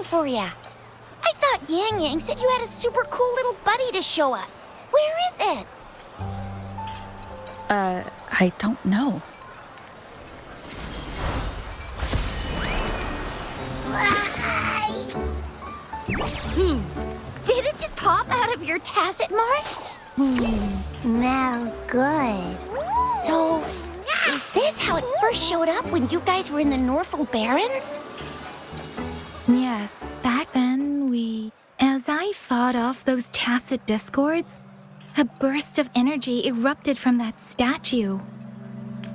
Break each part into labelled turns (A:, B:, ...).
A: for ya. I thought Yang Yang said you had a super cool little buddy to show us. Where is it?
B: I don't know.
A: Did it just pop out of your tacit mark?
C: Smells good.
A: So, is this how it first showed up when you guys were in the Norfolk Barrens?
D: Yes, back then as I fought off those tacit discords, a burst of energy erupted from that statue.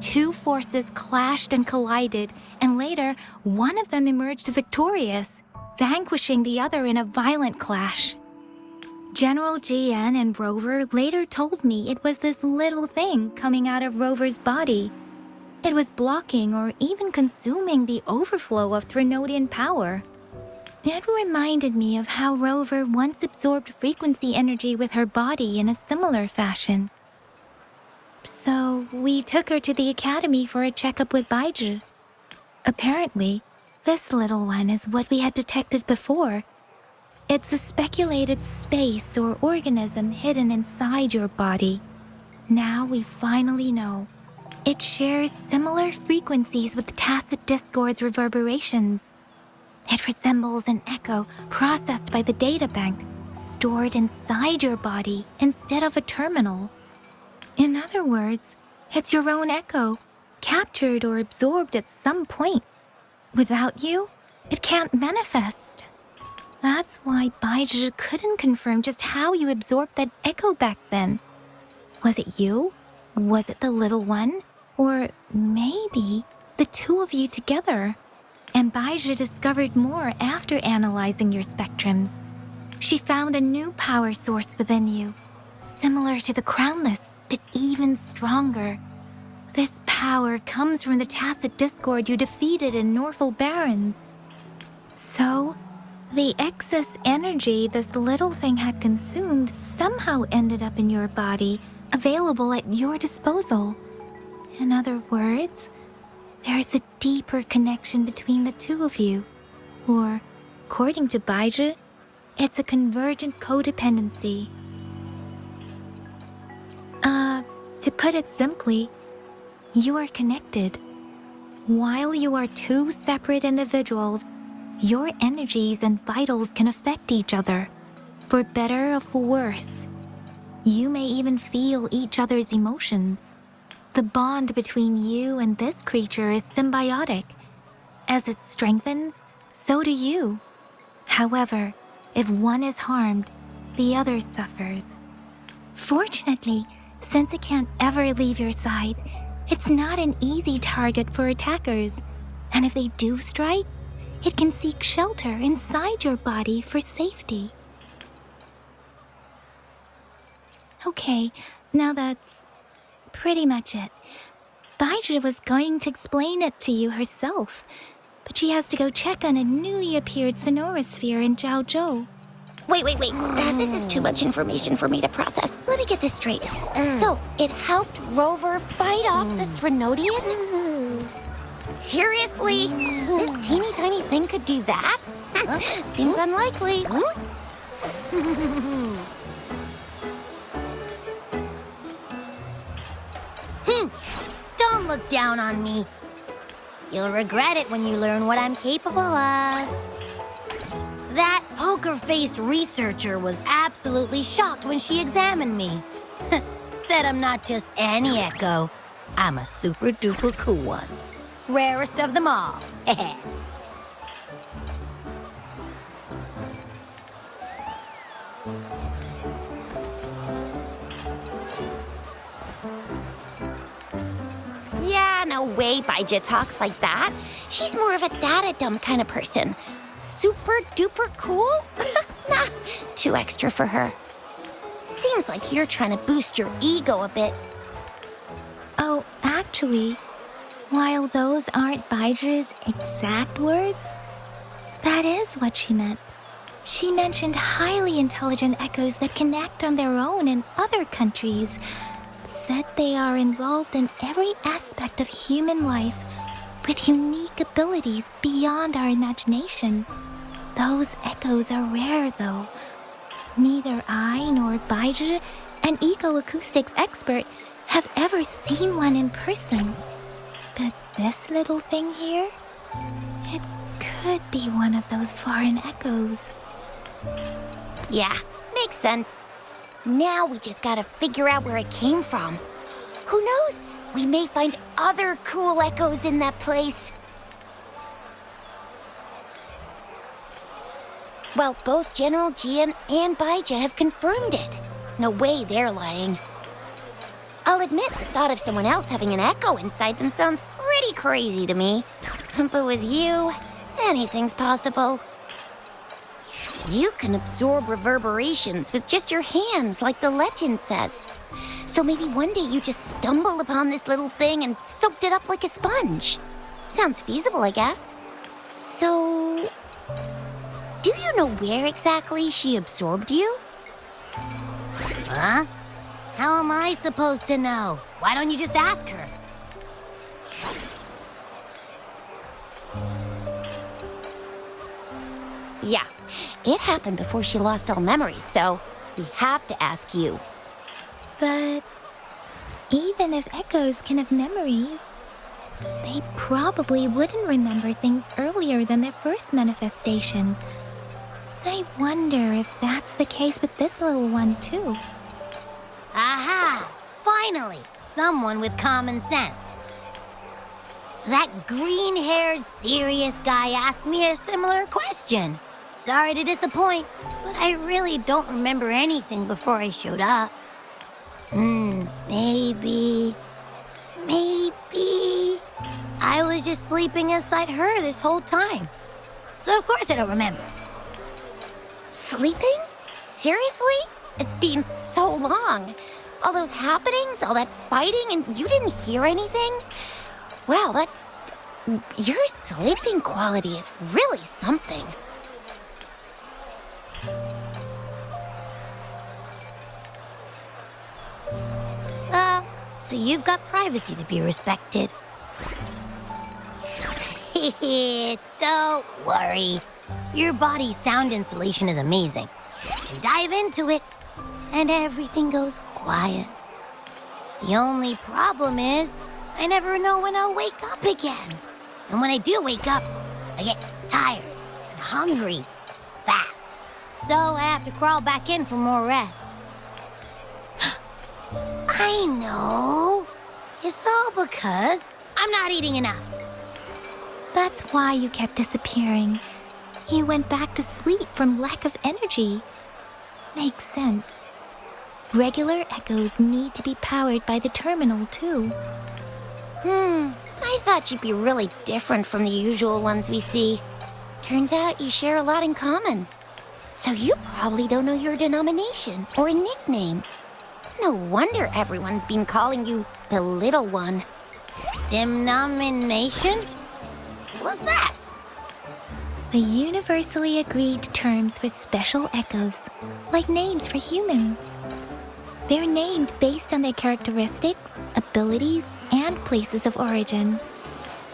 D: Two forces clashed and collided, and later, one of them emerged victorious, vanquishing the other in a violent clash. General GN and Rover later told me it was this little thing coming out of Rover's body. It was blocking or even consuming the overflow of Threnodian power. It reminded me of how Rover once absorbed frequency energy with her body in a similar fashion. So we took her to the academy for a checkup with Baizhi. Apparently, this little one is what we had detected before. It's a speculated space or organism hidden inside your body. Now we finally know. It shares similar frequencies with tacit discord's reverberations. It resembles an echo processed by the data bank, stored inside your body instead of a terminal. In other words, it's your own echo, captured or absorbed at some point. Without you, it can't manifest. That's why Baizhi couldn't confirm just how you absorbed that echo back then. Was it you? Was it the little one? Or maybe the two of you together? And Baizhi discovered more after analyzing your spectrums. She found a new power source within you, similar to the Crownless, but even stronger. This power comes from the tacit discord you defeated in Norfolk Barrens. So, the excess energy this little thing had consumed somehow ended up in your body, available at your disposal. In other words, there's a deeper connection between the two of you. Or, according to Baizhi, it's a convergent codependency. To put it simply, you are connected. While you are two separate individuals, your energies and vitals can affect each other, for better or for worse. You may even feel each other's emotions. The bond between you and this creature is symbiotic. As it strengthens, so do you. However, if one is harmed, the other suffers. Fortunately, since it can't ever leave your side, it's not an easy target for attackers. And if they do strike, it can seek shelter inside your body for safety. Okay, now that's pretty much it. Baizhi was going to explain it to you herself, but she has to go check on a newly appeared sonorosphere in Zhaozhou.
A: Wait. This is too much information for me to process. Let me get this straight. So, it helped Rover fight off the Threnodian? Seriously? This teeny tiny thing could do that? Seems unlikely.
C: Don't look down on me. You'll regret it when you learn what I'm capable of. That poker-faced researcher was absolutely shocked when she examined me. Said I'm not just any echo. I'm a super-duper cool one. Rarest of them all.
A: Yeah, no way Baizhi talks like that. She's more of a data dump kind of person. Super duper cool? Nah, too extra for her. Seems like you're trying to boost your ego a bit.
D: Oh, actually, while those aren't Baizhi's exact words, that is what she meant. She mentioned highly intelligent echoes that can act on their own in other countries. Said they are involved in every aspect of human life with unique abilities beyond our imagination. Those echoes are rare, though. Neither I nor Baizhi, an ecoacoustics expert, have ever seen one in person. But this little thing here, it could be one of those foreign echoes.
A: Yeah, makes sense. Now we just gotta figure out where it came from. Who knows? We may find other cool echoes in that place. Well, both General Jian and Baija have confirmed it. No way they're lying. I'll admit the thought of someone else having an echo inside them sounds pretty crazy to me. But with you, anything's possible. You can absorb reverberations with just your hands, like the legend says. So maybe one day you just stumbled upon this little thing and soaked it up like a sponge. Sounds feasible, I guess. So, do you know where exactly she absorbed you?
C: Huh? How am I supposed to know? Why don't you just ask her?
A: Yeah, it happened before she lost all memories, so we have to ask you.
D: But even if echoes can have memories, they probably wouldn't remember things earlier than their first manifestation. I wonder if that's the case with this little one, too.
C: Aha! Finally, someone with common sense. That green-haired, serious guy asked me a similar question. Sorry to disappoint, but I really don't remember anything before I showed up. Maybe I was just sleeping inside her this whole time. So of course I don't remember.
A: Sleeping? Seriously? It's been so long. All those happenings, all that fighting, and you didn't hear anything? Wow, your sleeping quality is really something.
C: So you've got privacy to be respected. Don't worry. Your body's sound insulation is amazing. You can dive into it, and everything goes quiet. The only problem is, I never know when I'll wake up again. And when I do wake up, I get tired and hungry fast. So I have to crawl back in for more rest. I know. It's all because I'm not eating enough.
D: That's why you kept disappearing. You went back to sleep from lack of energy. Makes sense. Regular echoes need to be powered by the terminal, too.
A: I thought you'd be really different from the usual ones we see. Turns out you share a lot in common. So you probably don't know your denomination or a nickname. No wonder everyone's been calling you the Little One.
C: Denomination? What's that?
D: The universally agreed terms for special echoes, like names for humans. They're named based on their characteristics, abilities, and places of origin.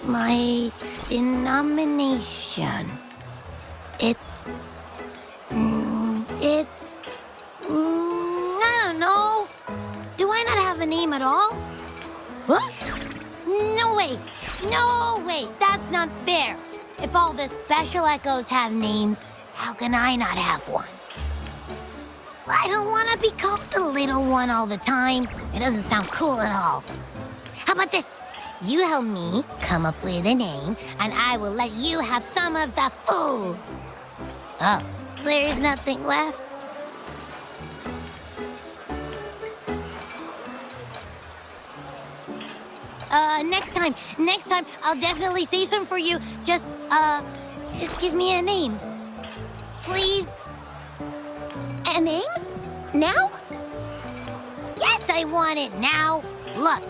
C: My denomination. I don't know. Do I not have a name at all? What? No way, that's not fair. If all the special echoes have names, how can I not have one? I don't want to be called the little one all the time. It doesn't sound cool at all. How about this? You help me come up with a name, and I will let you have some of the food. Oh, there's nothing left. Next time, I'll definitely save some for you. Just give me a name. Please?
A: A name? Now?
C: Yes, I want it now. Look,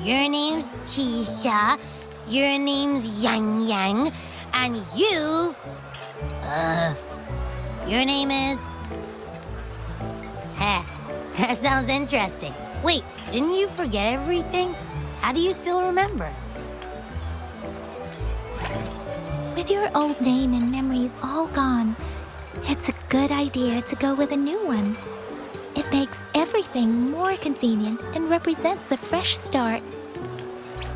C: your name's Chisha, your name's Yang Yang, and your name is... That sounds interesting. Wait, didn't you forget everything? How do you still remember?
D: With your old name in memory, memories all gone, it's a good idea to go with a new one. It makes everything more convenient and represents a fresh start.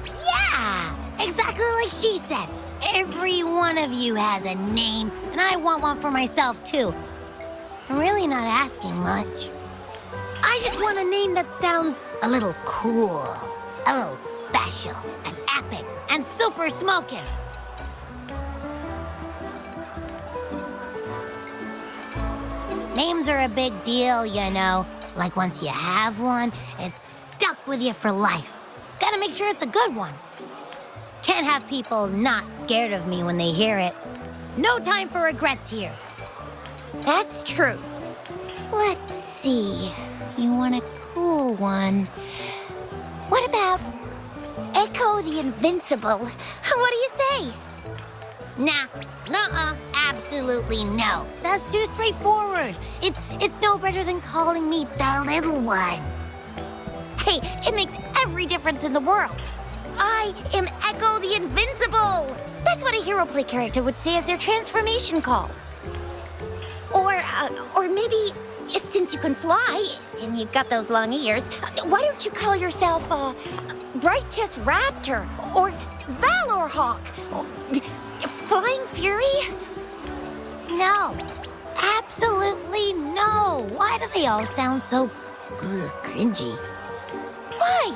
C: Yeah! Exactly like she said. Every one of you has a name, and I want one for myself, too. I'm really not asking much. I just want a name that sounds a little cool, a little special, and epic, and super smoking. Names are a big deal, you know. Like once you have one, it's stuck with you for life. Gotta make sure it's a good one. Can't have people not scared of me when they hear it. No time for regrets here.
A: That's true. Let's see. You want a cool one. What about Echo the Invincible? What do you say?
C: Nah, nuh-uh, absolutely no. That's too straightforward. It's no better than calling me the little one.
A: Hey, it makes every difference in the world. I am Echo the Invincible! That's what a hero play character would say as their transformation call. Or maybe, since you can fly, and you've got those long ears, why don't you call yourself, Righteous Raptor, or Valor Hawk, or Flying Fury?
C: No, absolutely no. Why do they all sound so cringy?
A: Why?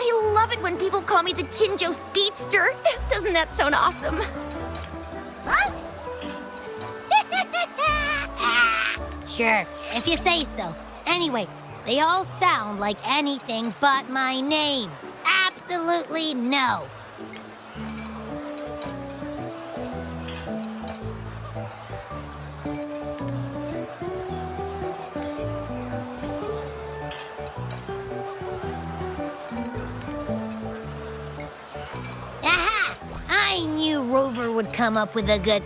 A: I love it when people call me the Chinjo Speedster. Doesn't that sound awesome?
C: Huh? Sure, if you say so. Anyway, they all sound like anything but my name. Absolutely no. Aha! I knew Rover would come up with a good...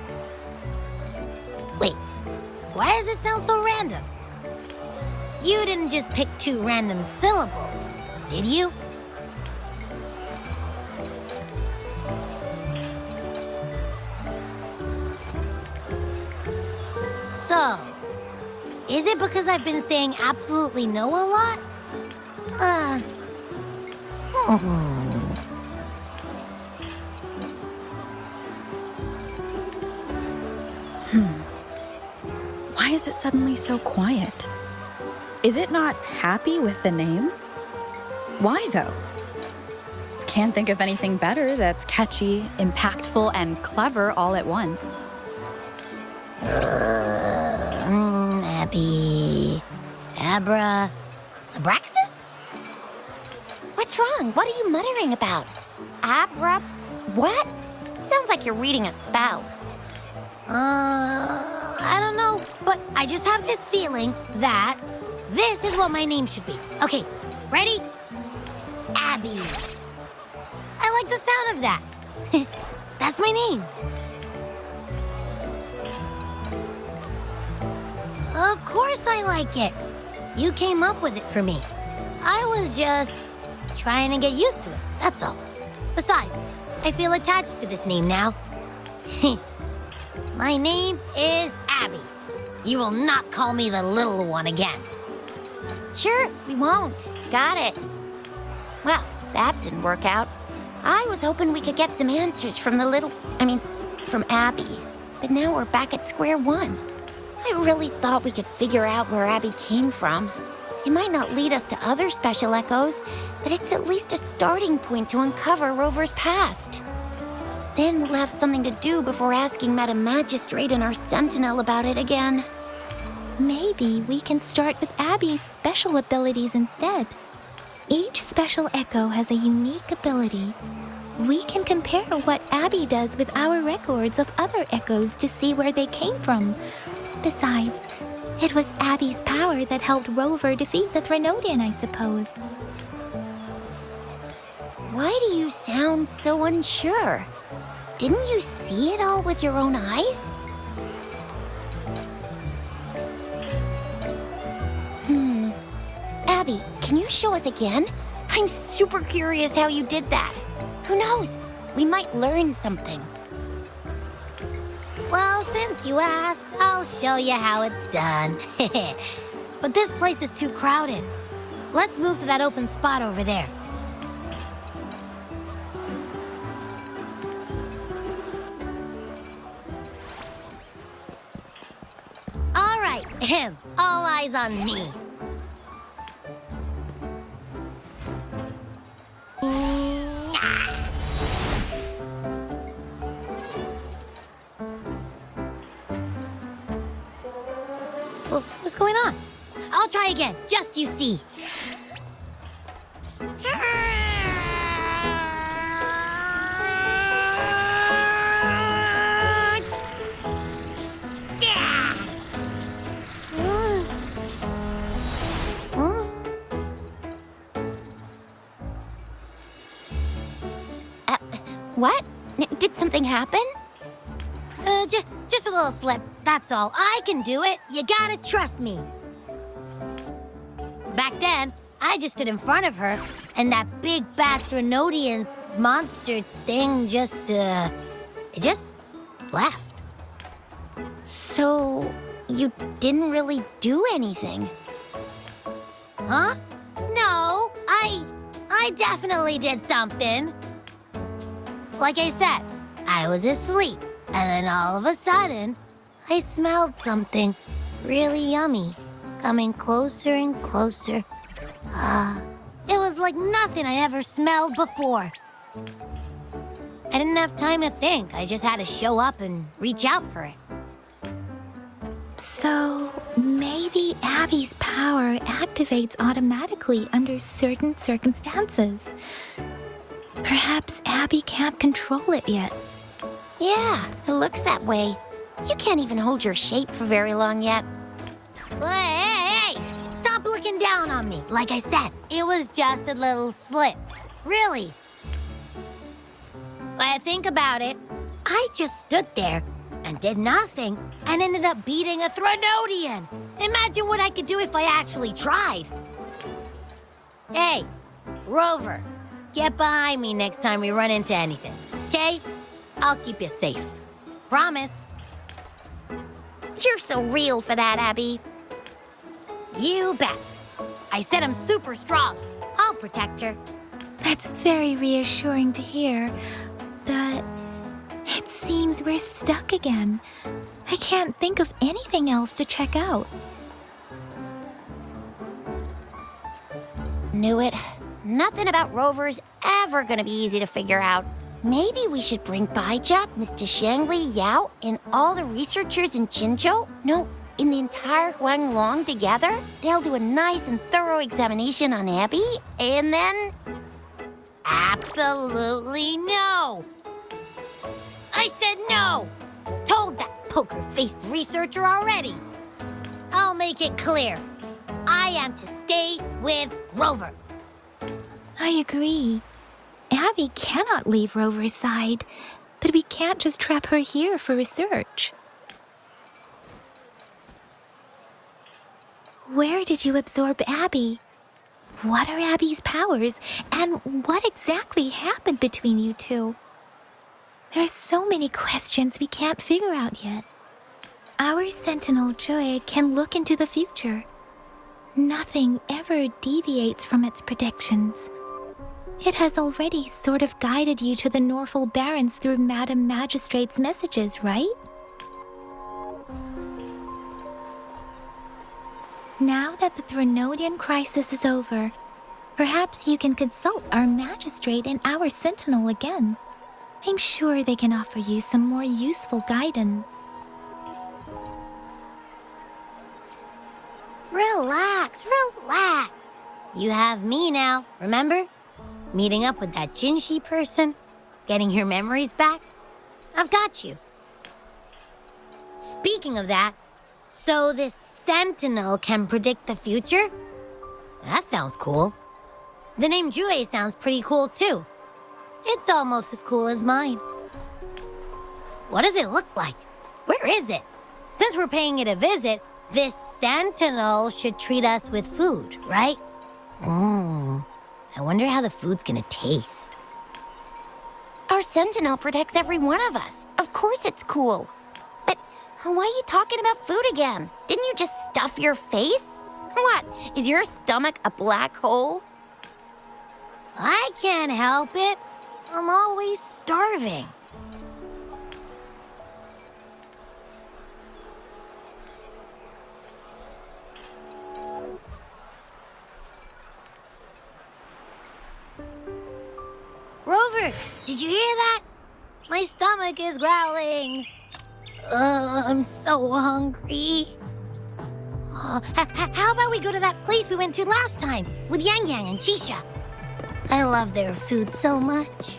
C: Wait, why does it sound so random? You didn't just pick two random syllables, did you? So, is it because I've been saying absolutely no a lot?
B: Why is it suddenly so quiet? Is it not happy with the name? Why, though? Can't think of anything better that's catchy, impactful, and clever all at once.
C: Abby... Abra... Abraxas?
A: What's wrong? What are you muttering about? Abra... What? Sounds like you're reading a spell.
C: I don't know, but I just have this feeling that this is what my name should be. Okay, ready? Abby. I like the sound of that. That's my name. Of course I like it. You came up with it for me. I was just trying to get used to it, that's all. Besides, I feel attached to this name now. My name is Abby. You will not call me the little one again.
A: Sure, we won't. Got it. Well, that didn't work out. I was hoping we could get some answers from from Abby. But now we're back at square one. I really thought we could figure out where Abby came from. It might not lead us to other special echoes, but it's at least a starting point to uncover Rover's past. Then we'll have something to do before asking Madam Magistrate and our Sentinel about it again.
D: Maybe we can start with Abby's special abilities instead. Each special echo has a unique ability. We can compare what Abby does with our records of other echoes to see where they came from. Besides, it was Abby's power that helped Rover defeat the Threnodian, I suppose.
A: Why do you sound so unsure? Didn't you see it all with your own eyes? Abby, can you show us again? I'm super curious how you did that. Who knows? We might learn something.
C: Well, since you asked, I'll show you how it's done. But this place is too crowded. Let's move to that open spot over there. All right, all eyes on me. What's going on? I'll try again, just you see.
A: What? Did something happen?
C: Just a little slip, that's all. I can do it. You gotta trust me. Back then, I just stood in front of her, and that big bad Threnodian monster thing just left.
A: So, you didn't really do anything?
C: Huh? No, I definitely did something. Like I said, I was asleep, and then all of a sudden, I smelled something really yummy coming closer and closer. It was like nothing I ever smelled before. I didn't have time to think. I just had to show up and reach out for it.
D: So, maybe Abby's power activates automatically under certain circumstances. Perhaps Abby can't control it yet.
A: Yeah, it looks that way. You can't even hold your shape for very long yet.
C: Hey! Stop looking down on me. Like I said, it was just a little slip. Really. When I think about it, I just stood there and did nothing and ended up beating a Threnodian. Imagine what I could do if I actually tried. Hey, Rover, get behind me next time we run into anything, okay? I'll keep you safe. Promise.
A: You're so real for that, Abby.
C: You bet. I said I'm super strong. I'll protect her.
D: That's very reassuring to hear, but it seems we're stuck again. I can't think of anything else to check out.
A: Knew it. Nothing about Rover's ever gonna be easy to figure out. Maybe we should bring Baijia, Mr. Changli, Yao, and all the researchers in Jinzhou? No, in the entire Huanglong together? They'll do a nice and thorough examination on Abby, and then...
C: Absolutely no! I said no! Told that poker-faced researcher already. I'll make it clear. I am to stay with Rover.
D: I agree. Abby cannot leave Rover's side, but we can't just trap her here for research. Where did you absorb Abby? What are Abby's powers, and what exactly happened between you two? There are so many questions we can't figure out yet. Our Sentinel Joy can look into the future. Nothing ever deviates from its predictions. It has already sort of guided you to the Norfolk Barrens through Madam Magistrate's messages, right? Now that the Threnodian crisis is over, perhaps you can consult our Magistrate and our Sentinel again. I'm sure they can offer you some more useful guidance.
C: Relax, relax. You have me now, remember? Meeting up with that Jinshi person, getting your memories back. I've got you. Speaking of that, so this Sentinel can predict the future? That sounds cool. The name Jue sounds pretty cool too. It's almost as cool as mine. What does it look like? Where is it? Since we're paying it a visit, this Sentinel should treat us with food, right? I wonder how the food's gonna taste.
A: Our Sentinel protects every one of us. Of course it's cool. Why are you talking about food again? Didn't you just stuff your face? What, is your stomach a black hole?
C: I can't help it. I'm always starving. Rover, did you hear that? My stomach is growling. I'm so hungry. How about we go to that place we went to last time with Yang Yang and Chisha? I love their food so much.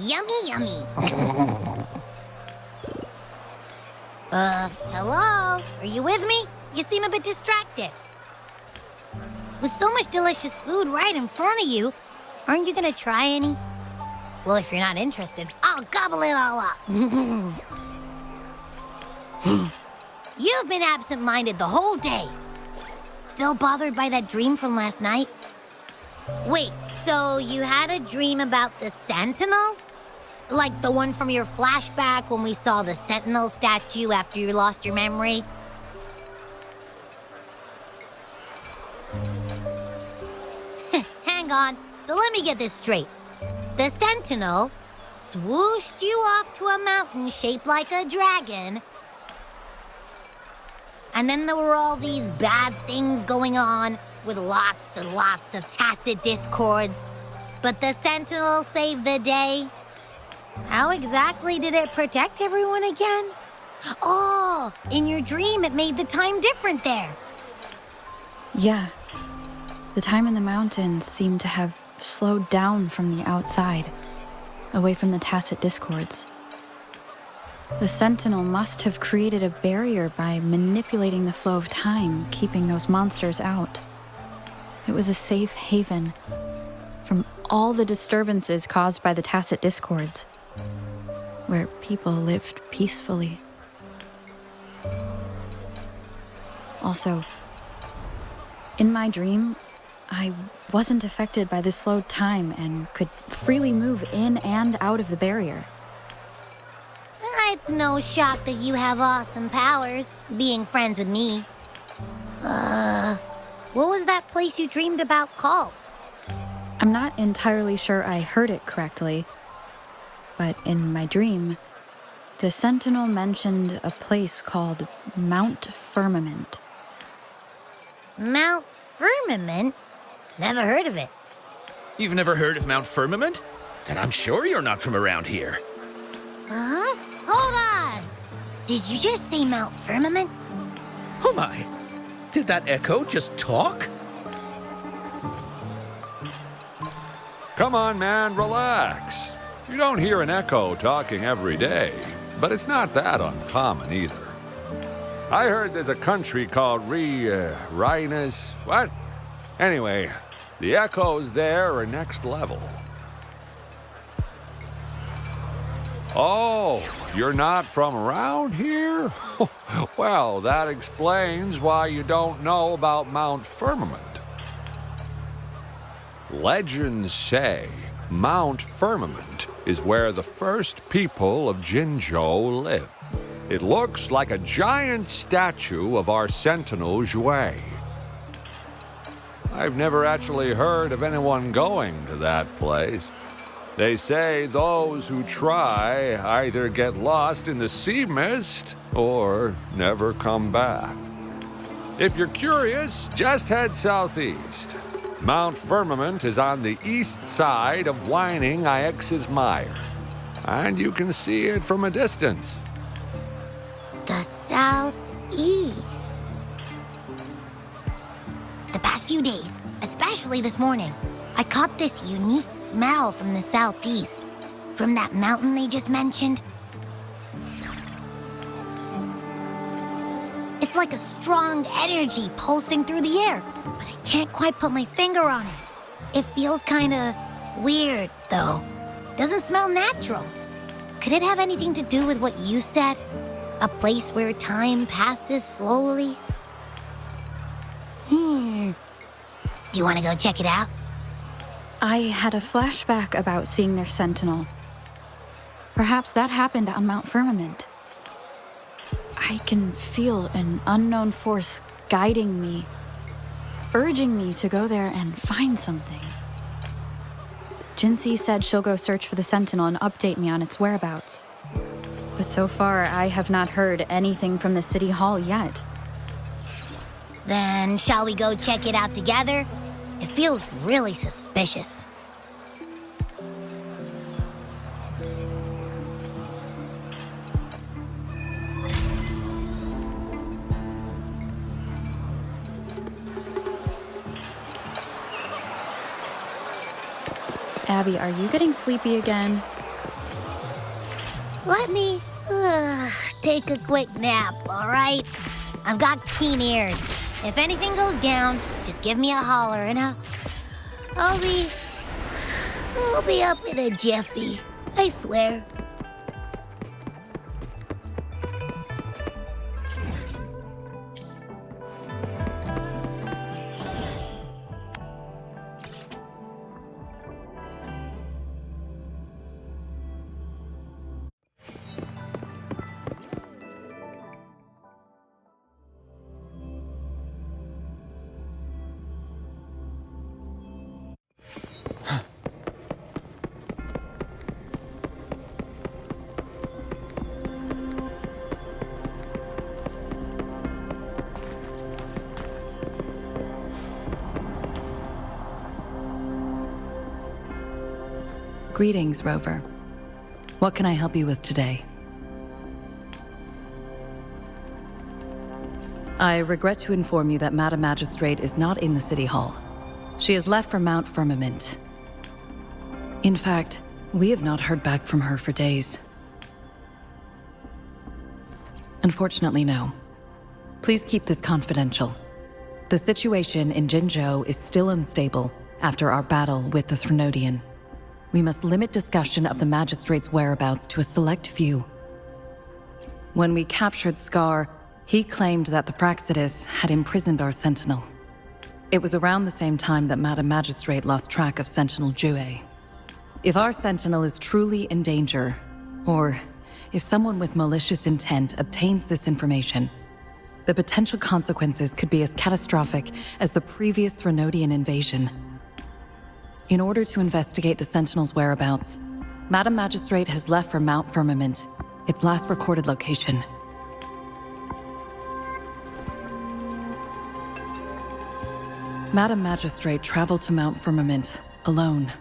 C: Yummy, yummy. Hello? Are you with me? You seem a bit distracted. With so much delicious food right in front of you, aren't you gonna try any? Well, if you're not interested, I'll gobble it all up. You've been absent-minded the whole day. Still bothered by that dream from last night? Wait, so you had a dream about the Sentinel? Like the one from your flashback when we saw the Sentinel statue after you lost your memory? Hang on, so let me get this straight. The Sentinel swooshed you off to a mountain shaped like a dragon, and then there were all these bad things going on with lots and lots of tacit discords, but the Sentinel saved the day. How exactly did it protect everyone again? Oh, in your dream it made the time different there.
B: Yeah. The time in the mountains seemed to have slowed down from the outside, away from the tacit discords. The Sentinel must have created a barrier by manipulating the flow of time, keeping those monsters out. It was a safe haven from all the disturbances caused by the tacit discords, where people lived peacefully. Also, in my dream, I wasn't affected by the slowed time and could freely move in and out of the barrier.
C: It's no shock that you have awesome powers, being friends with me. What was that place you dreamed about called?
B: I'm not entirely sure I heard it correctly, but in my dream, the Sentinel mentioned a place called Mount Firmament.
C: Mount Firmament? Never heard of it.
E: You've never heard of Mount Firmament? Then I'm sure you're not from around here.
C: Huh? Hold on! Did you just say Mount Firmament?
E: Oh my! Did that echo just talk?
F: Come on, man, relax. You don't hear an echo talking every day, but it's not that uncommon either. I heard there's a country called Rhinus. What? Anyway, the echoes there are next level. Oh, you're not from around here? Well, that explains why you don't know about Mount Firmament. Legends say Mount Firmament is where the first people of Jinzhou lived. It looks like a giant statue of our Sentinel Jue. I've never actually heard of anyone going to that place. They say those who try either get lost in the sea mist or never come back. If you're curious, just head southeast. Mount Firmament is on the east side of Whining Ix's Mire, and you can see it from a distance.
C: The southeast. The past few days, especially this morning, I caught this unique smell from the southeast, from that mountain they just mentioned. It's like a strong energy pulsing through the air, but I can't quite put my finger on it. It feels kinda weird, though. Doesn't smell natural. Could it have anything to do with what you said? A place where time passes slowly? Do you want to go check it out?
B: I had a flashback about seeing their sentinel. Perhaps that happened on Mount Firmament. I can feel an unknown force guiding me, urging me to go there and find something. Jinxie said she'll go search for the sentinel and update me on its whereabouts. But so far, I have not heard anything from the city hall yet.
C: Then shall we go check it out together? It feels really suspicious.
B: Abby, are you getting sleepy again?
C: Let me take a quick nap, all right? I've got keen ears. If anything goes down, just give me a holler and I'll be up in a jiffy. I swear.
G: Greetings, Rover. What can I help you with today? I regret to inform you that Madam Magistrate is not in the City Hall. She has left for Mount Firmament. In fact, we have not heard back from her for days. Unfortunately, no. Please keep this confidential. The situation in Jinzhou is still unstable after our battle with the Threnodian. We must limit discussion of the Magistrate's whereabouts to a select few. When we captured Scar, he claimed that the Fraxidus had imprisoned our Sentinel. It was around the same time that Madam Magistrate lost track of Sentinel Jue. If our Sentinel is truly in danger, or if someone with malicious intent obtains this information, the potential consequences could be as catastrophic as the previous Threnodian invasion. In order to investigate the Sentinel's whereabouts, Madam Magistrate has left for Mount Firmament, its last recorded location. Madam Magistrate traveled to Mount Firmament alone.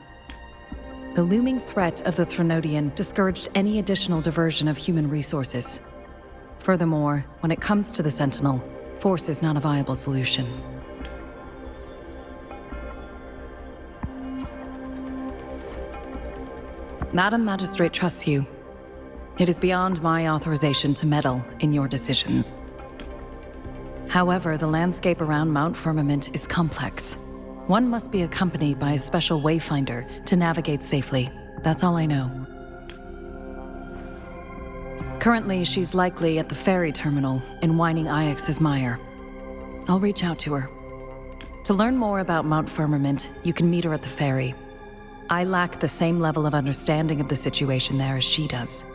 G: The looming threat of the Threnodian discouraged any additional diversion of human resources. Furthermore, when it comes to the Sentinel, force is not a viable solution. Madam Magistrate trusts you. It is beyond my authorization to meddle in your decisions. However, the landscape around Mount Firmament is complex. One must be accompanied by a special wayfinder to navigate safely. That's all I know. Currently, she's likely at the ferry terminal in Whining Ix's Mire. I'll reach out to her. To learn more about Mount Firmament, you can meet her at the ferry. I lack the same level of understanding of the situation there as she does.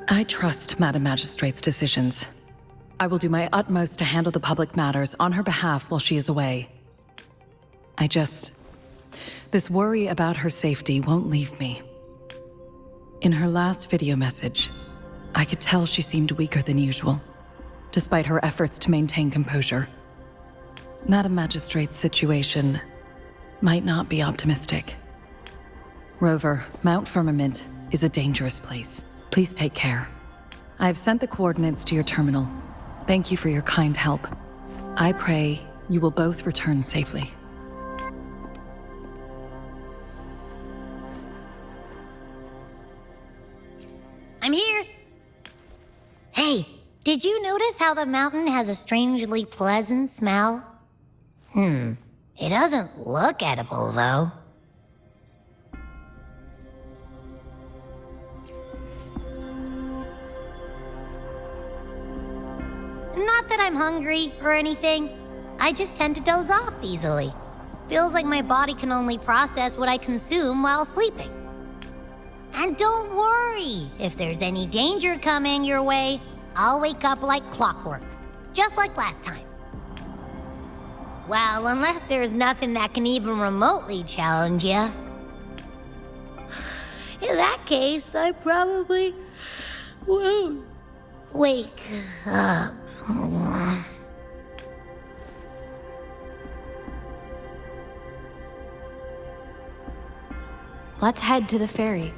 G: I trust Madam Magistrate's decisions. I will do my utmost to handle the public matters on her behalf while she is away. This worry about her safety won't leave me. In her last video message, I could tell she seemed weaker than usual, despite her efforts to maintain composure. Madam Magistrate's situation might not be optimistic. Rover, Mount Firmament is a dangerous place. Please take care. I have sent the coordinates to your terminal. Thank you for your kind help. I pray you will both return safely.
C: I'm here. Hey, did you notice how the mountain has a strangely pleasant smell? It doesn't look edible, though. Not that I'm hungry or anything. I just tend to doze off easily. Feels like my body can only process what I consume while sleeping. And don't worry, if there's any danger coming your way, I'll wake up like clockwork, just like last time. Well, unless there's nothing that can even remotely challenge you. In that case, I probably won't wake up.
B: Let's head to the ferry.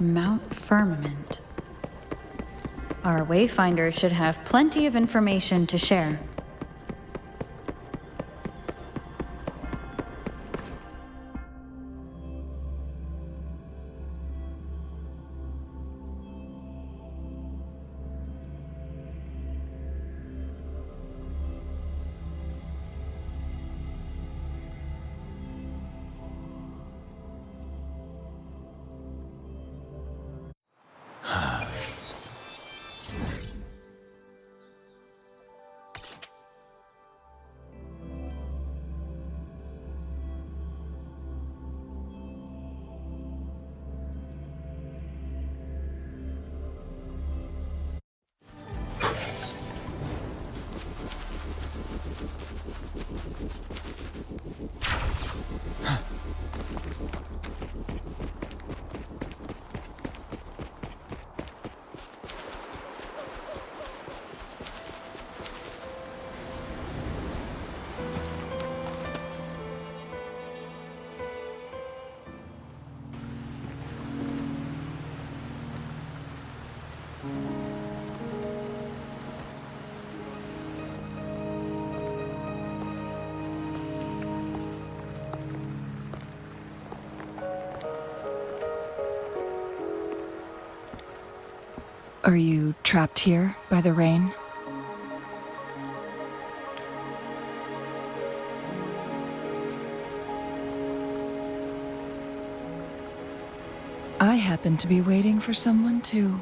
B: Mount Firmament. Our Wayfinder should have plenty of information to share.
D: Are you trapped here by the rain? I happen to be waiting for someone too.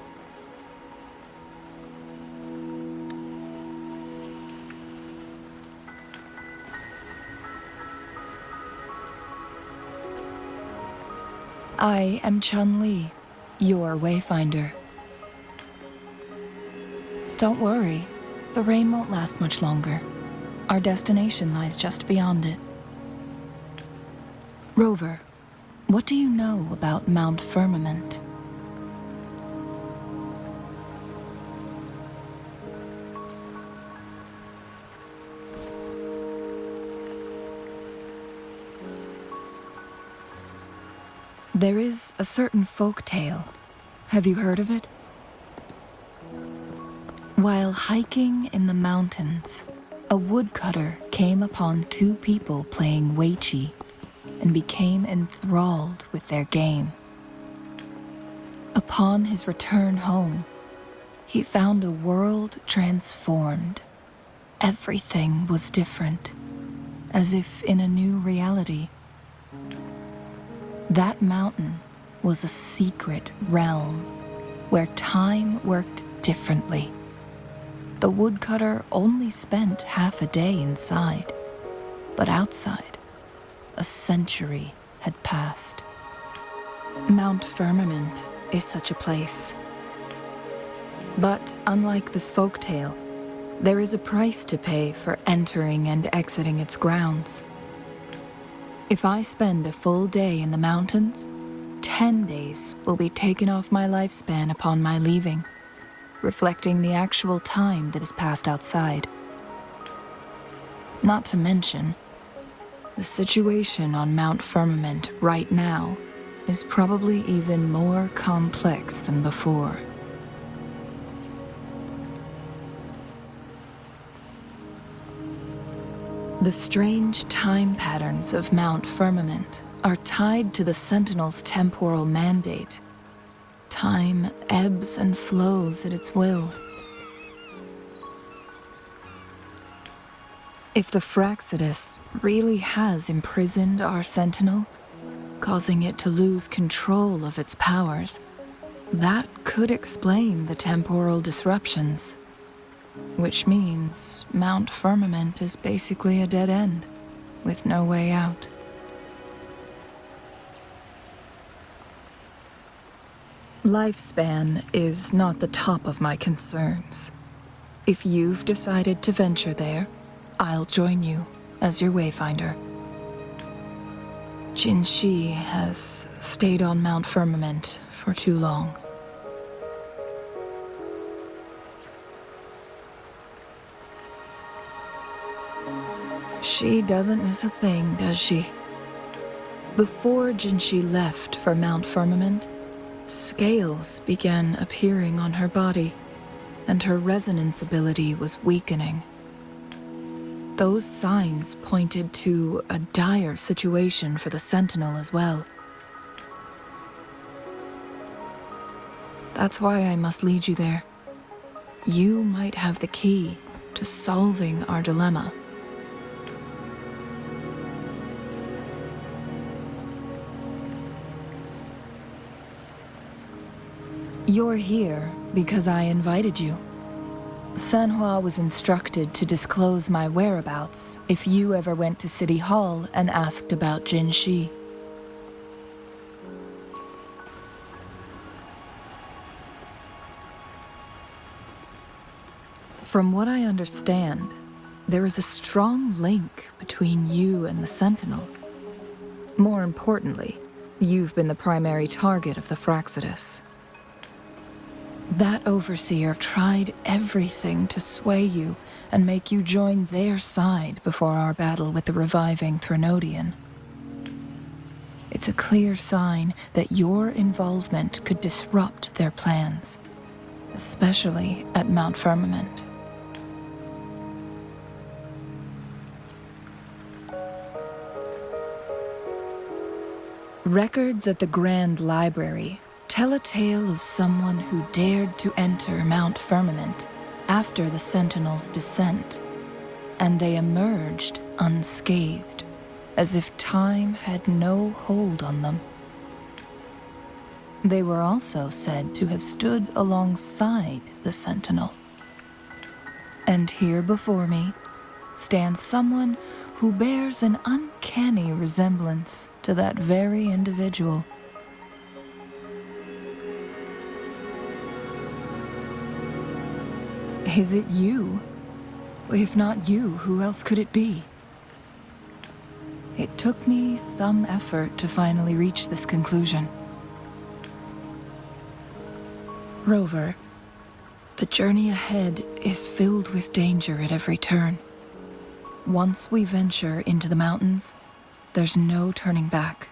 D: I am Changli, your Wayfinder. Don't worry, the rain won't last much longer. Our destination lies just beyond it. Rover, what do you know about Mount Firmament? There is a certain folk tale. Have you heard of it? While hiking in the mountains, a woodcutter came upon two people playing weiqi and became enthralled with their game. Upon his return home, he found a world transformed. Everything was different, as if in a new reality. That mountain was a secret realm where time worked differently. The woodcutter only spent half a day inside, but outside, a century had passed. Mount Firmament is such a place. But unlike this folktale, there is a price to pay for entering and exiting its grounds. If I spend a full day in the mountains, 10 days will be taken off my lifespan upon my leaving, reflecting the actual time that is passed outside. Not to mention, the situation on Mount Firmament right now is probably even more complex than before. The strange time patterns of Mount Firmament are tied to the Sentinel's temporal mandate. Time ebbs and flows at its will. If the Fraxidus really has imprisoned our Sentinel, causing it to lose control of its powers,
H: That could explain the temporal disruptions, which means Mount Firmament is basically a dead end, with no way out. Lifespan is not the top of my concerns. If you've decided to venture there, I'll join you as your wayfinder. Jinshi has stayed on Mount Firmament for too long. She doesn't miss a thing, does she? Before Jinshi left for Mount Firmament, scales began appearing on her body, and her resonance ability was weakening. Those signs pointed to a dire situation for the Sentinel as well. That's why I must lead you there. You might have the key to solving our dilemma. You're here because I invited you. Sanhua was instructed to disclose my whereabouts if you ever went to City Hall and asked about Jinshi. From what I understand, there is a strong link between you and the Sentinel. More importantly, you've been the primary target of the Fraxidus. That overseer tried everything to sway you and make you join their side before our battle with the reviving Threnodian. It's a clear sign that your involvement could disrupt their plans, especially at Mount Firmament. Records at the Grand Library tell a tale of someone who dared to enter Mount Firmament after the Sentinel's descent, and they emerged unscathed, as if time had no hold on them. They were also said to have stood alongside the Sentinel. And here before me stands someone who bears an uncanny resemblance to that very individual. Is it you? If not you, who else could it be? It took me some effort to finally reach this conclusion. Rover, the journey ahead is filled with danger at every turn. Once we venture into the mountains, there's no turning back.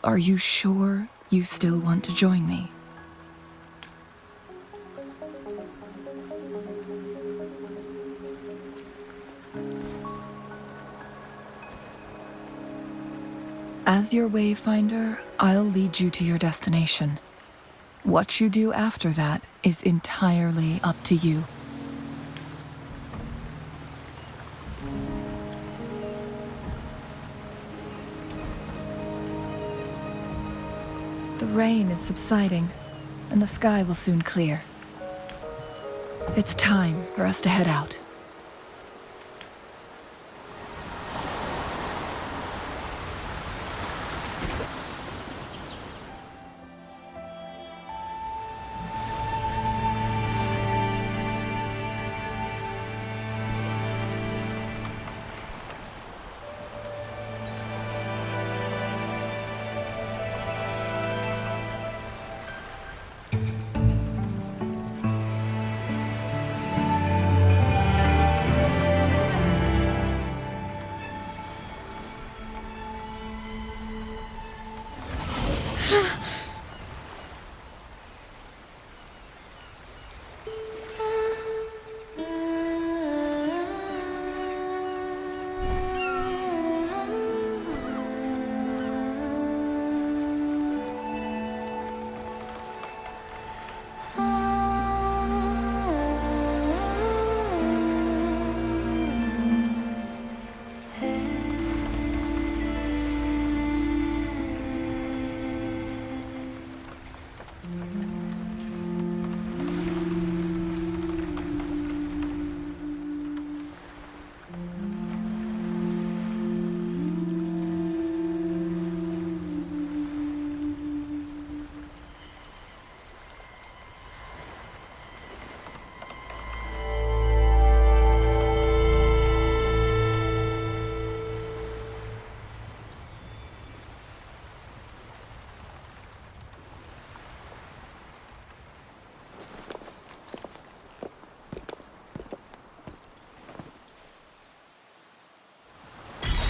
H: Are you sure you still want to join me? As your wayfinder, I'll lead you to your destination. What you do after that is entirely up to you. The rain is subsiding, and the sky will soon clear. It's time for us to head out.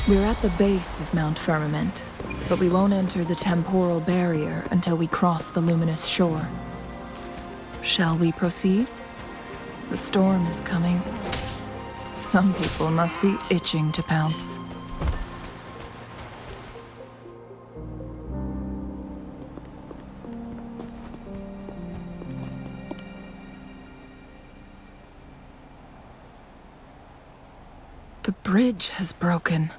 H: We're at the base of Mount Firmament, but we won't enter the temporal barrier until we cross the luminous shore. Shall we proceed? The storm is coming. Some people must be itching to pounce. The bridge has broken.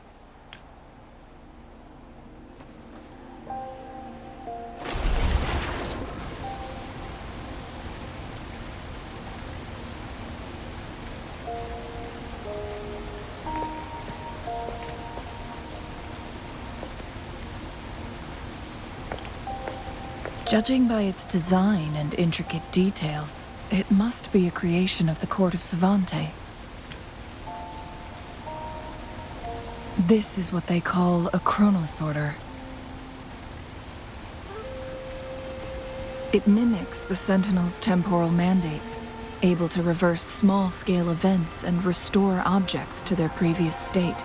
H: Judging by its design and intricate details, it must be a creation of the court of Savante. This is what they call a chronosorter. It mimics the Sentinel's temporal mandate, able to reverse small-scale events and restore objects to their previous state.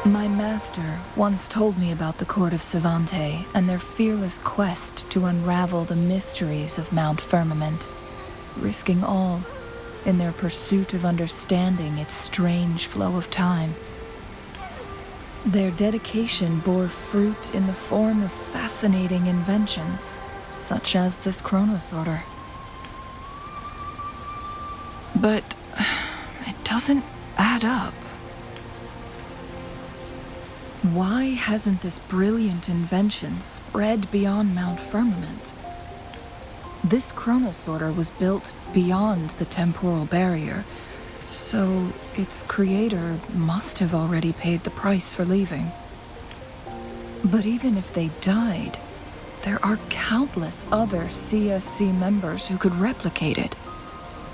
H: My master once told me about the court of Savante and their fearless quest to unravel the mysteries of Mount Firmament, risking all in their pursuit of understanding its strange flow of time. Their dedication bore fruit in the form of fascinating inventions, such as this chronosorter. But it doesn't add up. Why hasn't this brilliant invention spread beyond Mount Firmament? This chronosorter was built beyond the temporal barrier, so its creator must have already paid the price for leaving. But even if they died, there are countless other CSC members who could replicate it.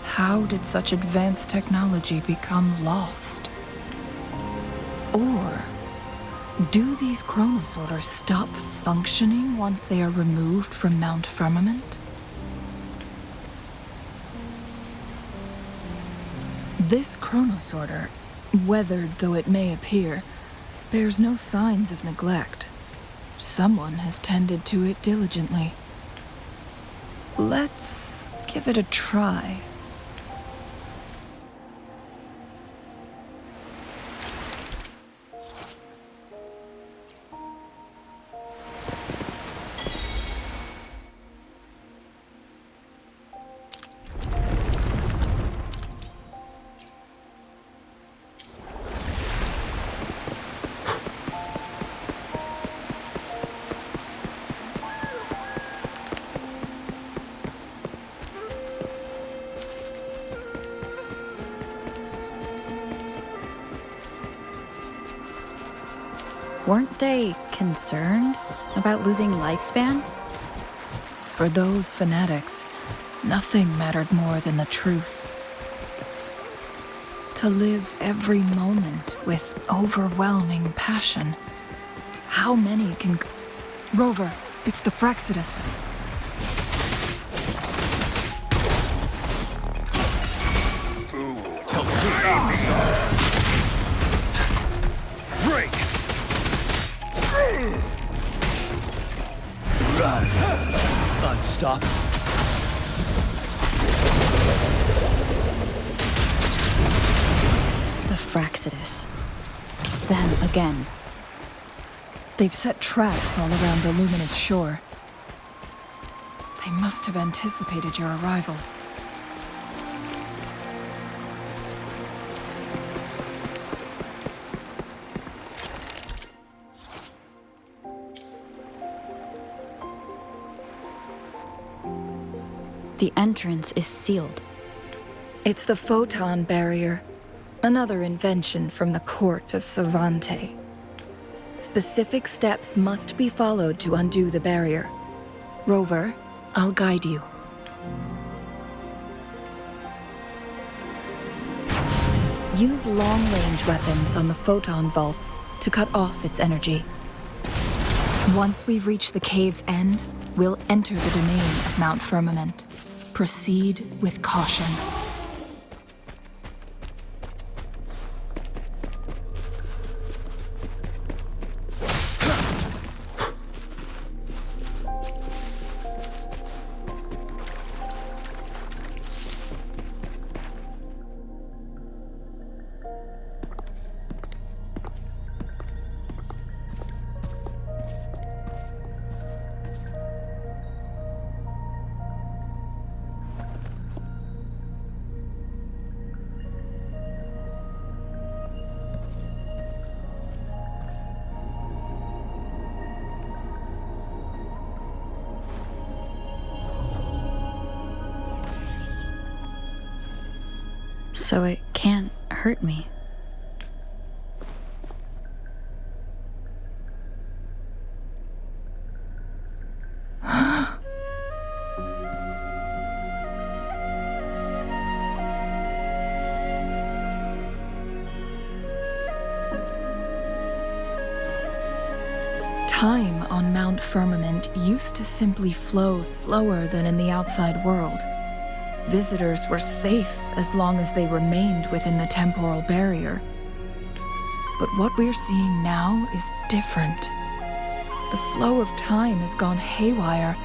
H: How did such advanced technology become lost? Or do these chronosorters stop functioning once they are removed from Mount Firmament? This chronosorter, weathered though it may appear, bears no signs of neglect. Someone has tended to it diligently. Let's give it a try.
B: Weren't they concerned about losing lifespan?
H: For those fanatics, nothing mattered more than the truth. To live every moment with overwhelming passion. How many can... Rover, it's the Fraxidus.
E: Tell truth. Break. Unstoppable.
B: The Fraxidus. It's them again.
H: They've set traps all around the luminous shore. They must have anticipated your arrival.
B: The entrance is sealed.
H: It's the photon barrier, another invention from the court of Savante. Specific steps must be followed to undo the barrier. Rover, I'll guide you. Use long-range weapons on the photon vaults to cut off its energy. Once we've reached the cave's end, we'll enter the domain of Mount Firmament. Proceed with caution.
B: so it can't hurt me.
H: Time on Mount Firmament used to simply flow slower than in the outside world. Visitors were safe as long as they remained within the temporal barrier. But what we're seeing now is different. The flow of time has gone haywire.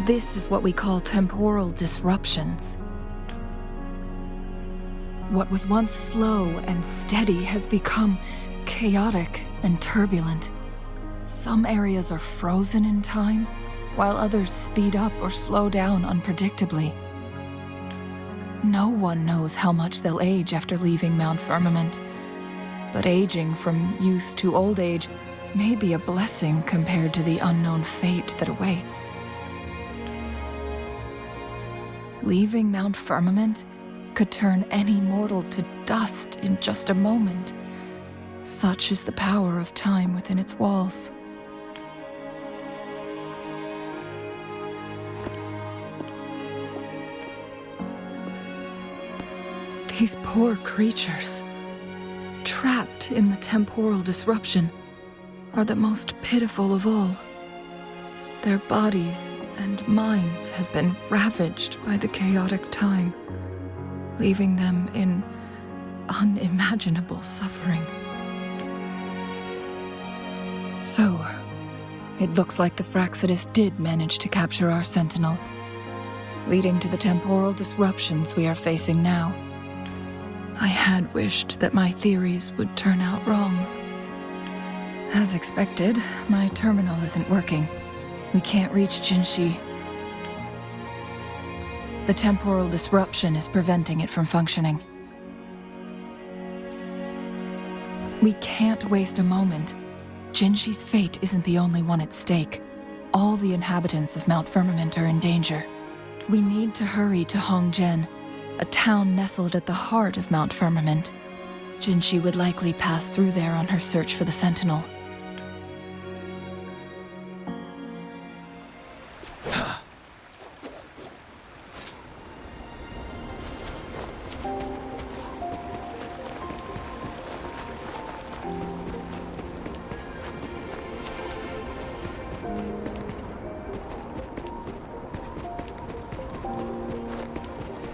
H: This is what we call temporal disruptions. What was once slow and steady has become chaotic and turbulent. Some areas are frozen in time, while others speed up or slow down unpredictably. No one knows how much they'll age after leaving Mount Firmament, but aging from youth to old age may be a blessing compared to the unknown fate that awaits. Leaving Mount Firmament could turn any mortal to dust in just a moment. Such is the power of time within its walls. These poor creatures, trapped in the temporal disruption, are the most pitiful of all. Their bodies and minds have been ravaged by the chaotic time, leaving them in unimaginable suffering. So, it looks like the Fraccidus did manage to capture our sentinel, leading to the temporal disruptions we are facing now. I had wished that my theories would turn out wrong. As expected, my terminal isn't working. We can't reach Jinshi. The temporal disruption is preventing it from functioning. We can't waste a moment. Jinshi's fate isn't the only one at stake. All the inhabitants of Mount Firmament are in danger. We need to hurry to Hongzhen, a town nestled at the heart of Mount Firmament. Jinshi would likely pass through there on her search for the Sentinel.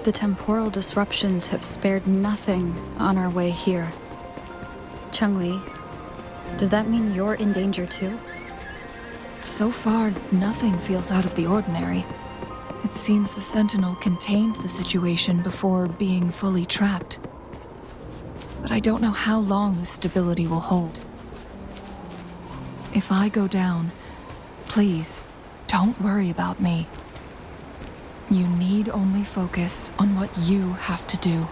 B: The temporal disruptions have spared nothing on our way here. Changli, does that mean you're in danger too?
H: So far, nothing feels out of the ordinary. It seems the Sentinel contained the situation before being fully trapped. But I don't know how long this stability will hold. If I go down, please, don't worry about me. You need only focus on what you have to do.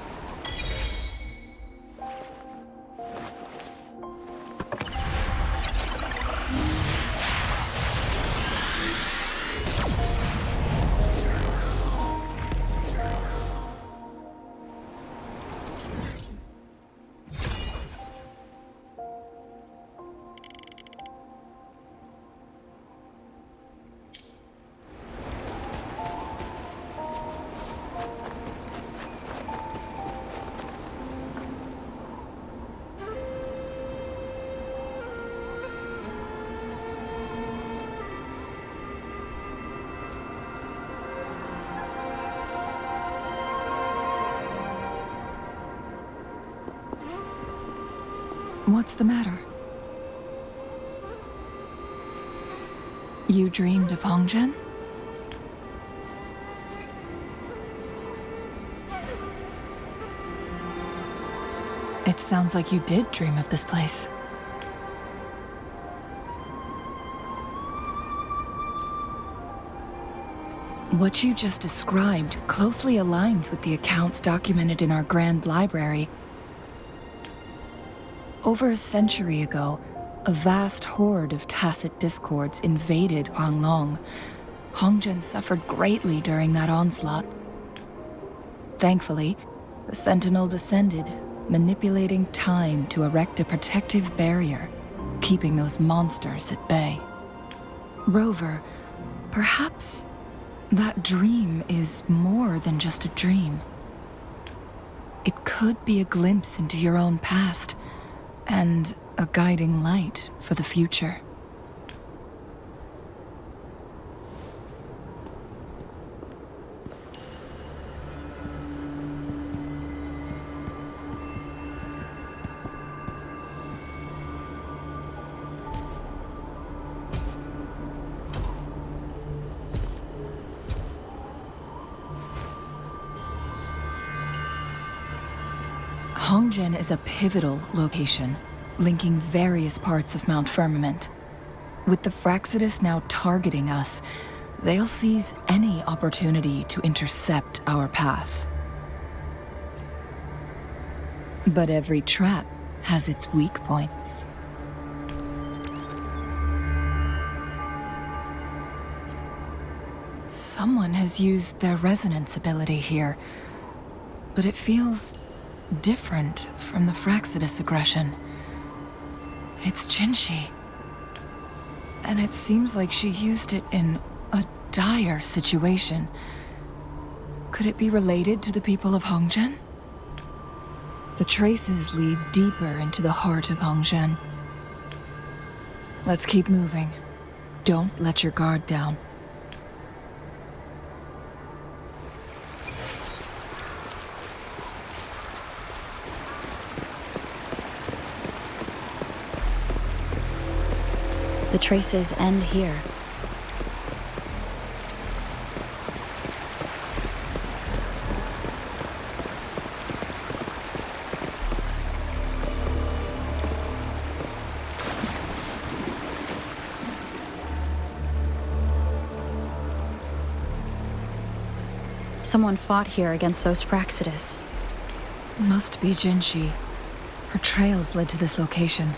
H: What's the matter? You dreamed of Hongzhen? It sounds like you did dream of this place. What you just described closely aligns with the accounts documented in our Grand Library. Over a century ago, a vast horde of tacit discords invaded Huanglong. Hongzhen suffered greatly during that onslaught. Thankfully, The Sentinel descended, manipulating time to erect a protective barrier, keeping those monsters at bay. Rover, perhaps that dream is more than just a dream. It could be a glimpse into your own past, and a guiding light for the future. Hongzhen is a pivotal location, linking various parts of Mount Firmament. With the Fraxidus now targeting us, they'll seize any opportunity to intercept our path. But every trap has its weak points. Someone has used their resonance ability here, but it feels different from the Fraxidus aggression. It's Jinshi. And it seems like she used it in a dire situation. Could it be related to the people of Hongzhen? The traces lead deeper into the heart of Hongzhen. Let's keep moving. Don't let your guard down.
B: The traces end here. Someone fought here against those Fraxidus.
H: Must be Jinshi. Her trails led to this location.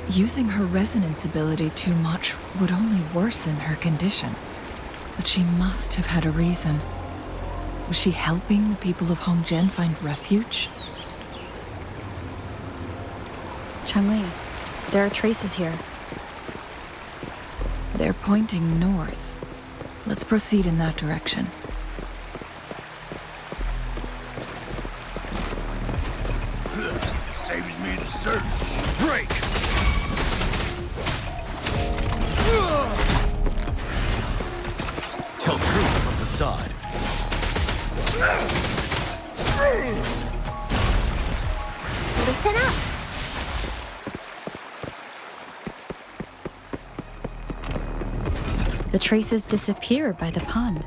H: Using her resonance ability too much would only worsen her condition. But she must have had a reason. Was she helping the people of Hongzhen find refuge?
B: Changli, there are traces here.
H: They're pointing north. Let's proceed in that direction.
E: Saves me to search. Break! Tell truth from facade.
A: Listen up.
B: The traces disappear by the pond.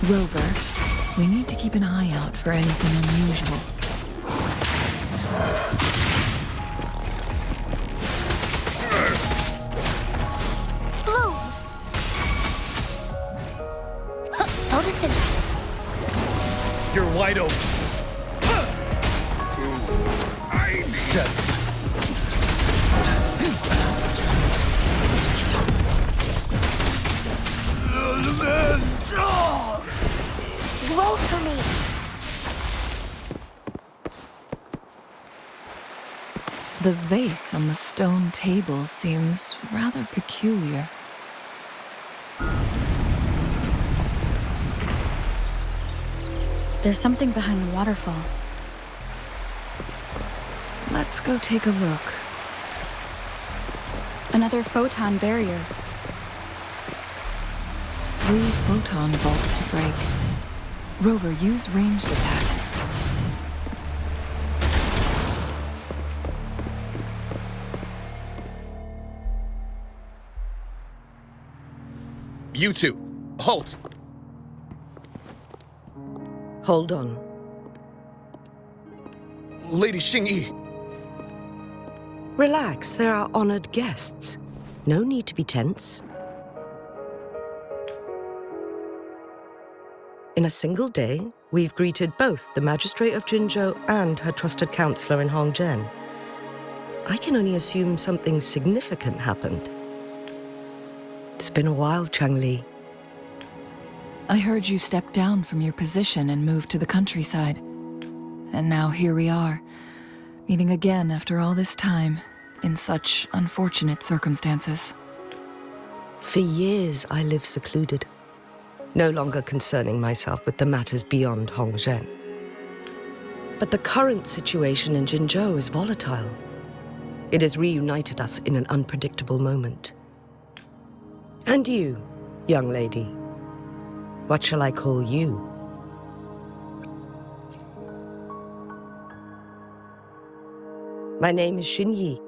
H: Rover, we need to keep an eye out for anything unusual.
A: Photosynthesis.
E: You're wide open. 7.
A: Slow for me.
H: The vase on the stone table seems rather peculiar.
B: There's something behind the waterfall.
H: Let's go take a look.
B: Another photon barrier.
H: 3 photon bolts to break. Rover, use ranged attacks.
E: You two, halt!
I: Hold on.
E: Lady Xingyi.
I: Relax, they're our honored guests. No need to be tense. In a single day, we've greeted both the Magistrate of Jinzhou and her trusted counselor in Hongzhen. I can only assume something significant happened. It's been a while, Changli.
H: I heard you step down from your position and move to the countryside. And now here we are, meeting again after all this time, in such unfortunate circumstances.
I: For years, I lived secluded, no longer concerning myself with the matters beyond Hongzhen. But the current situation in Jinzhou is volatile. It has reunited us in an unpredictable moment. And you, young lady, what shall I call you? My name is Xinyi.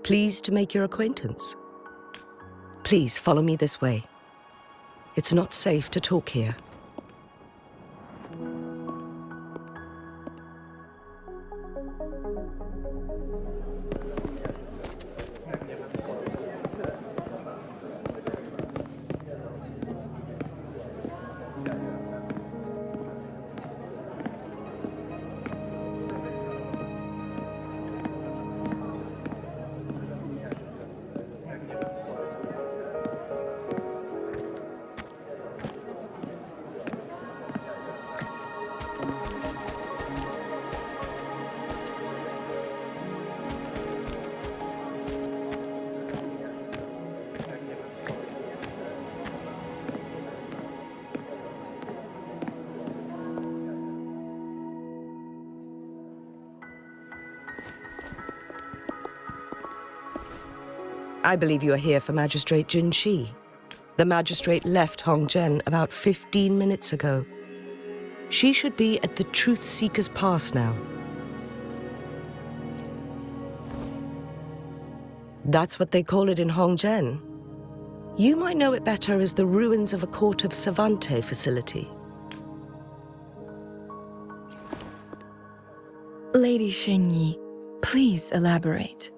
I: Pleased to make your acquaintance. Please follow me this way. It's not safe to talk here. I believe you are here for Magistrate Jin Shi. The magistrate left Hongzhen about 15 minutes ago. She should be at the Truth Seeker's Pass now. That's what they call it in Hongzhen. You might know it better as the ruins of a Court of Savante facility.
H: Lady Xinyi, please elaborate.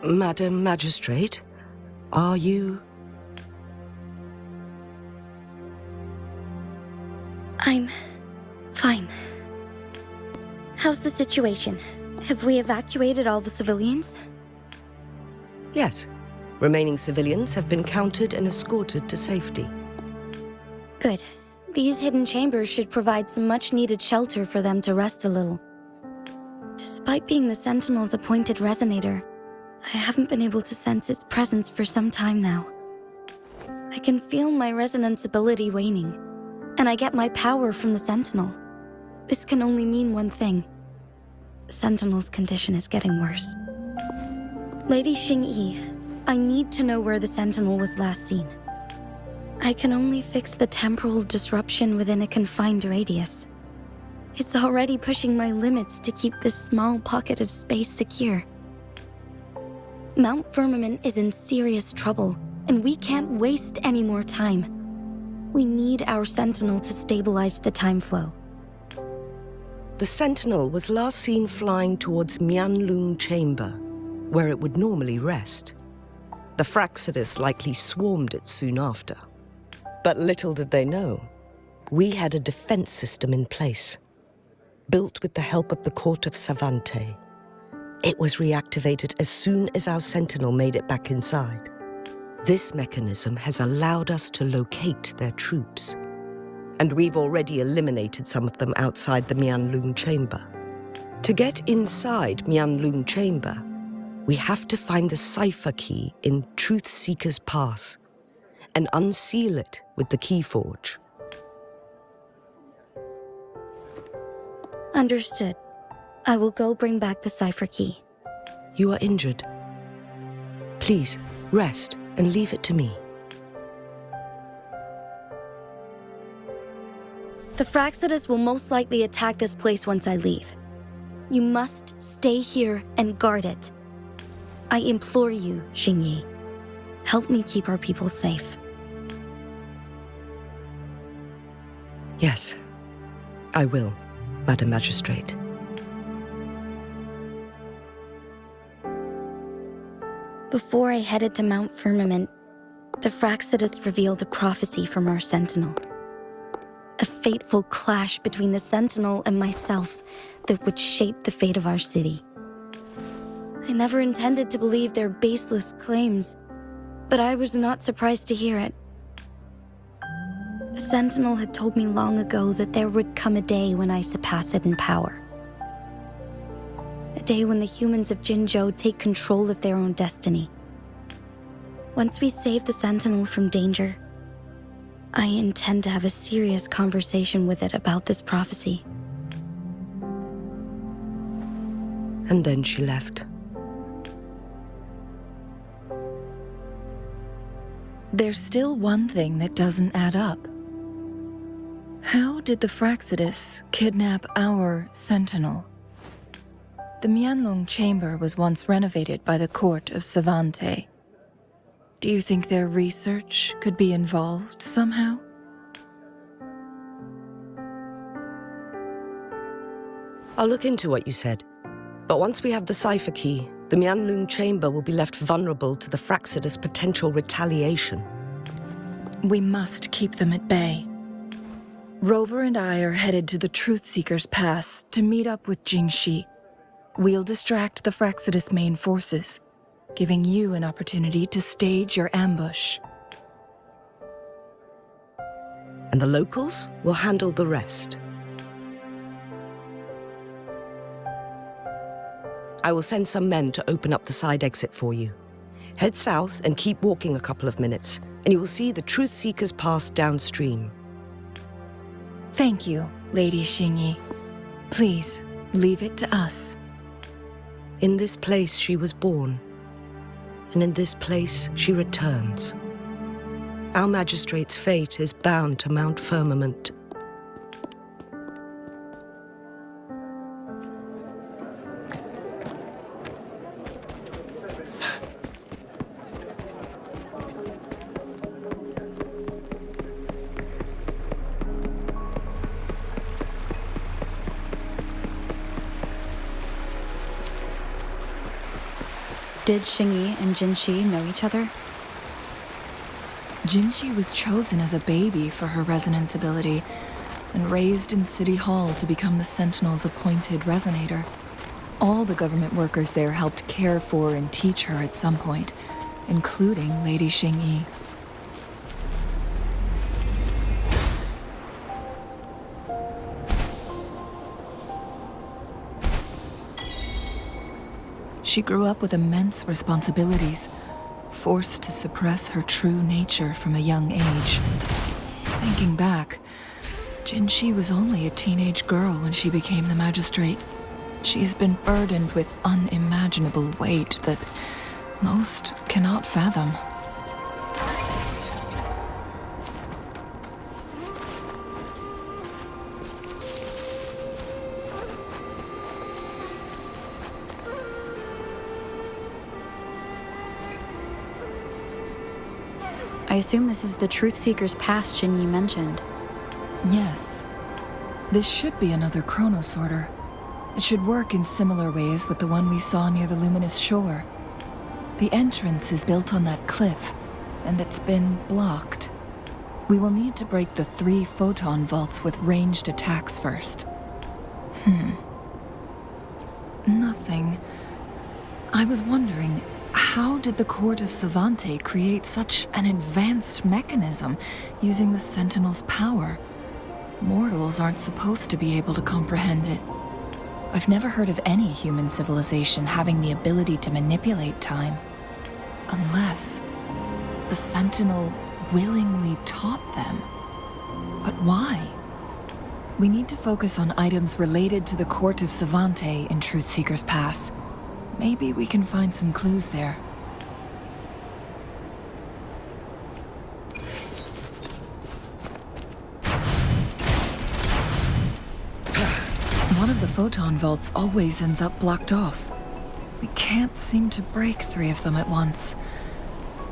I: Madam Magistrate, are you...
A: I'm fine. How's the situation? Have we evacuated all the civilians?
I: Yes. Remaining civilians have been counted and escorted to safety.
A: Good. These hidden chambers should provide some much-needed shelter for them to rest a little. Despite being the Sentinel's appointed resonator, I haven't been able to sense its presence for some time now. I can feel my resonance ability waning, and I get my power from the Sentinel. This can only mean one thing. The Sentinel's condition is getting worse. Lady Xingyi, I need to know where the Sentinel was last seen. I can only fix the temporal disruption within a confined radius. It's already pushing my limits to keep this small pocket of space secure. Mount Firmament is in serious trouble, and we can't waste any more time. We need our Sentinel to stabilize the time flow.
I: The Sentinel was last seen flying towards Mianlung Chamber, where it would normally rest. The Fraxidus likely swarmed it soon after. But little did they know, we had a defense system in place, built with the help of the Court of Savante. It was reactivated as soon as our Sentinel made it back inside. This mechanism has allowed us to locate their troops, and we've already eliminated some of them outside the Mianlung Chamber. To get inside Mianlung Chamber, we have to find the cipher key in Truth Seeker's Pass and unseal it with the Keyforge.
A: Understood. I will go bring back the cipher key.
I: You are injured. Please, rest and leave it to me.
A: The Fraxidus will most likely attack this place once I leave. You must stay here and guard it. I implore you, Xingyi. Help me keep our people safe.
I: Yes, I will, Madam Magistrate.
A: Before I headed to Mount Firmament, the Fractsidus revealed a prophecy from our Sentinel. A fateful clash between the Sentinel and myself that would shape the fate of our city. I never intended to believe their baseless claims, but I was not surprised to hear it. The Sentinel had told me long ago that there would come a day when I surpass it in power. A day when the humans of Jinzhou take control of their own destiny. Once we save the Sentinel from danger, I intend to have a serious conversation with it about this prophecy.
I: And then she left.
H: There's still one thing that doesn't add up. How did the Fractsidus kidnap our Sentinel? The Huanglong chamber was once renovated by the court of Savante. Do you think their research could be involved somehow?
I: I'll look into what you said. But once we have the cipher key, the Huanglong chamber will be left vulnerable to the Fractsidus' potential retaliation.
H: We must keep them at bay. Rover and I are headed to the Truthseeker's Pass to meet up with Jingxi. We'll distract the Fractsidus' main forces, giving you an opportunity to stage your ambush.
I: And the locals will handle the rest. I will send some men to open up the side exit for you. Head south and keep walking a couple of minutes, and you will see the Truthseeker's Pass downstream.
H: Thank you, Lady Xingyi. Please, leave it to us.
I: In this place she was born, and in this place she returns. Our magistrate's fate is bound to Mount Firmament.
B: Did Xingyi and Jinxi know each other?
H: Jinxi was chosen as a baby for her resonance ability and raised in City Hall to become the Sentinel's appointed resonator. All the government workers there helped care for and teach her at some point, including Lady Xingyi. She grew up with immense responsibilities, forced to suppress her true nature from a young age. Thinking back, Jinxi was only a teenage girl when she became the magistrate. She has been burdened with unimaginable weight that most cannot fathom.
B: I assume this is the Truthseeker's Pass Xingyi mentioned.
H: Yes. This should be another chronosorter. It should work in similar ways with the one we saw near the luminous shore. The entrance is built on that cliff, and it's been blocked. We will need to break the 3 photon vaults with ranged attacks first. Nothing. I was wondering, how did the Court of Savante create such an advanced mechanism using the Sentinel's power? Mortals aren't supposed to be able to comprehend it. I've never heard of any human civilization having the ability to manipulate time. Unless the Sentinel willingly taught them. But why? We need to focus on items related to the Court of Savante in Truthseeker's Pass. Maybe we can find some clues there. One of the photon vaults always ends up blocked off. We can't seem to break 3 of them at once.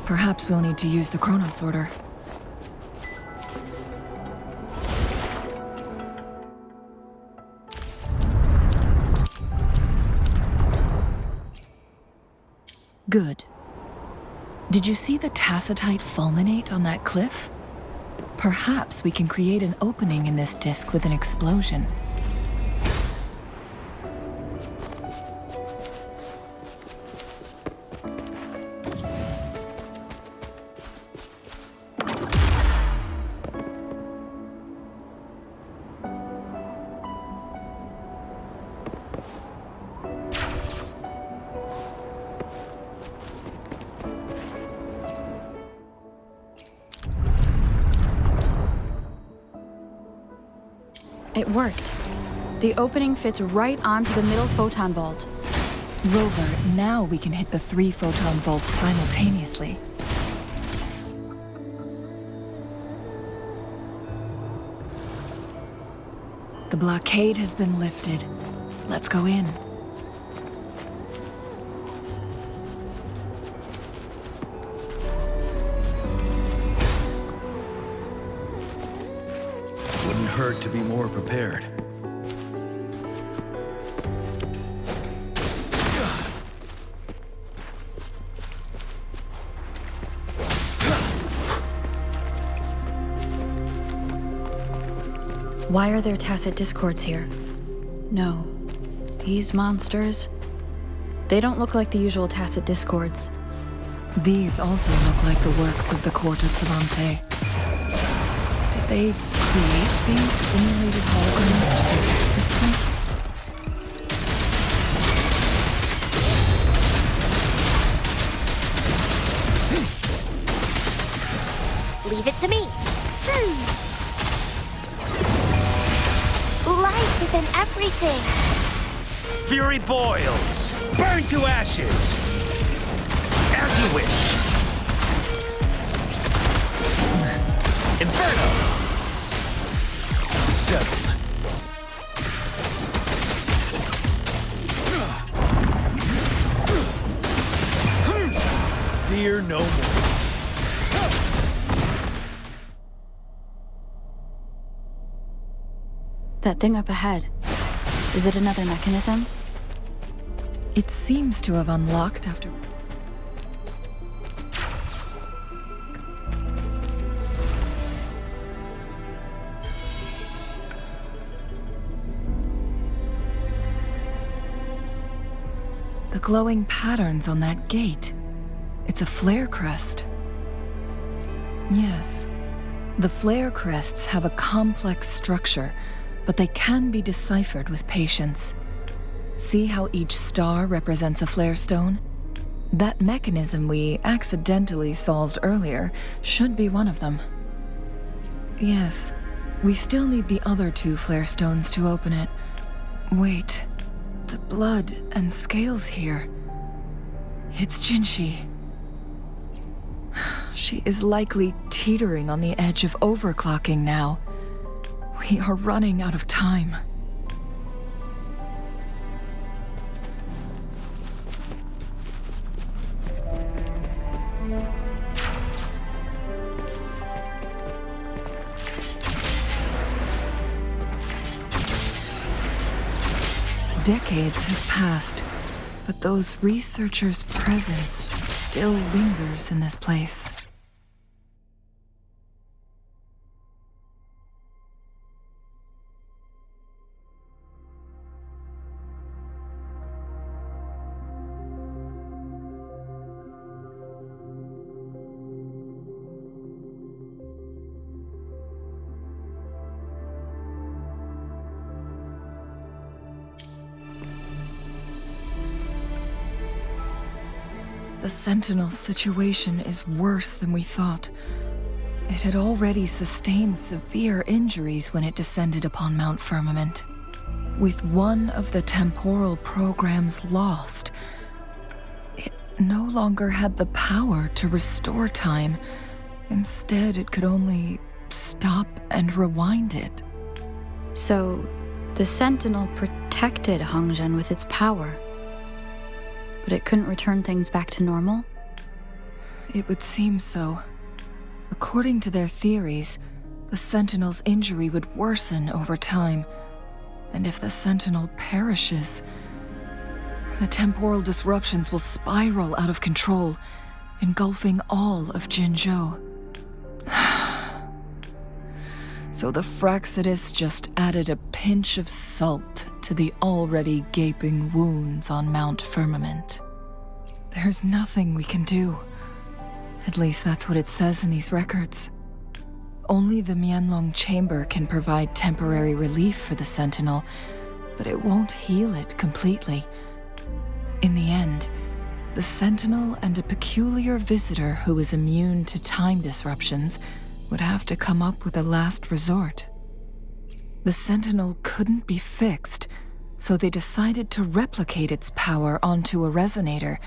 H: Perhaps we'll need to use the chronosorter. Good. Did you see the tacitite fulminate on that cliff? Perhaps we can create an opening in this disk with an explosion.
B: It worked. The opening fits right onto the middle photon vault.
H: Rover, now we can hit the 3 photon vaults simultaneously. The blockade has been lifted. Let's go in.
J: Wouldn't hurt to be more prepared.
B: Why are there tacit discords here? No. These monsters... They don't look like the usual tacit discords.
H: These also look like the works of the court of Savante. Did they create these simulated holograms to protect this place?
A: Leave it to me. Life is in everything.
E: Fury boils! Burn to ashes! As you wish! Inferno! 7. Fear no more.
B: That thing up ahead. Is it another mechanism?
H: It seems to have unlocked after... The glowing patterns on that gate. It's a flare crest. Yes. The flare crests have a complex structure, but they can be deciphered with patience. See how each star represents a flare stone? That mechanism we accidentally solved earlier should be one of them. Yes, we still need the other 2 flare stones to open it. Wait, the blood and scales here. It's Jinshi. She is likely teetering on the edge of overclocking now. We are running out of time. Decades have passed, but those researchers' presence still lingers in this place. The Sentinel's situation is worse than we thought. It had already sustained severe injuries when it descended upon Mount Firmament. With one of the temporal programs lost, it no longer had the power to restore time. Instead, it could only stop and rewind it.
B: So, the Sentinel protected Hongzhen with its power. But it couldn't return things back to normal?
H: It would seem so. According to their theories, the Sentinel's injury would worsen over time. And if the Sentinel perishes, the temporal disruptions will spiral out of control. engulfing all of Jinzhou. So the Fractsidus just added a pinch of salt to the already gaping wounds on Mount Firmament. There's nothing we can do. At least that's what it says in these records. Only the Huanglong chamber can provide temporary relief for the Sentinel, but it won't heal it completely. In the end, the Sentinel and a peculiar visitor who is immune to time disruptions would have to come up with a last resort. The Sentinel couldn't be fixed, so they decided to replicate its power onto a resonator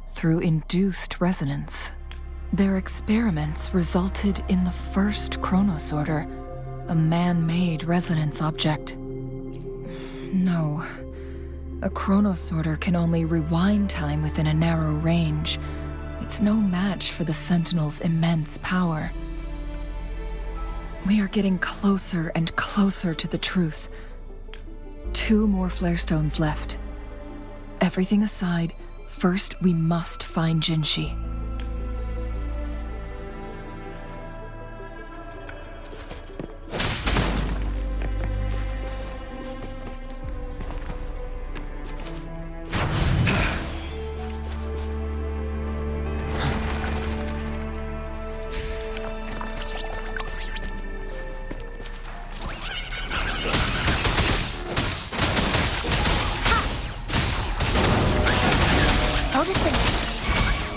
H: through induced resonance. Their experiments resulted in the first chronosorter, a man-made resonance object. No, a chronosorter can only rewind time within a narrow range. It's no match for the Sentinel's immense power. We are getting closer and closer to the truth. 2 more flare stones left. Everything aside, first we must find Jinshi.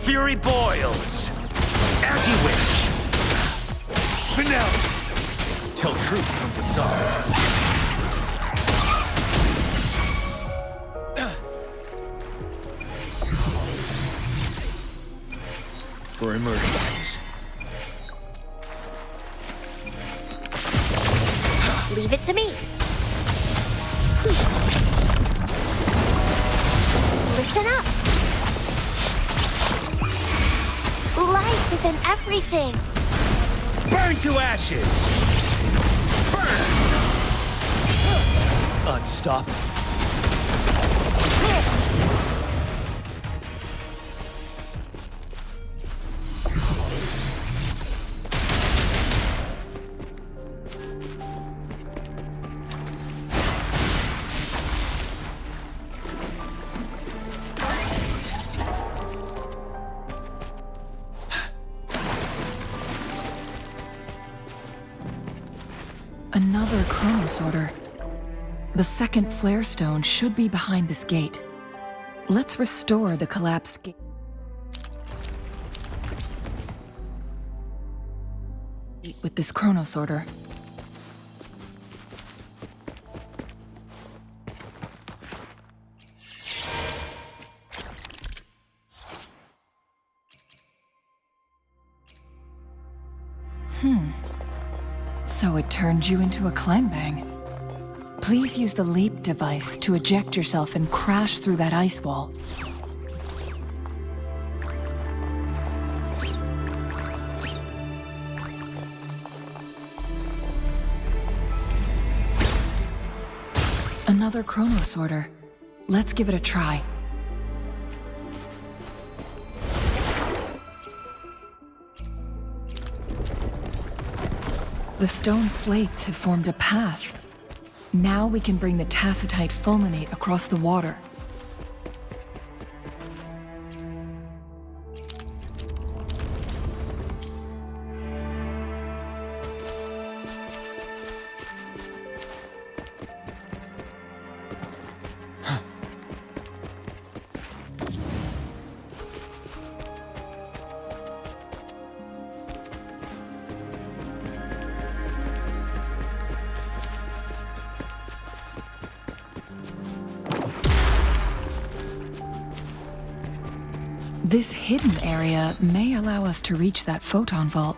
E: Fury boils! As you wish! Vanilla! Tell truth from facade. For emergencies.
A: Leave it to me. Listen up. Life is in everything.
E: Burn to ashes! Burn! Unstoppable.
H: Another chronosorter. The second flare stone should be behind this gate. Let's restore the collapsed gate. With this chronosorter. So it turned you into a Clanbang. Please use the leap device to eject yourself and crash through that ice wall. Another chronosorter. Let's give it a try. The stone slates have formed a path. Now we can bring the tacitite fulminate across the water. This hidden area may allow us to reach that photon vault.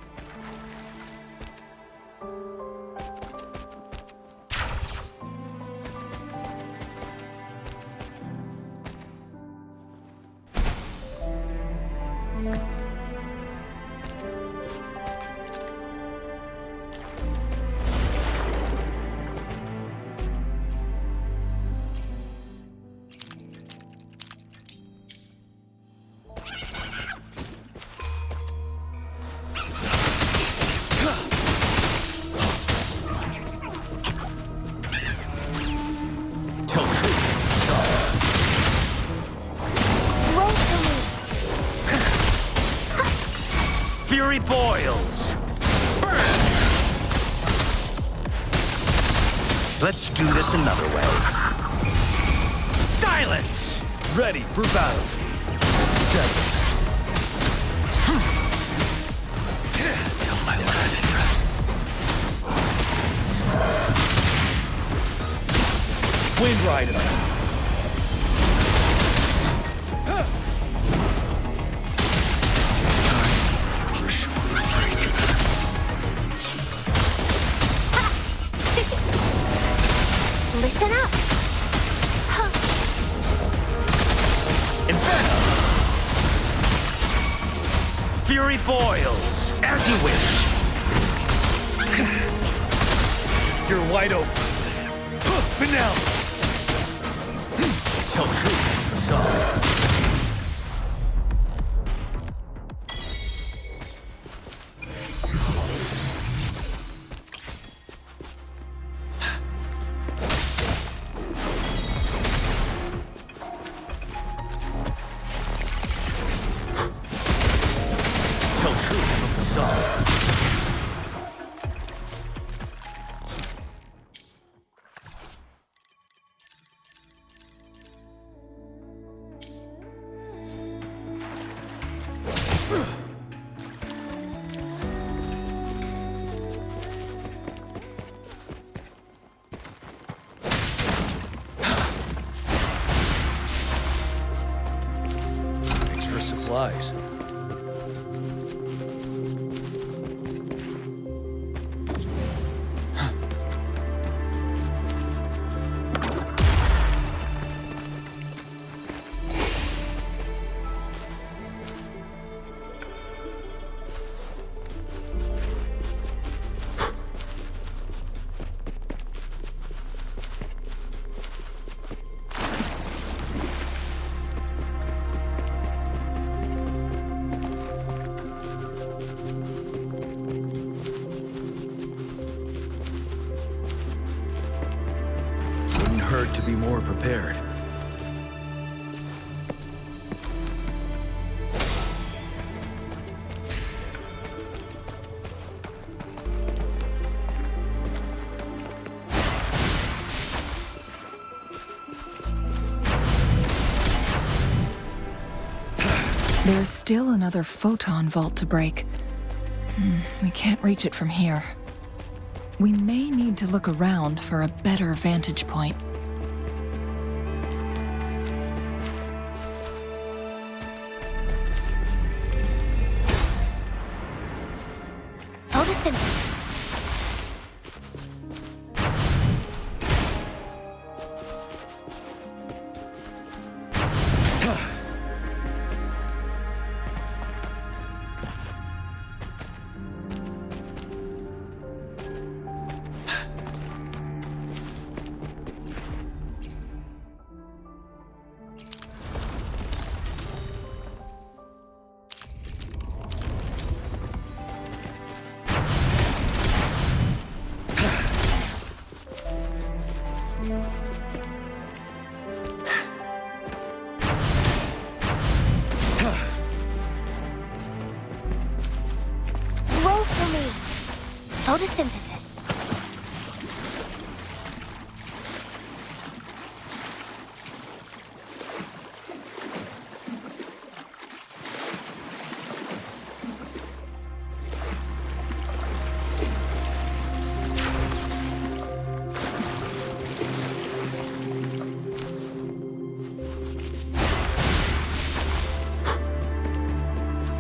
K: Fury boils! Burn! Let's do this another way. Silence!
J: Ready for battle. 7.
K: Tell my lad.
J: Wind Rider.
K: For sure break.
A: Listen up.
K: Inferno! Fury boils, as you wish.
J: You're wide open.
K: Vanilla!
J: Tell truth, facade.
K: Tell truth from facade.
J: Extra supplies. Wouldn't hurt to be more prepared.
H: There's still another photon vault to break. We can't reach it from here. We may need to look around for a better vantage point.
A: Photosynthesis. Roll for me. Photosynthesis.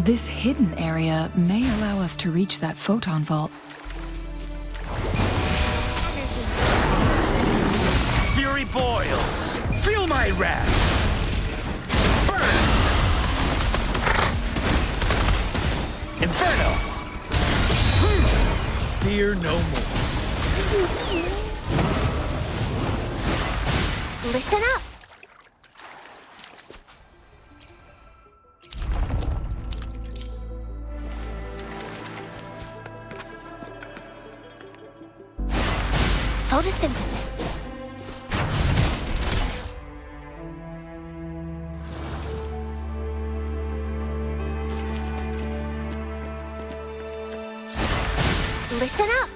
H: This hidden area may allow us to reach that photon vault.
K: Fury boils! Feel my wrath! Burn! Inferno!
J: Fear no more.
A: Listen up. Photosynthesis. Listen up.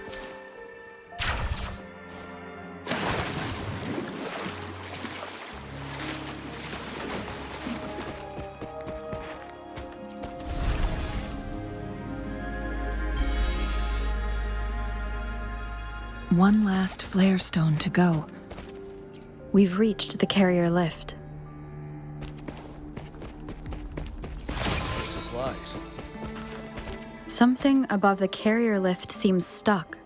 H: One last flare stone to go.
B: We've reached the carrier lift.
J: For supplies.
B: Something above the carrier lift seems stuck.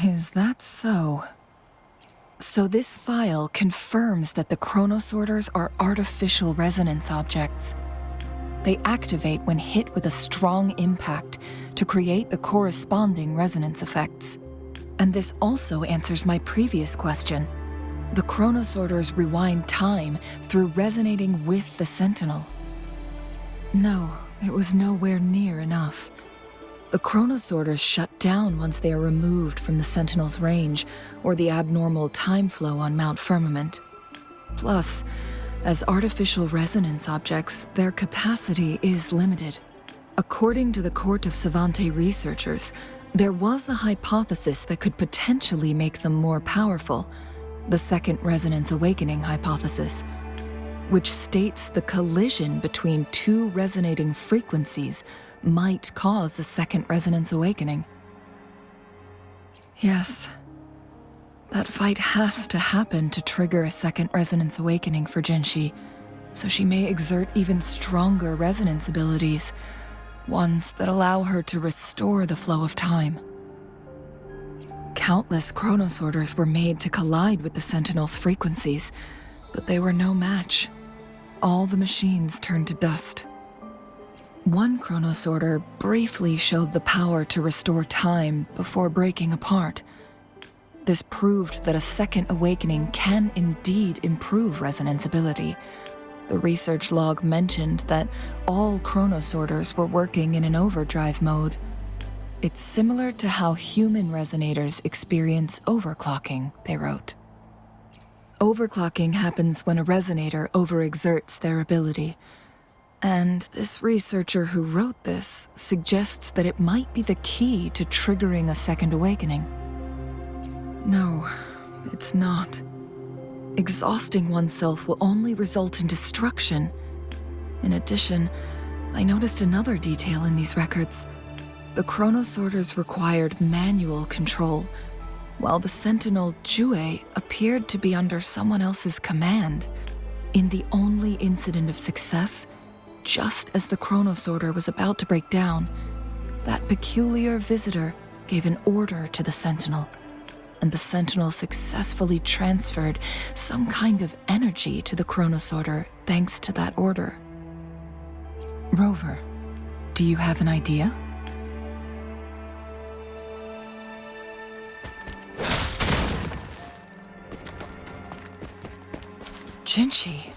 H: Is that so? So this file confirms that the chronosorters are artificial resonance objects. They activate when hit with a strong impact to create the corresponding resonance effects. And this also answers my previous question. The chronosorters rewind time through resonating with the Sentinel. No, it was nowhere near enough. The chronosorters shut down once they are removed from the Sentinel's range or the abnormal time flow on Mount Firmament. Plus, as artificial resonance objects, their capacity is limited. According to the Court of Savante researchers, there was a hypothesis that could potentially make them more powerful, the Second Resonance Awakening hypothesis, which states the collision between two resonating frequencies might cause a second resonance awakening. Yes, that fight has to happen to trigger a second resonance awakening for Jinshi, so she may exert even stronger resonance abilities, ones that allow her to restore the flow of time. Countless chronosorters were made to collide with the Sentinel's frequencies, but they were no match. All the machines turned to dust. One chronosorter briefly showed the power to restore time before breaking apart. This proved that a second awakening can indeed improve resonance ability. The research log mentioned that all chronosorters were working in an overdrive mode. It's similar to how human resonators experience overclocking, they wrote. Overclocking happens when a resonator overexerts their ability. And this researcher who wrote this suggests that it might be the key to triggering a second awakening. No, it's not. Exhausting oneself will only result in destruction. In addition, I noticed another detail in these records. The chronosorters required manual control, while the Sentinel Jue appeared to be under someone else's command. In the only incident of success, just as the chronosorter was about to break down, that peculiar visitor gave an order to the Sentinel, and the Sentinel successfully transferred some kind of energy to the chronosorter thanks to that order. Rover, do you have an idea? Jinshi.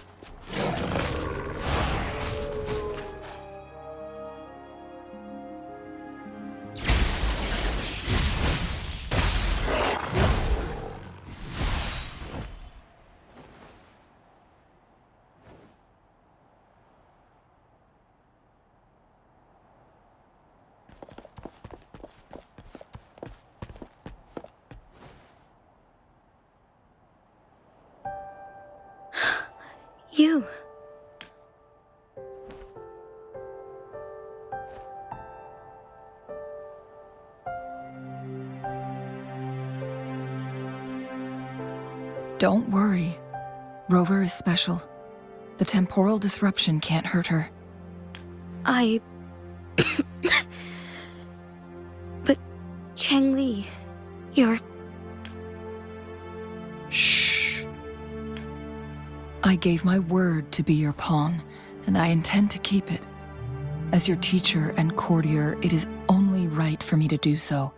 A: You.
H: Don't worry. Rover is special. The temporal disruption can't hurt her.
A: But Changli, you're...
H: Shh. I gave my word to be your pawn, and I intend to keep it. As your teacher and courtier, it is only right for me to do so.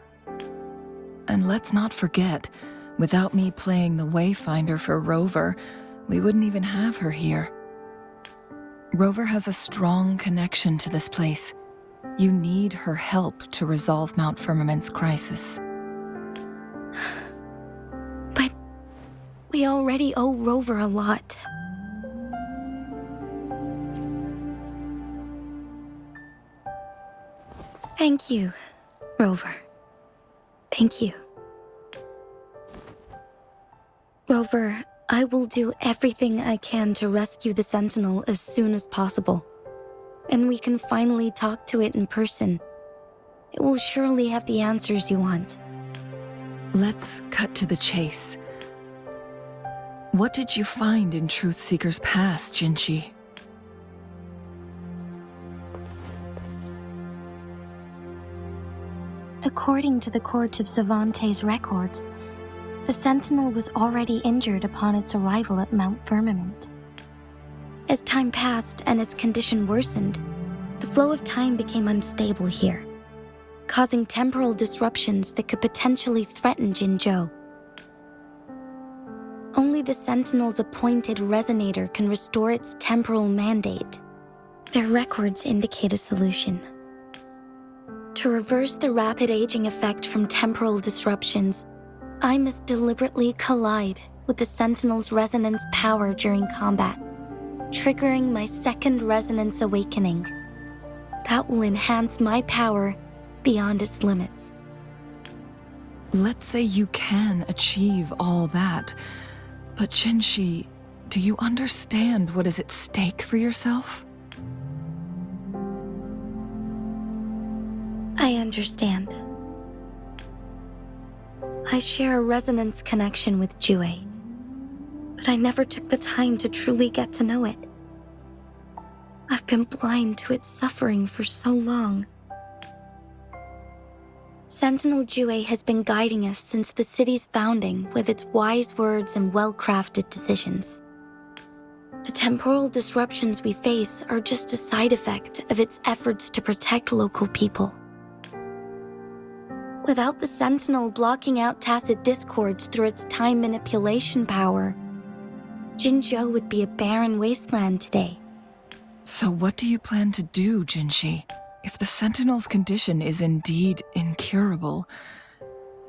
H: And let's not forget, Without me playing the Wayfinder for Rover, we wouldn't even have her here. Rover has a strong connection to this place. You need her help to resolve Mount Firmament's crisis.
D: But we already owe Rover a lot. Thank you, Rover. Thank you. Rover, I will do everything I can to rescue the Sentinel as soon as possible. And we can finally talk to it in person. It will surely have the answers you want.
H: Let's cut to the chase. What did you find in Truthseeker's past, Jinshi?
D: According to the Court of Savante's records, the Sentinel was already injured upon its arrival at Mount Firmament. As time passed and its condition worsened, the flow of time became unstable here, causing temporal disruptions that could potentially threaten Jinzhou. Only the Sentinel's appointed resonator can restore its temporal mandate. Their records indicate a solution. To reverse the rapid aging effect from temporal disruptions, I must deliberately collide with the Sentinel's resonance power during combat, triggering my second resonance awakening. That will enhance my power beyond its limits.
H: Let's say you can achieve all that, but Jinshi, do you understand what is at stake for yourself?
D: I understand. I share a resonance connection with Jue, but I never took the time to truly get to know it. I've been blind to its suffering for so long. Sentinel Jue has been guiding us since the city's founding with its wise words and well-crafted decisions. The temporal disruptions we face are just a side effect of its efforts to protect local people. Without the Sentinel blocking out tacit discords through its time manipulation power, Jinzhou would be a barren wasteland today.
H: So what do you plan to do, Jinshi? If the Sentinel's condition is indeed incurable,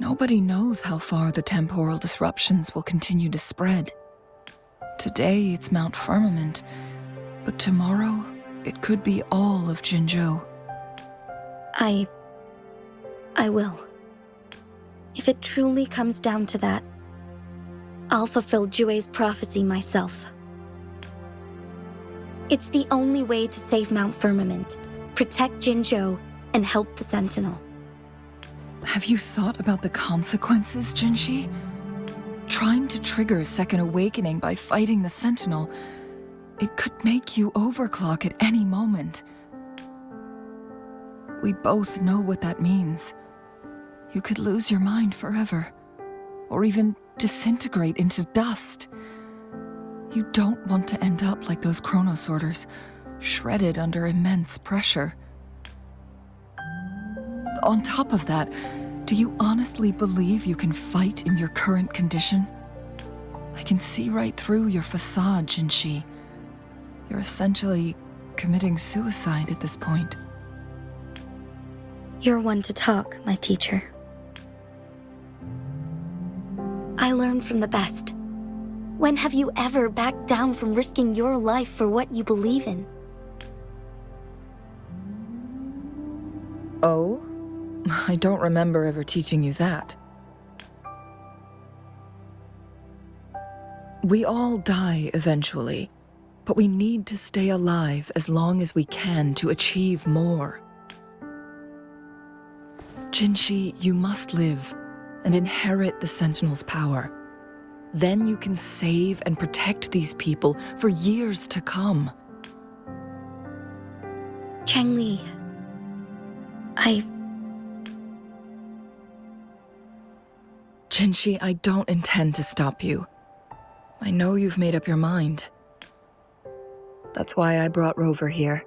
H: nobody knows how far the temporal disruptions will continue to spread. Today it's Mount Firmament, but tomorrow it could be all of Jinzhou.
D: I will. If it truly comes down to that, I'll fulfill Jue's prophecy myself. It's the only way to save Mount Firmament, protect Jinzhou, and help the Sentinel.
H: Have you thought about the consequences, Jinshi? Trying to trigger a second awakening by fighting the Sentinel, it could make you overclock at any moment. We both know what that means. You could lose your mind forever, or even disintegrate into dust. You don't want to end up like those chronosorters, shredded under immense pressure. On top of that, do you honestly believe you can fight in your current condition? I can see right through your facade, Jinshi. You're essentially committing suicide at this point.
D: You're one to talk, my teacher. I learned from the best. When have you ever backed down from risking your life for what you believe in?
H: Oh? I don't remember ever teaching you that. We all die eventually, but we need to stay alive as long as we can to achieve more. Jinshi, you must live and inherit the Sentinel's power. Then you can save and protect these people for years to come.
D: Changli,
H: Jinshi, I don't intend to stop you. I know you've made up your mind. That's why I brought Rover here.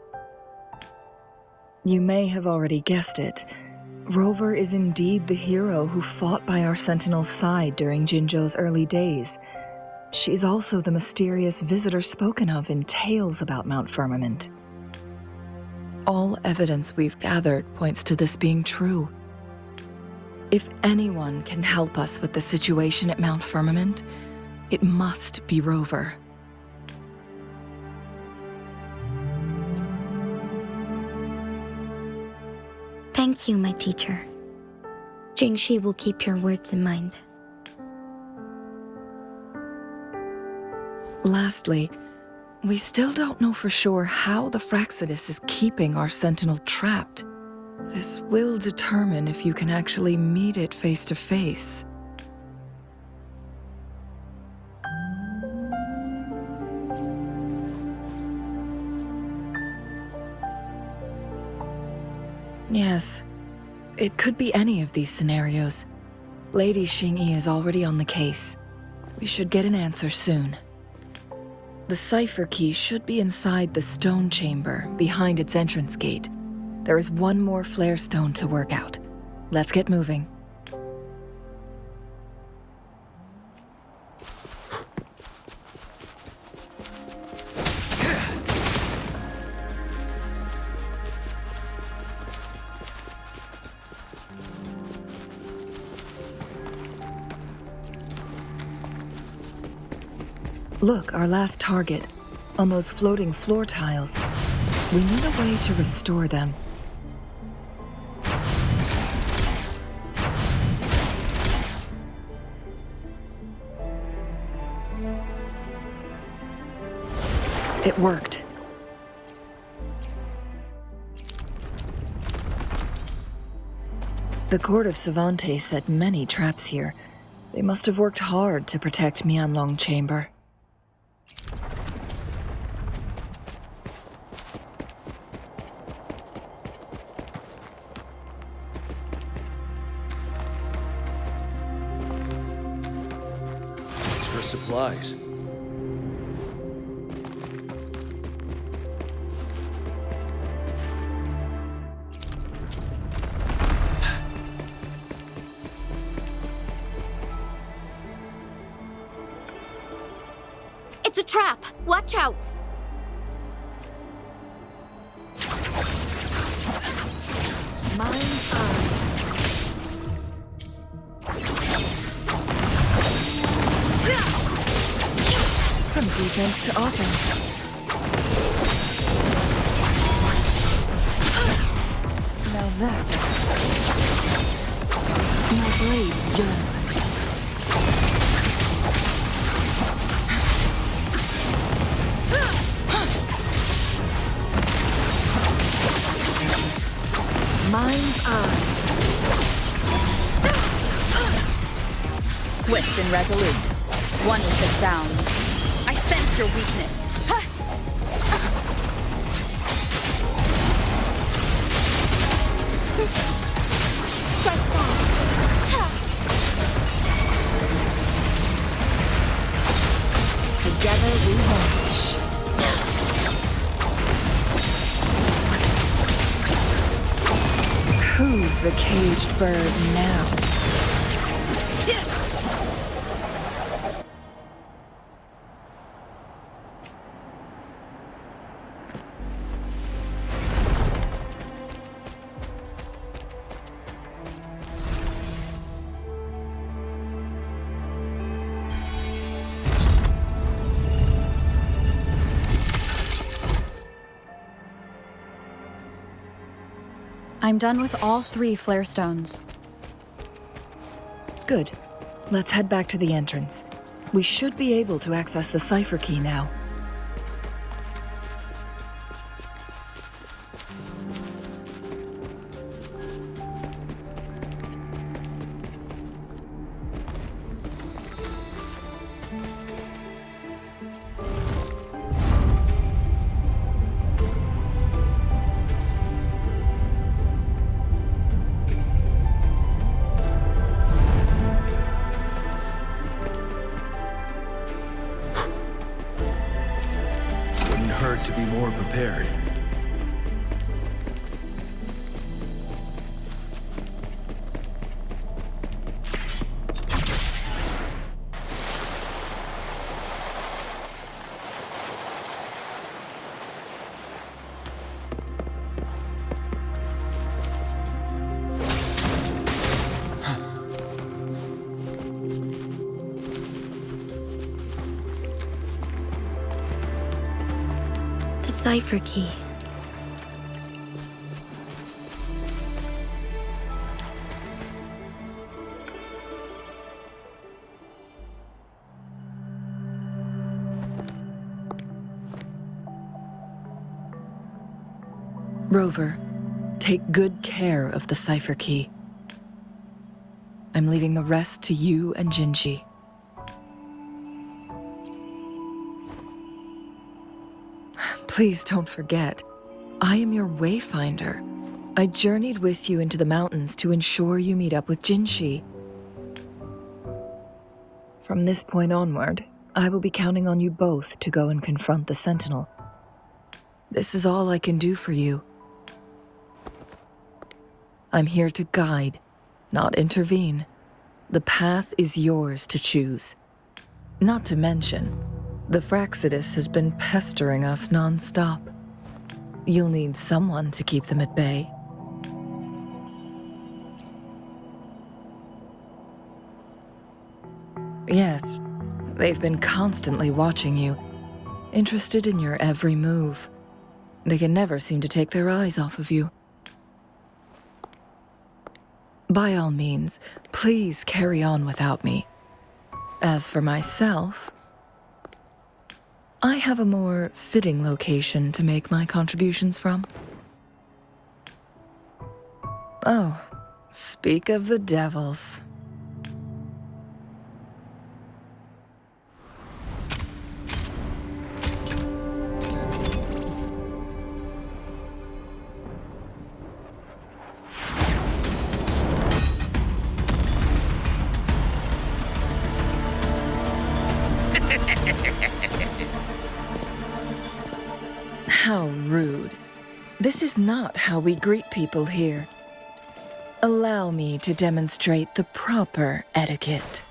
H: You may have already guessed it, Rover is indeed the hero who fought by our Sentinel's side during Jinzhou's early days. She's also the mysterious visitor spoken of in tales about Mount Firmament. All evidence we've gathered points to this being true. If anyone can help us with the situation at Mount Firmament, it must be Rover.
D: Thank you, my teacher. Jingxi will keep your words in mind.
H: Lastly, we still don't know for sure how the Fraxidus is keeping our Sentinel trapped. This will determine if you can actually meet it face to face. Yes, it could be any of these scenarios. Lady Xingyi is already on the case. We should get an answer soon. The cipher key should be inside the stone chamber, behind its entrance gate. There is one more flare stone to work out. Let's get moving. Look, our last target. On those floating floor tiles. We need a way to restore them. It worked. The court of Savantes set many traps here. They must have worked hard to protect Huanglong Chamber.
J: Extra supplies.
A: It's a trap! Watch out! Mind on.
H: From defense to offense. Now that's my blade yearns. Mind's eye.
B: Swift and resolute. One with the sound. I sense your weakness.
A: Strike fast.
H: Together we vanish. Who's the caged bird now?
B: I'm done with all 3 flare stones.
H: Good. Let's head back to the entrance. We should be able to access the cipher key now.
J: To be more prepared.
D: cipher key.
G: Rover, take good care of the cipher key. I'm leaving the rest to you and Jinji. Please don't forget, I am your wayfinder. I journeyed with you into the mountains to ensure you meet up with Jinshi. From this point onward, I will be counting on you both to go and confront the Sentinel. This is all I can do for you. I'm here to guide, not intervene. The path is yours to choose. Not to mention, the Fraxidus has been pestering us non-stop. You'll need someone to keep them at bay. Yes, they've been constantly watching you, interested in your every move. They can never seem to take their eyes off of you. By all means, please carry on without me. As for myself, I have a more fitting location to make my contributions from. Oh, speak of the devils. How rude. This is not how we greet people here. Allow me to demonstrate the proper etiquette.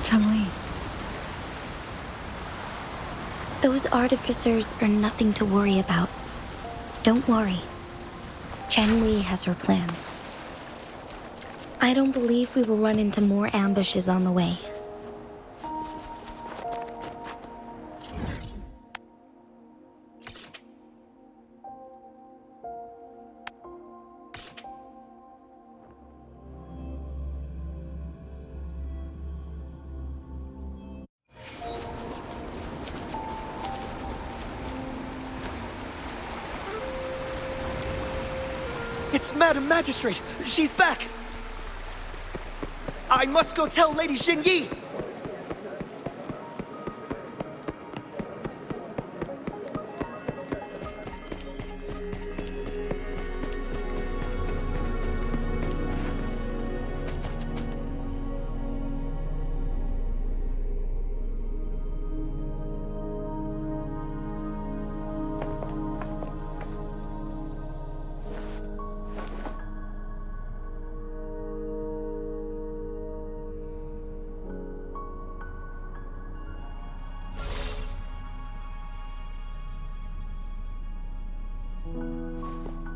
G: Changli.
A: Those artificers are nothing to worry about. Don't worry. Changli has her plans. I don't believe we will run into more ambushes on the way.
L: It's Madam Magistrate! She's back! I must go tell Lady Xinyi!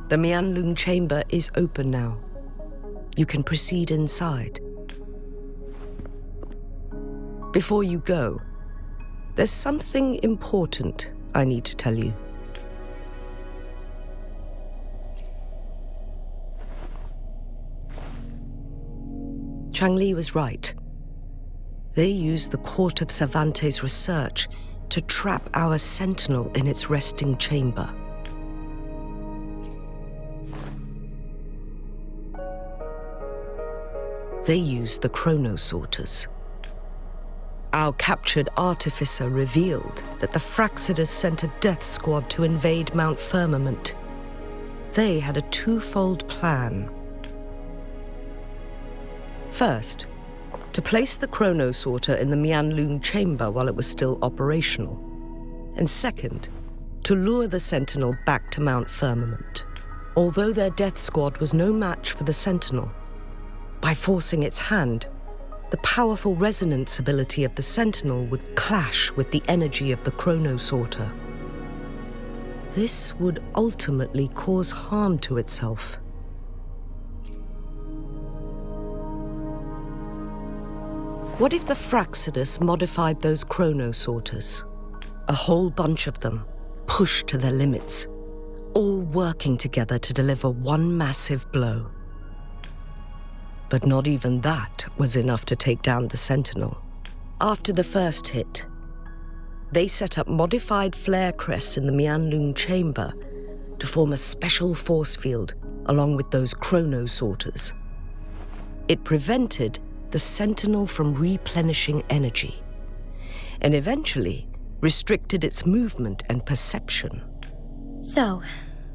I: The Huanglong chamber is open now. You can proceed inside. Before you go, there's something important I need to tell you. Changli was right. They used the Court of Cervantes' research to trap our Sentinel in its resting chamber. They used the chronosorters. Our captured artificer revealed that the Fraxidus sent a death squad to invade Mount Firmament. They had a twofold plan. First, to place the chrono sorter in the Huanglong chamber while it was still operational. And second, to lure the Sentinel back to Mount Firmament. Although their death squad was no match for the Sentinel, by forcing its hand, the powerful resonance ability of the Sentinel would clash with the energy of the chrono sorter. This would ultimately cause harm to itself. What if the Fractsidus modified those chrono sorters? A whole bunch of them, pushed to their limits, all working together to deliver one massive blow. But not even that was enough to take down the Sentinel. After the first hit, they set up modified flare crests in the Huanglong chamber to form a special force field along with those chrono sorters. It prevented the Sentinel from replenishing energy, and eventually restricted its movement and perception.
D: So,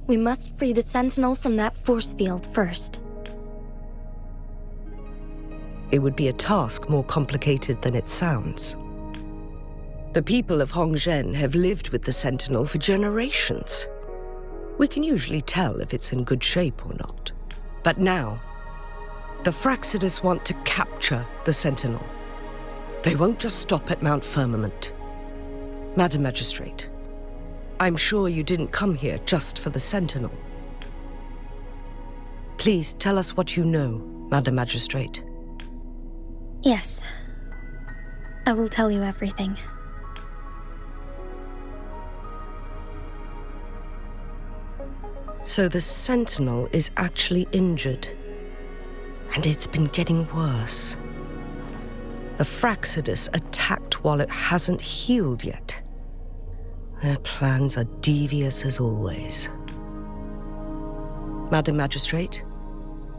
D: we must free the Sentinel from that force field first.
I: It would be a task more complicated than it sounds. The people of Hongzhen have lived with the Sentinel for generations. We can usually tell if it's in good shape or not. But now, the Fractsidus want to capture the Sentinel. They won't just stop at Mount Firmament. Madam Magistrate, I'm sure you didn't come here just for the Sentinel. Please tell us what you know, Madam Magistrate.
D: Yes. I will tell you everything.
I: So the Sentinel is actually injured. And it's been getting worse. The Fractsidus attacked while it hasn't healed yet. Their plans are devious as always. Madam Magistrate,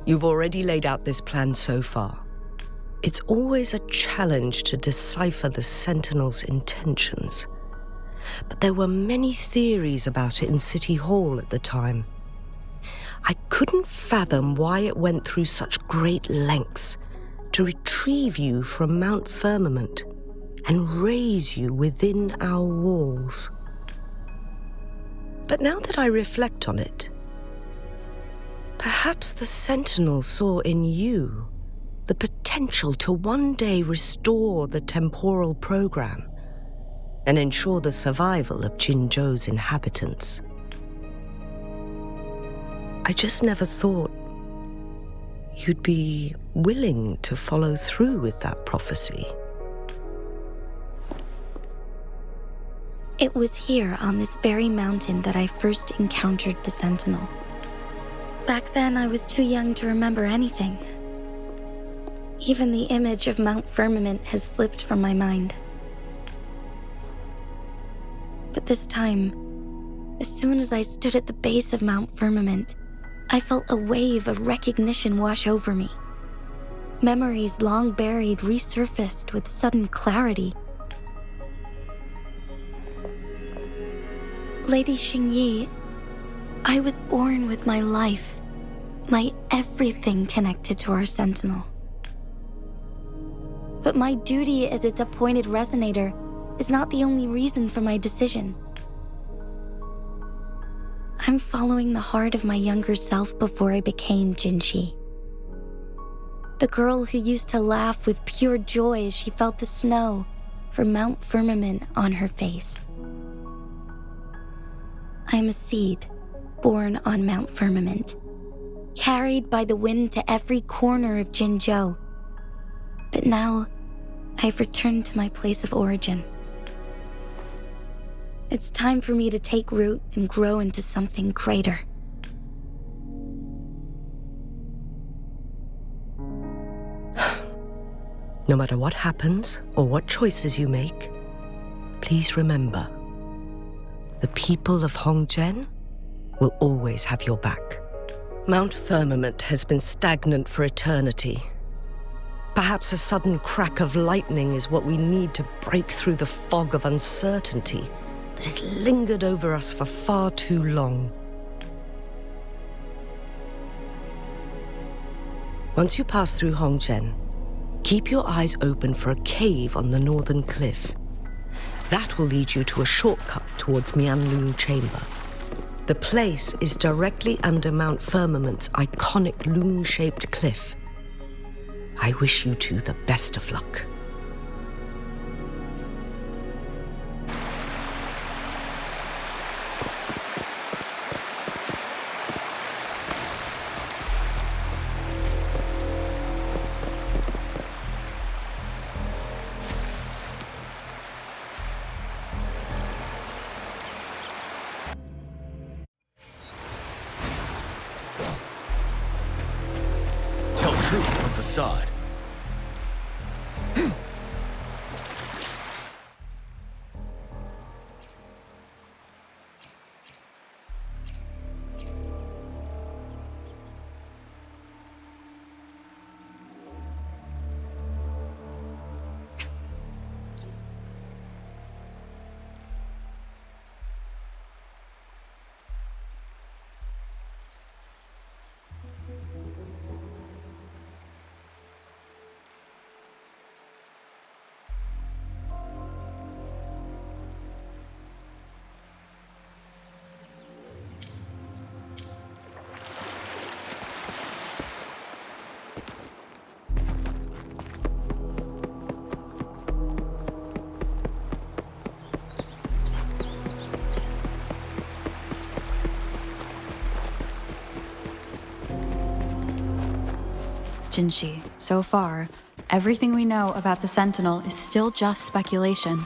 I: you've already laid out this plan so far. It's always a challenge to decipher the Sentinel's intentions. But there were many theories about it in City Hall at the time. I couldn't fathom why it went through such great lengths to retrieve you from Mount Firmament and raise you within our walls. But now that I reflect on it, perhaps the Sentinel saw in you the potential to one day restore the temporal program and ensure the survival of Jinzhou's inhabitants. I just never thought you'd be willing to follow through with that prophecy.
D: It was here on this very mountain that I first encountered the Sentinel. Back then, I was too young to remember anything. Even the image of Mount Firmament has slipped from my mind. But this time, as soon as I stood at the base of Mount Firmament, I felt a wave of recognition wash over me. Memories long buried resurfaced with sudden clarity. Lady Xingyi, I was born with my life, my everything connected to our Sentinel. But my duty as its appointed resonator is not the only reason for my decision. I'm following the heart of my younger self before I became Jinxi. The girl who used to laugh with pure joy as she felt the snow from Mount Firmament on her face. I am a seed born on Mount Firmament, carried by the wind to every corner of Jinzhou. But now, I've returned to my place of origin. It's time for me to take root and grow into something greater.
I: No matter what happens or what choices you make, please remember, the people of Hongzhen will always have your back. Mount Firmament has been stagnant for eternity. Perhaps a sudden crack of lightning is what we need to break through the fog of uncertainty that has lingered over us for far too long. Once you pass through Hongzhen, Keep your eyes open for a cave on the northern cliff. That will lead you to a shortcut towards Mianlun Chamber. The place is directly under Mount Firmament's iconic loon-shaped cliff. I wish you two the best of luck.
K: Tell truth from facade.
B: Jinshi, so far, everything we know about the Sentinel is still just speculation.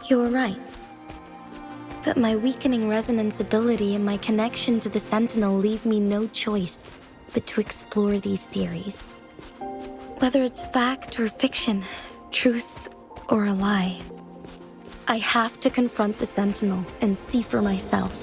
D: You were right. But my weakening resonance ability and my connection to the Sentinel leave me no choice but to explore these theories. Whether it's fact or fiction, truth or a lie, I have to confront the Sentinel and see for myself.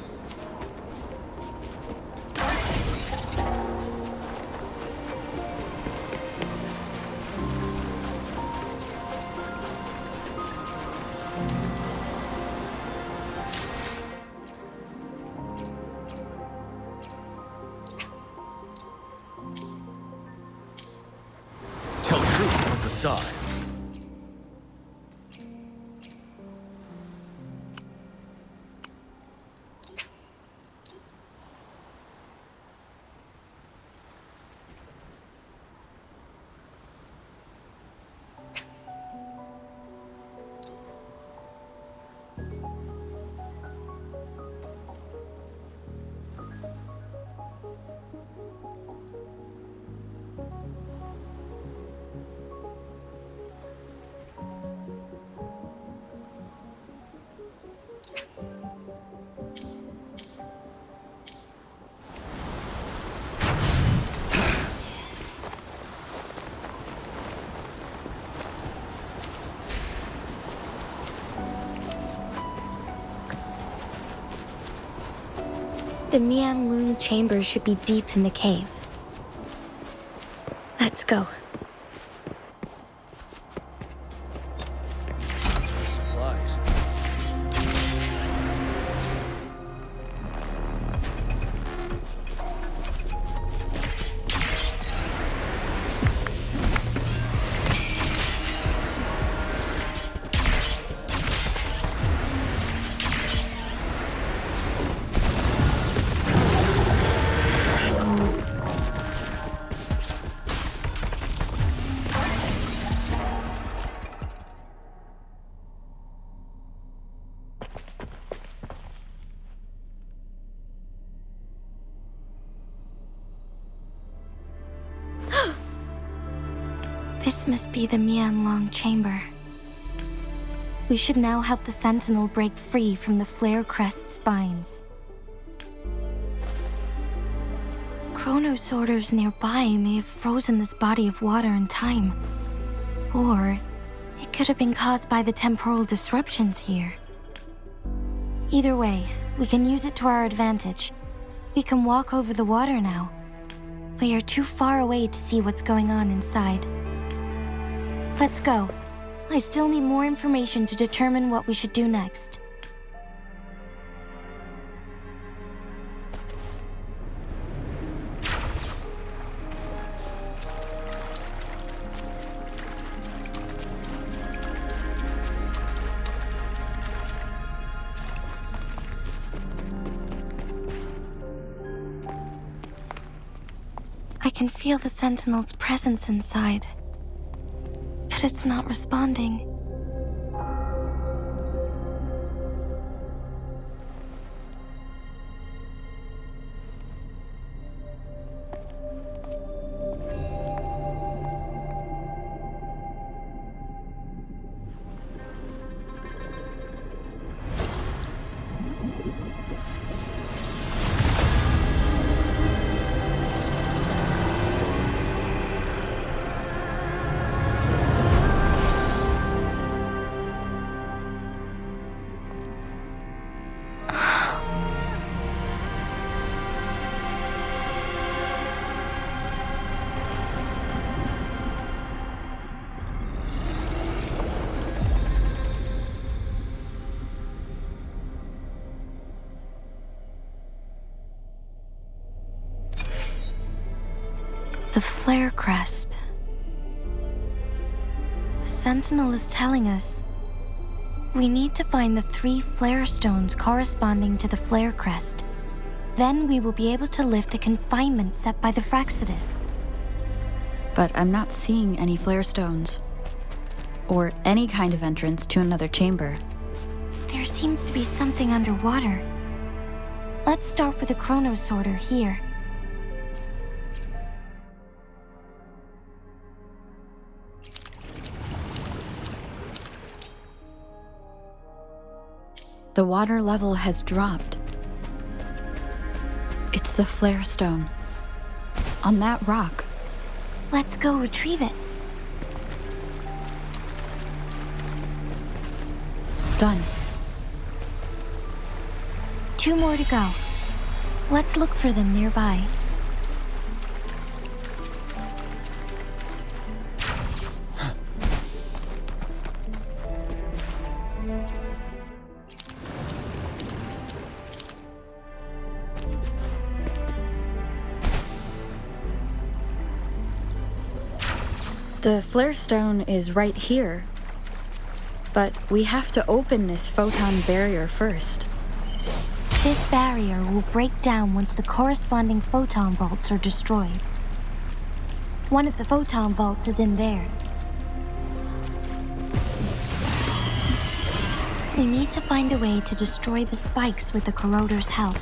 K: Tell truth from facade.
D: The Mianlun chamber should be deep in the cave. Let's go.
J: Supplies.
D: This must be the Mianlong chamber. We should now help the Sentinel break free from the Flare Crest spines. Chronosorters nearby may have frozen this body of water in time. Or it could have been caused by the temporal disruptions here. Either way, we can use it to our advantage. We can walk over the water now. We are too far away to see what's going on inside. Let's go. I still need more information to determine what we should do next. I can feel the Sentinel's presence inside, but it's not responding. The flare crest. The Sentinel is telling us we need to find the 3 flare stones corresponding to the flare crest. Then we will be able to lift the confinement set by the Fraccidus.
B: But I'm not seeing any flare stones, or any kind of entrance to another chamber.
D: There seems to be something underwater. Let's start with a chrono sorter here.
B: The water level has dropped. It's the flare stone. On that rock.
D: Let's go retrieve it.
B: Done.
D: 2 more to go. Let's look for them nearby.
B: The flare stone is right here. But we have to open this photon barrier first.
D: This barrier will break down once the corresponding photon vaults are destroyed. One of the photon vaults is in there. We need to find a way to destroy the spikes with the corroder's help.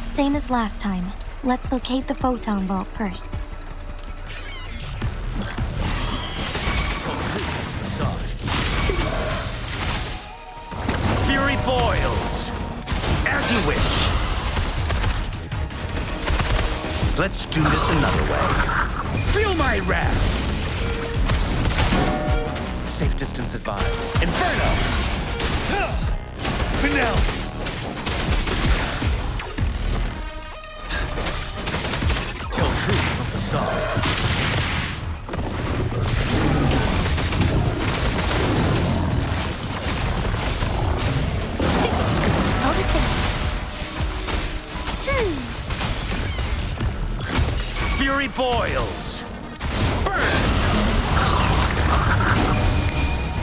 D: Same as last time. Let's locate the photon vault first.
K: Fury boils. As you wish. Let's do this another way. Feel my wrath. Safe distance advised. Inferno! Pinel! Tell truth from facade. Fury boils. Burn!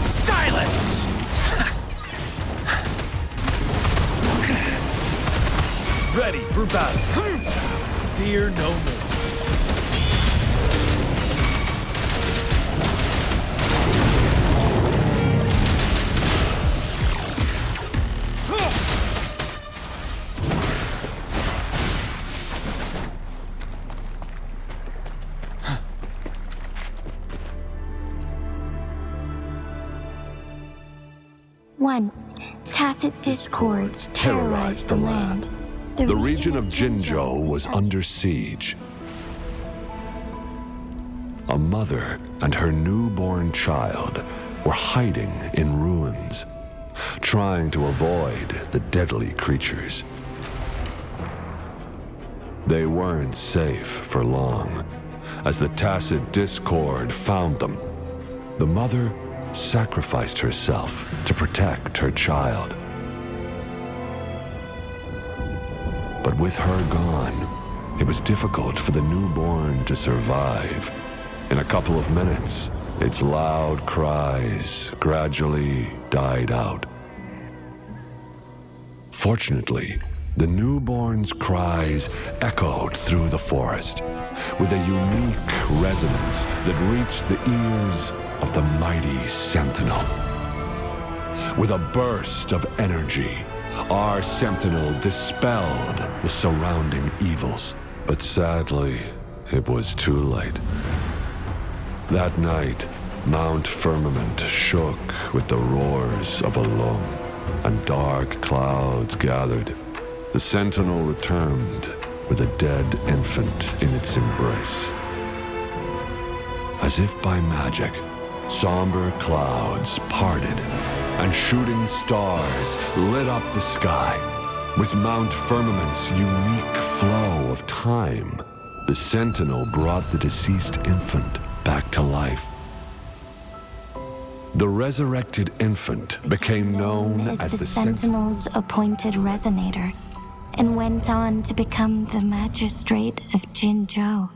K: Silence! Ready for battle. Fear no more.
D: Once, tacit discords terrorized the land.
F: The region of Jinzhou was under siege. A mother and her newborn child were hiding in ruins, trying to avoid the deadly creatures. They weren't safe for long, as the tacit discord found them. The mother sacrificed herself to protect her child. But with her gone, it was difficult for the newborn to survive. In a couple of minutes, its loud cries gradually died out. Fortunately, The newborn's cries echoed through the forest with a unique resonance that reached the ears of the mighty sentinel. With a burst of energy, our sentinel dispelled the surrounding evils. But sadly, it was too late. That night, Mount Firmament shook with the roars of a lung, and dark clouds gathered. The sentinel returned with a dead infant in its embrace. As if by magic, somber clouds parted, and shooting stars lit up the sky. With Mount Firmament's unique flow of time, the sentinel brought the deceased infant back to life. The resurrected infant became known as the
D: Sentinel's appointed resonator, and went on to become the magistrate of Jinzhou.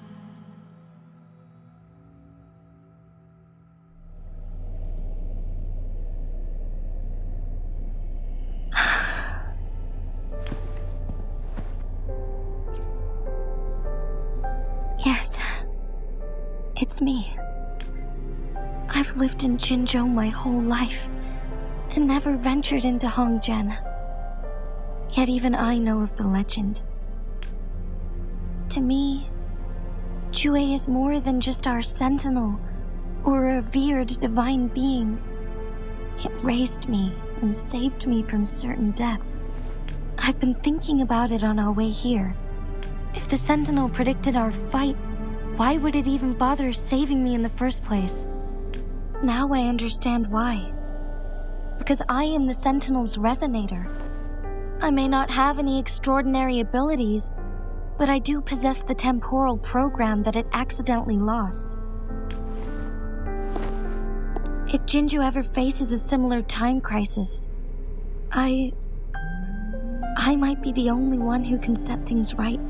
D: Yes, it's me. I've lived in Jinzhou my whole life, and never ventured into Hongjian. Yet even I know of the legend. To me, Jue is more than just our sentinel, or a revered divine being. It raised me and saved me from certain death. I've been thinking about it on our way here. If the sentinel predicted our fight, why would it even bother saving me in the first place? Now I understand why. Because I am the sentinel's resonator. I may not have any extraordinary abilities, but I do possess the temporal program that it accidentally lost. If Jinzhou ever faces a similar time crisis, I might be the only one who can set things right.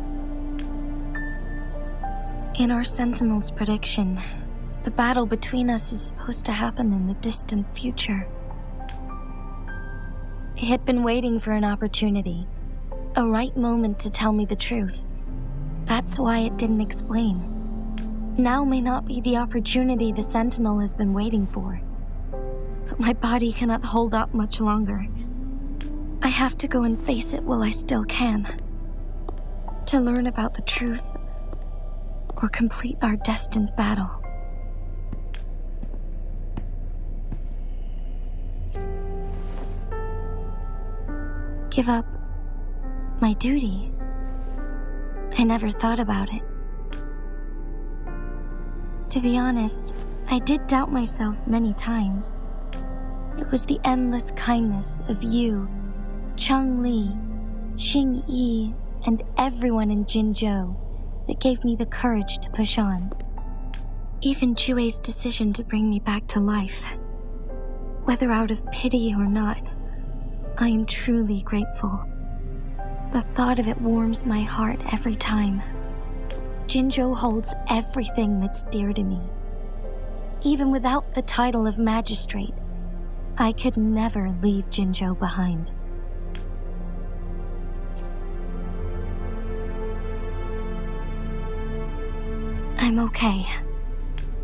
D: In our sentinel's prediction, the battle between us is supposed to happen in the distant future. It had been waiting for an opportunity, a right moment to tell me the truth. That's why it didn't explain. Now may not be the opportunity the Sentinel has been waiting for. But my body cannot hold up much longer. I have to go and face it while I still can. To learn about the truth, or complete our destined battle. Give up my duty? I never thought about it. To be honest, I did doubt myself many times. It was the endless kindness of you, Changli, Xing Yi, and everyone in Jinzhou that gave me the courage to push on. Even Jue's decision to bring me back to life. Whether out of pity or not, I am truly grateful. The thought of it warms my heart every time. Jinzhou holds everything that's dear to me. Even without the title of magistrate, I could never leave Jinzhou behind. I'm okay.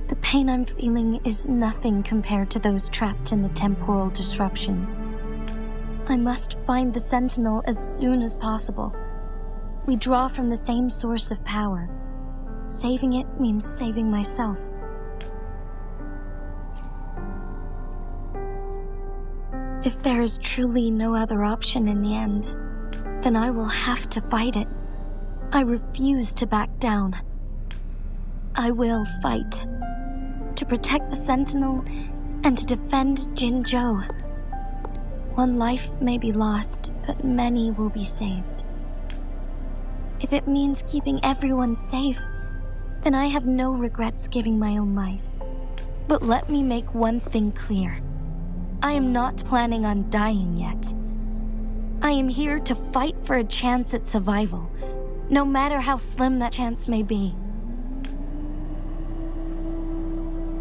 D: The pain I'm feeling is nothing compared to those trapped in the temporal disruptions. I must find the Sentinel as soon as possible. We draw from the same source of power. Saving it means saving myself. If there is truly no other option in the end, then I will have to fight it. I refuse to back down. I will fight. To protect the Sentinel and to defend Jinzhou. One life may be lost, but many will be saved. If it means keeping everyone safe, then I have no regrets giving my own life. But let me make one thing clear. I am not planning on dying yet. I am here to fight for a chance at survival, no matter how slim that chance may be.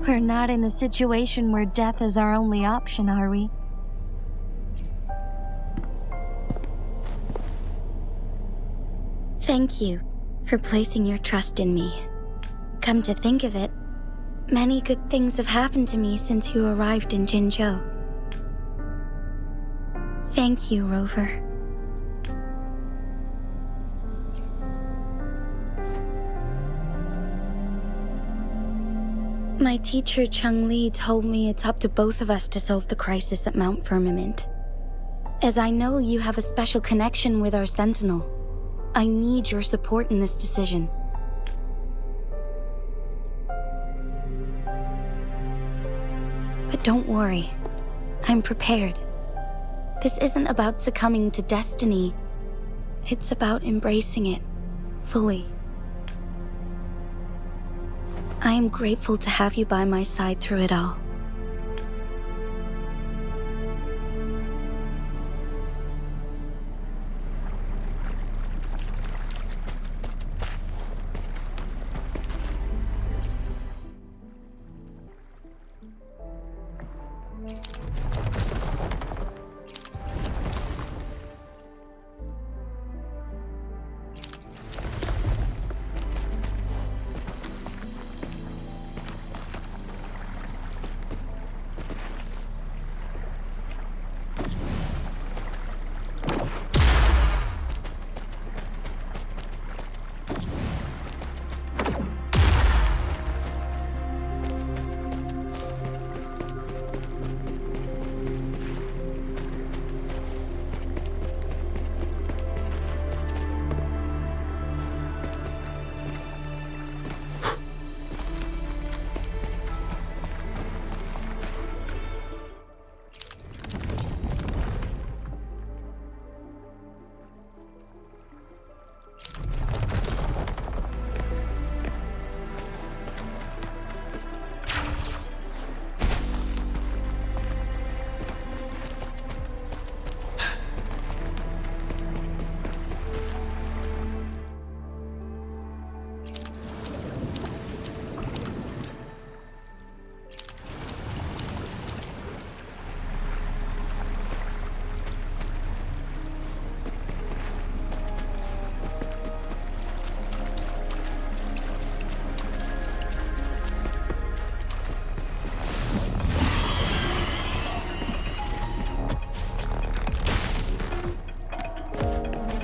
D: We're not in a situation where death is our only option, are we?
A: Thank you for placing your trust in me. Come to think of it, many good things have happened to me since you arrived in Jinzhou. Thank you, Rover. My teacher Changli told me it's up to both of us to solve the crisis at Mount Firmament. As I know you have a special connection with our Sentinel, I need your support in this decision. But don't worry, I'm prepared. This isn't about succumbing to destiny. It's about embracing it fully. I am grateful to have you by my side through it all.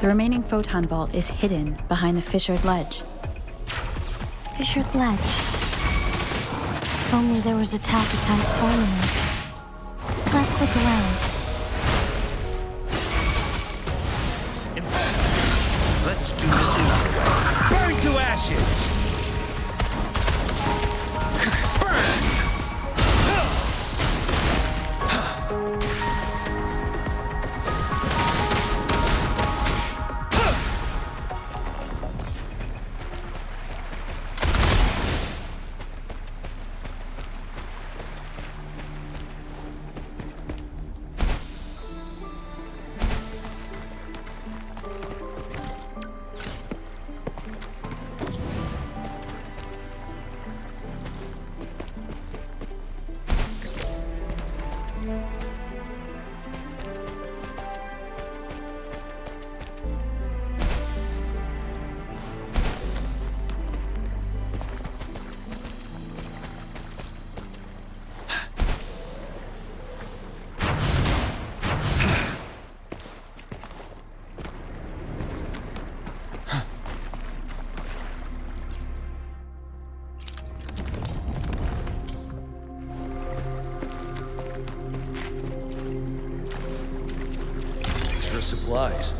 B: The remaining photon vault is hidden behind the fissured ledge.
A: Fissured ledge. If only there was a Tacitype firmament. Let's look around.
K: Let's do this another way. Burn to ashes!
J: Supplies.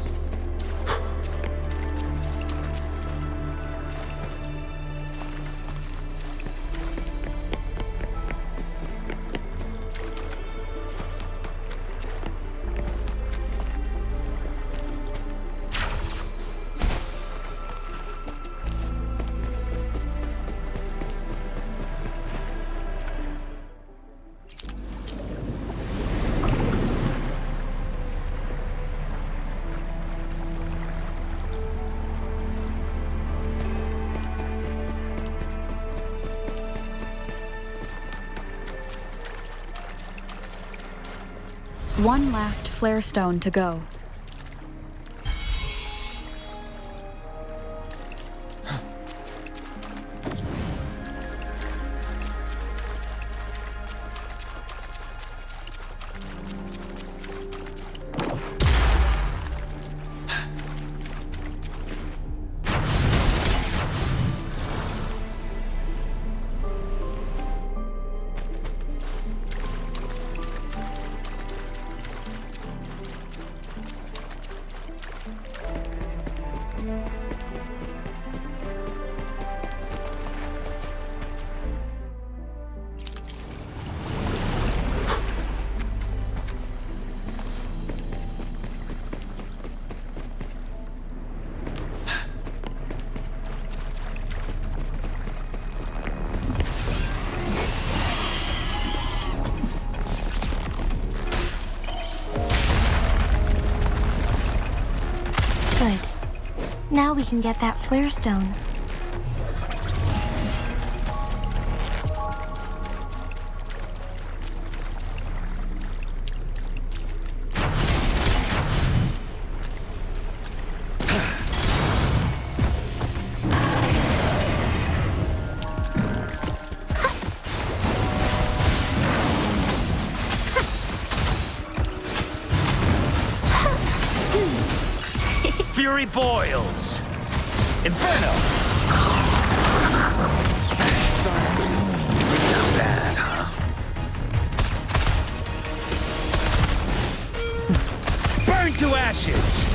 B: One last flare stone to go.
D: Good. Now we can get that flare stone.
K: Fury boils! Inferno! Darn it. Not bad, huh? Burn to ashes!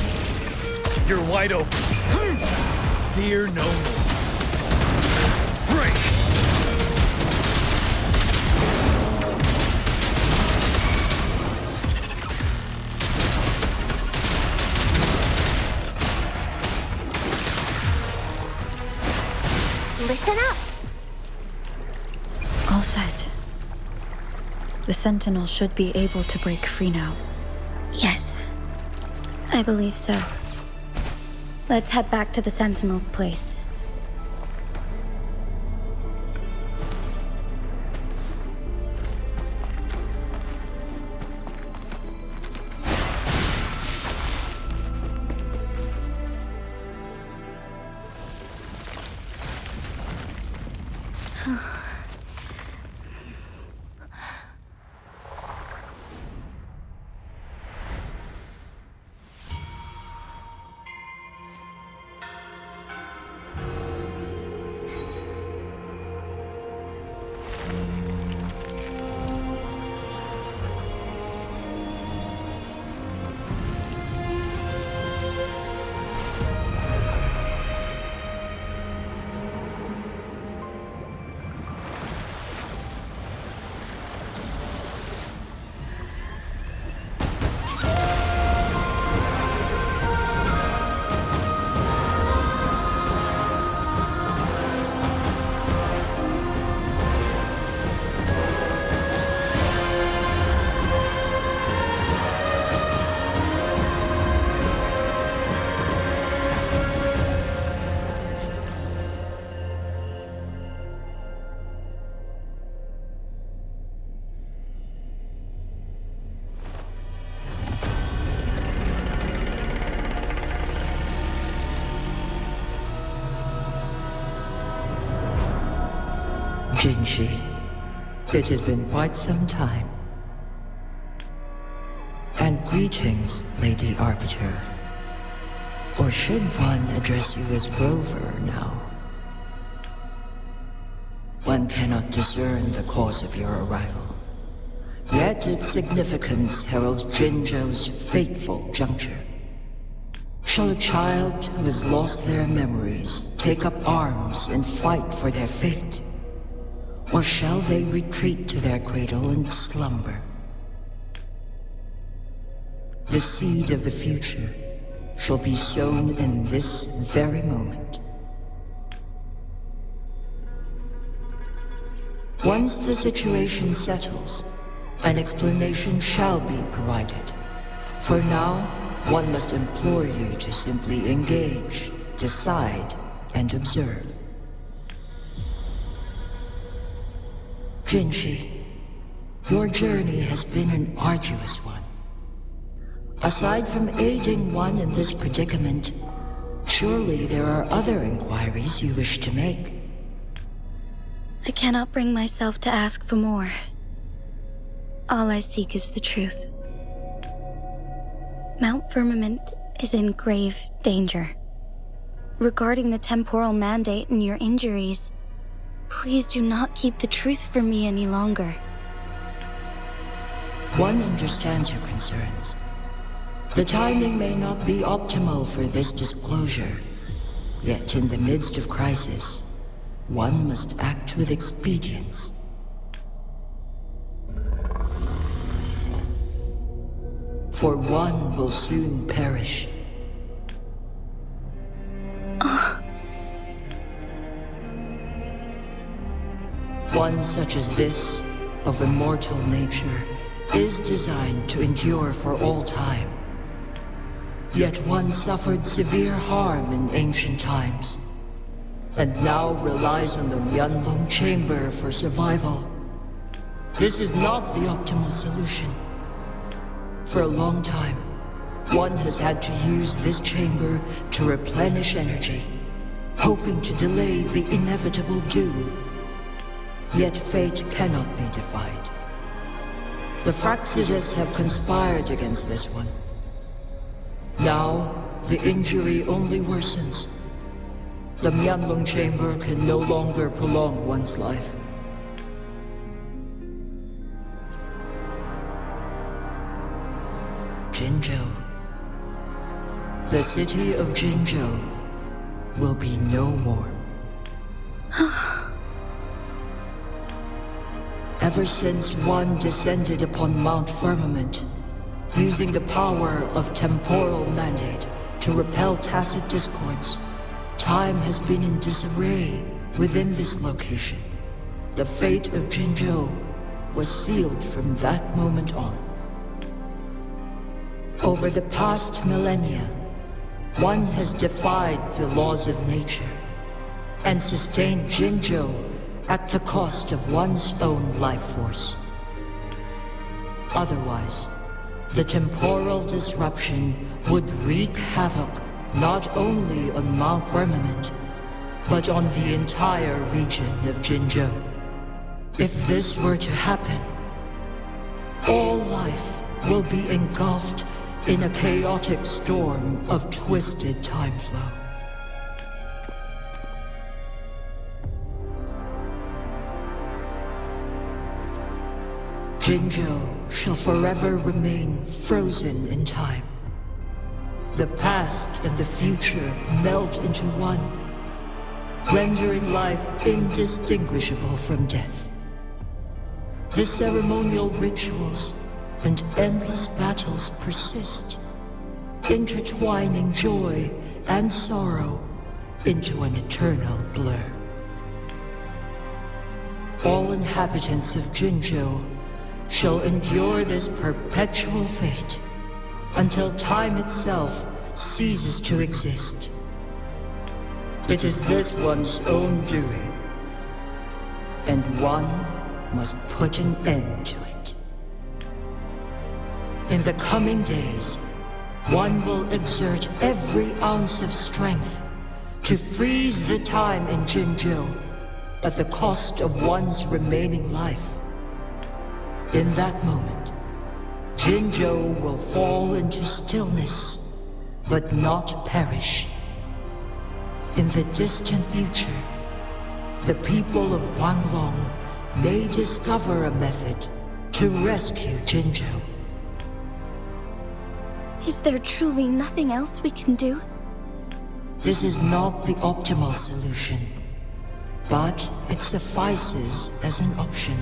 E: You're wide open. Fear no more. Break!
A: Listen up.
B: All set. The Sentinel should be able to break free now.
D: Yes, I believe so. Let's head back to the Sentinel's place.
M: Changli, it has been quite some time. And greetings, Lady Arbiter. Or should one address you as Rover now? One cannot discern the cause of your arrival. Yet its significance heralds Jinzhou's fateful juncture. Shall a child who has lost their memories take up arms and fight for their fate? Or shall they retreat to their cradle and slumber? The seed of the future shall be sown in this very moment. Once the situation settles, an explanation shall be provided. For now, one must implore you to simply engage, decide, and observe. Changli, your journey has been an arduous one. Aside from aiding one in this predicament, surely there are other inquiries you wish to make.
D: I cannot bring myself to ask for more. All I seek is the truth. Mount Firmament is in grave danger. Regarding the temporal mandate and your injuries, please do not keep the truth from me any longer.
M: One understands your concerns. The timing may not be optimal for this disclosure, yet in the midst of crisis, one must act with expedience. For one will soon perish. One such as this, of immortal nature, is designed to endure for all time. Yet one suffered severe harm in ancient times, and now relies on the Huanglong chamber for survival. This is not the optimal solution. For a long time, one has had to use this chamber to replenish energy, hoping to delay the inevitable doom. Yet fate cannot be defied. The Fraxidus have conspired against this one. Now, the injury only worsens. The Huanglong chamber can no longer prolong one's life. Jinzhou. The city of Jinzhou will be no more. Ever since one descended upon Mount Firmament, using the power of temporal mandate to repel tacit discords, time has been in disarray within this location. The fate of Jinzhou was sealed from that moment on. Over the past millennia, one has defied the laws of nature and sustained Jinzhou at the cost of one's own life force. Otherwise, the temporal disruption would wreak havoc not only on Mount Firmament, but on the entire region of Jinzhou. If this were to happen, all life will be engulfed in a chaotic storm of twisted time flow. Jinzhou shall forever remain frozen in time. The past and the future melt into one, rendering life indistinguishable from death. The ceremonial rituals and endless battles persist, intertwining joy and sorrow into an eternal blur. All inhabitants of Jinzhou shall endure this perpetual fate until time itself ceases to exist. It is this one's own doing, and one must put an end to it. In the coming days, one will exert every ounce of strength to freeze the time in Jinzhou at the cost of one's remaining life. In that moment, Jinzhou will fall into stillness, but not perish. In the distant future, the people of Huanglong may discover a method to rescue Jinzhou.
D: Is there truly nothing else we can do?
M: This is not the optimal solution, but it suffices as an option.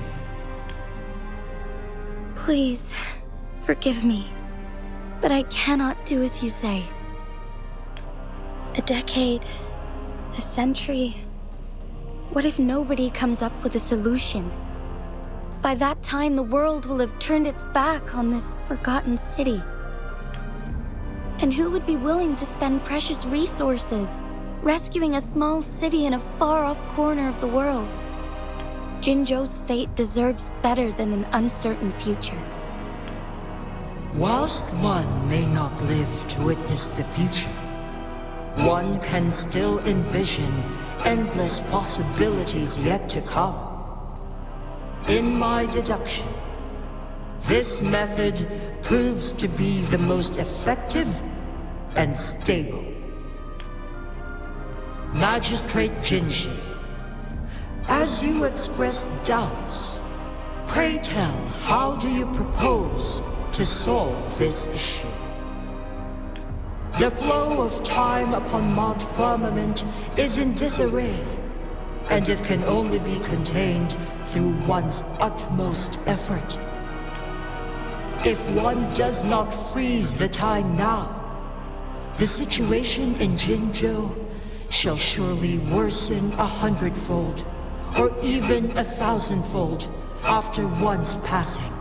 D: Please, forgive me, but I cannot do as you say. A decade, a century. What if nobody comes up with a solution? By that time, the world will have turned its back on this forgotten city. And who would be willing to spend precious resources rescuing a small city in a far-off corner of the world? Jinzhou's fate deserves better than an uncertain future.
M: Whilst one may not live to witness the future, one can still envision endless possibilities yet to come. In my deduction, this method proves to be the most effective and stable. Magistrate Jinji, as you express doubts, pray tell, how do you propose to solve this issue? The flow of time upon Mount Firmament is in disarray, and it can only be contained through one's utmost effort. If one does not freeze the time now, the situation in Jinzhou shall surely worsen 100-fold, or even 1,000-fold after one's passing.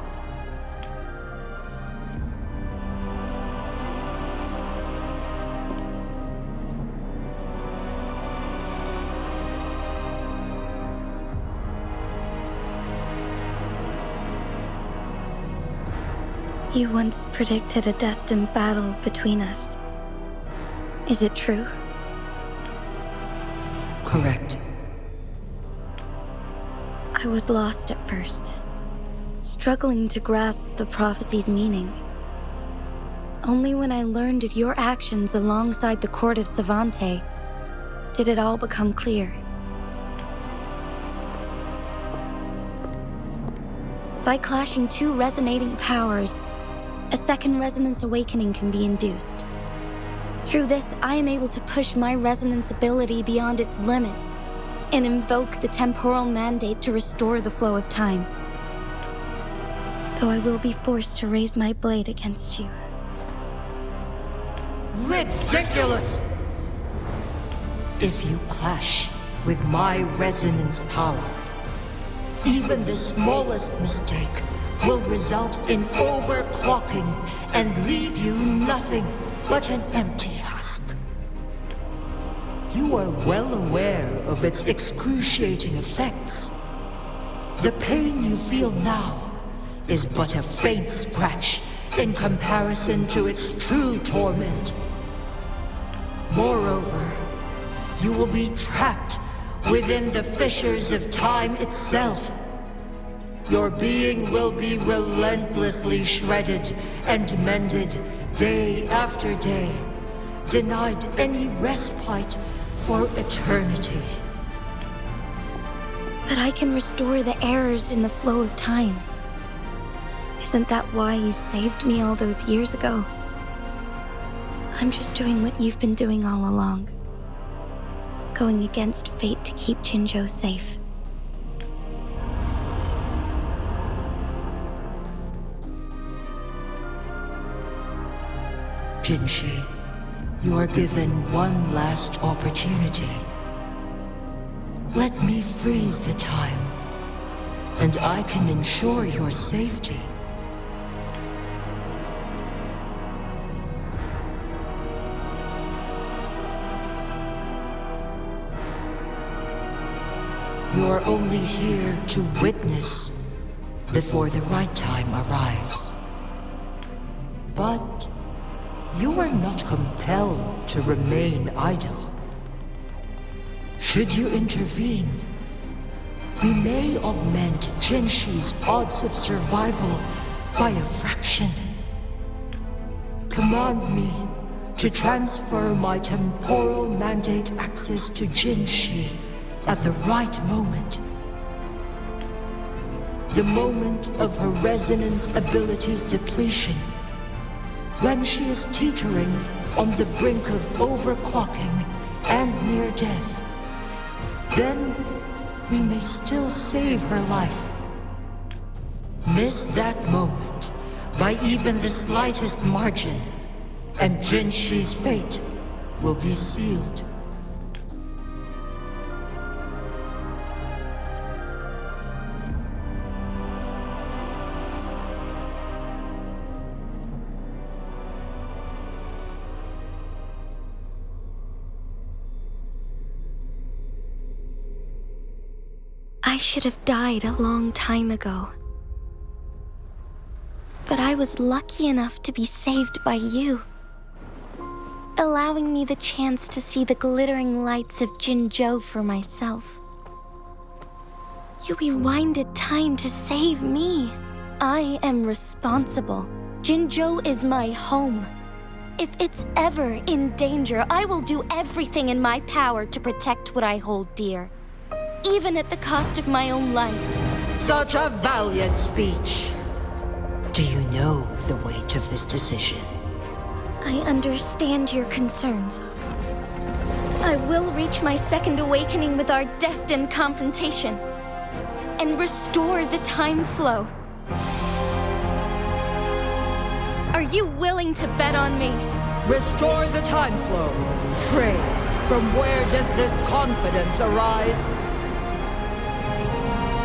D: You once predicted a destined battle between us. Is it true?
M: Correct.
D: I was lost at first, struggling to grasp the prophecy's meaning. Only when I learned of your actions alongside the court of Savante did it all become clear. By clashing two resonating powers, a second resonance awakening can be induced. Through this, I am able to push my resonance ability beyond its limits and invoke the temporal mandate to restore the flow of time. Though I will be forced to raise my blade against you.
M: Ridiculous! If you clash with my resonance power, even the smallest mistake will result in overclocking and leave you nothing but an empty husk. You are well aware of its excruciating effects. The pain you feel now is but a faint scratch in comparison to its true torment. Moreover, you will be trapped within the fissures of time itself. Your being will be relentlessly shredded and mended day after day, denied any respite for eternity.
D: But I can restore the errors in the flow of time. Isn't that why you saved me all those years ago? I'm just doing what you've been doing all along. Going against fate to keep Jinzhou safe.
M: Jinshi, you are given one last opportunity. Let me freeze the time, and I can ensure your safety. You are only here to witness before the right time arrives. But you are not compelled to remain idle. Should you intervene, we may augment Jinshi's odds of survival by a fraction. Command me to transfer my temporal mandate access to Jinshi at the right moment. The moment of her resonance ability's depletion, when she is teetering on the brink of overclocking and near death. Then we may still save her life. Miss that moment by even the slightest margin, and Jinshi's fate will be sealed.
D: I should have died a long time ago. But I was lucky enough to be saved by you, allowing me the chance to see the glittering lights of Jinzhou for myself. You rewinded time to save me. I am responsible. Jinzhou is my home. If it's ever in danger, I will do everything in my power to protect what I hold dear. Even at the cost of my own life.
M: Such a valiant speech. Do you know the weight of this decision?
D: I understand your concerns. I will reach my second awakening with our destined confrontation and restore the time flow. Are you willing to bet on me?
M: Restore the time flow. Pray, from where does this confidence arise?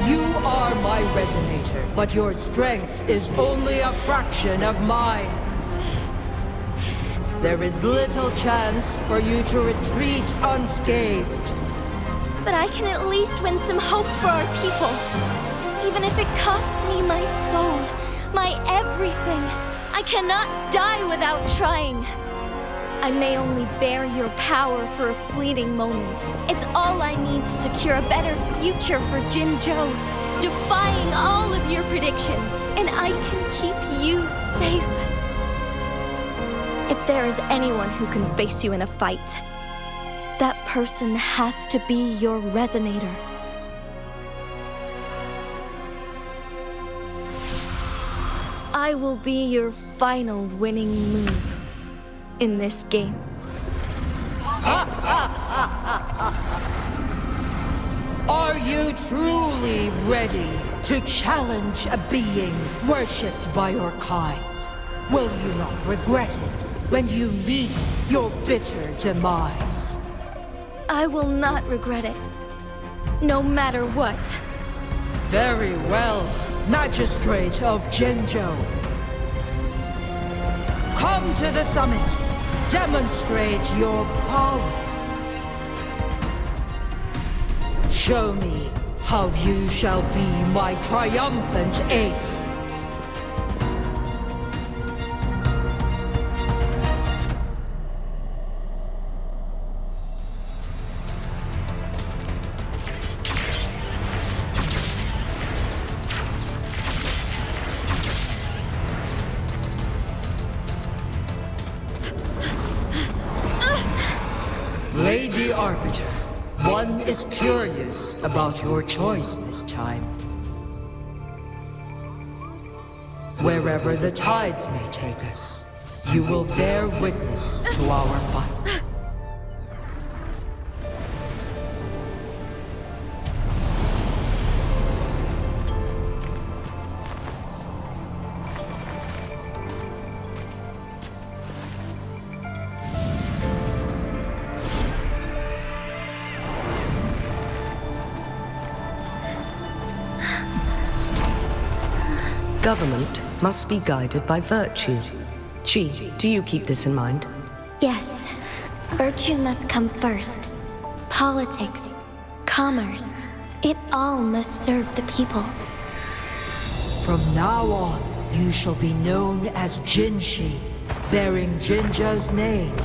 M: You are my resonator, but your strength is only a fraction of mine. There is little chance for you to retreat unscathed.
D: But I can at least win some hope for our people. Even if it costs me my soul, my everything.
N: I cannot die without trying. I may only bear your power for a fleeting moment. It's all I need to secure a better future for Jinzhou, defying all of your predictions, and I can keep you safe. If there is anyone who can face you in a fight, that person has to be your resonator. I will be your final winning move in this game.
M: Are you truly ready to challenge a being worshipped by your kind? Will you not regret it when you meet your bitter demise?
N: I will not regret it, no matter what.
M: Very well, Magistrate of Jinzhou. Come to the summit. Demonstrate your prowess. Show me how you shall be my triumphant ace. Lady Arbiter, one is curious about your choice this time. Wherever the tides may take us, you will bear witness to our fight.
I: Government must be guided by virtue. Chi, do you keep this in mind?
A: Yes, virtue must come first. Politics, commerce, it all must serve the people.
M: From now on, you shall be known as Jinshi, bearing Jinzhou's name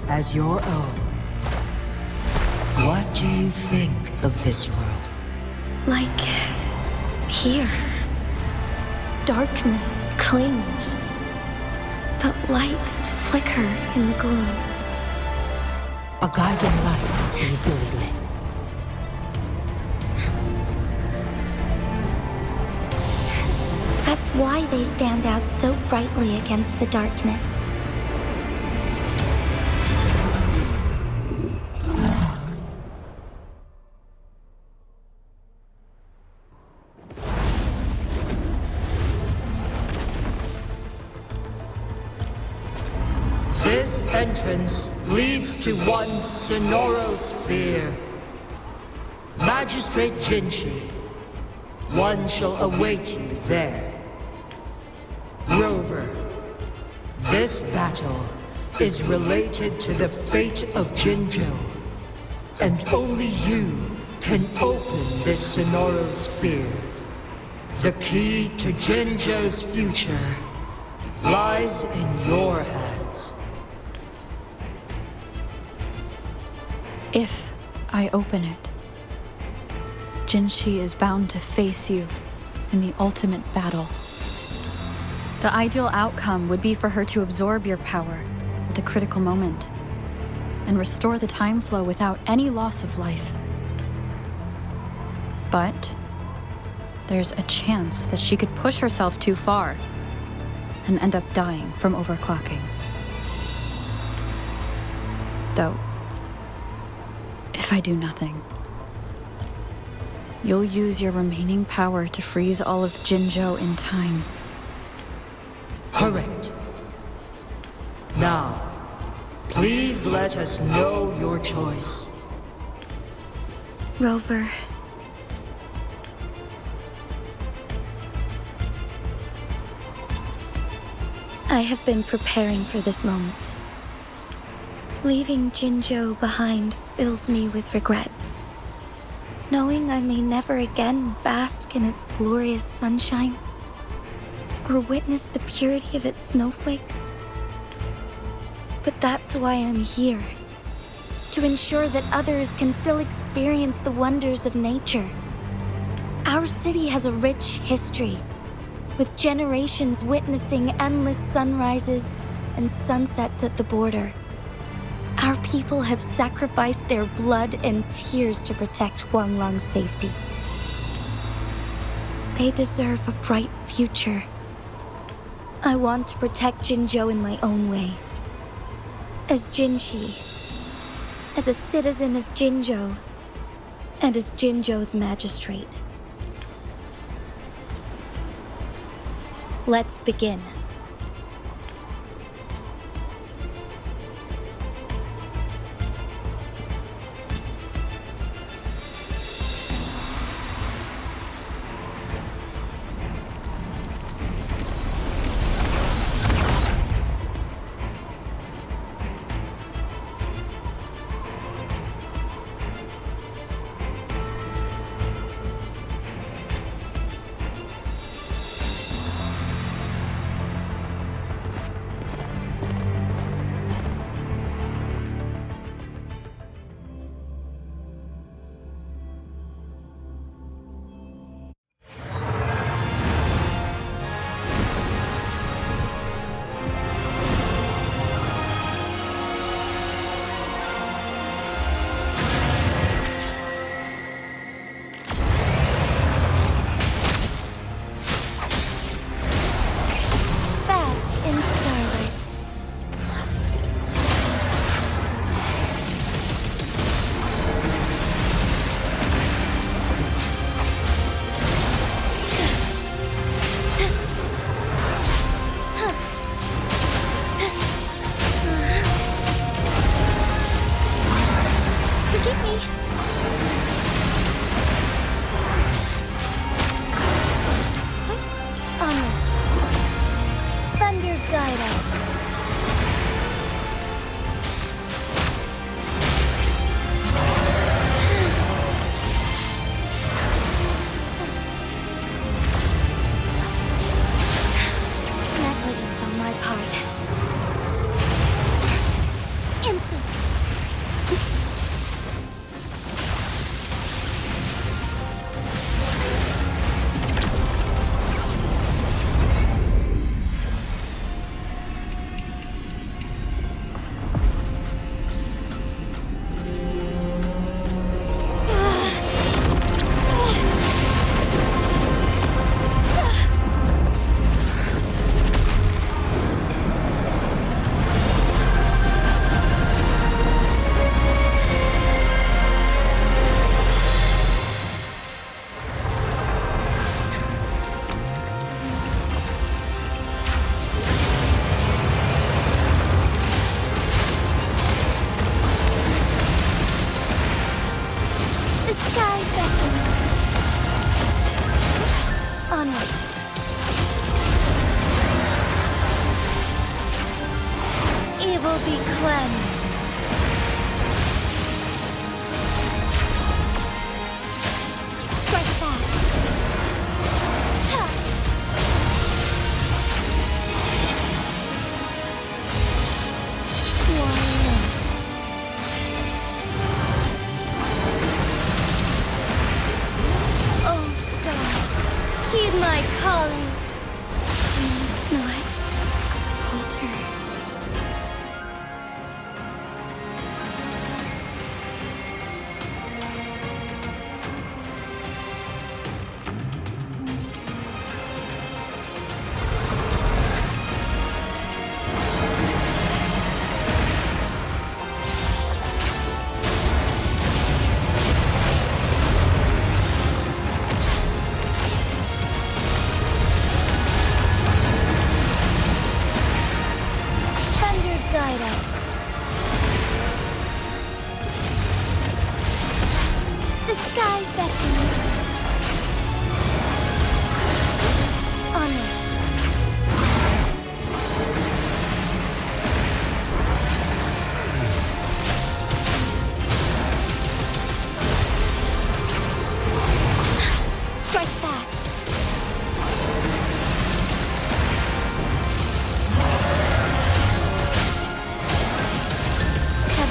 M: as your own. What do you think of this world?
A: Like here. Darkness clings, but lights flicker in the gloom.
M: A guiding light not easily lit.
A: That's why they stand out so brightly against the darkness.
M: This entrance leads to one sonorosphere. Magistrate Jinshi, one shall await you there. Rover, this battle is related to the fate of Jinzhou, and only you can open this sonorosphere. The key to Jinzhou's future lies in your hands.
B: If I open it, Jinshi is bound to face you in the ultimate battle. The ideal outcome would be for her to absorb your power at the critical moment and restore the time flow without any loss of life. But there's a chance that she could push herself too far and end up dying from overclocking. Though, if I do nothing, you'll use your remaining power to freeze all of Jinzhou in time.
M: Correct. Now, please let us know your choice.
A: Rover. I have been preparing for this moment. Leaving Jinzhou behind fills me with regret. Knowing I may never again bask in its glorious sunshine.
N: or witness the purity of its snowflakes. But that's why I'm here. To ensure that others can still experience the wonders of nature. Our city has a rich history, with generations witnessing endless sunrises and sunsets at the border. Our people have sacrificed their blood and tears to protect Huanglong's safety. They deserve a bright future. I want to protect Jinzhou in my own way. As Jinshi, as a citizen of Jinzhou, and as Jinzhou's magistrate. Let's begin.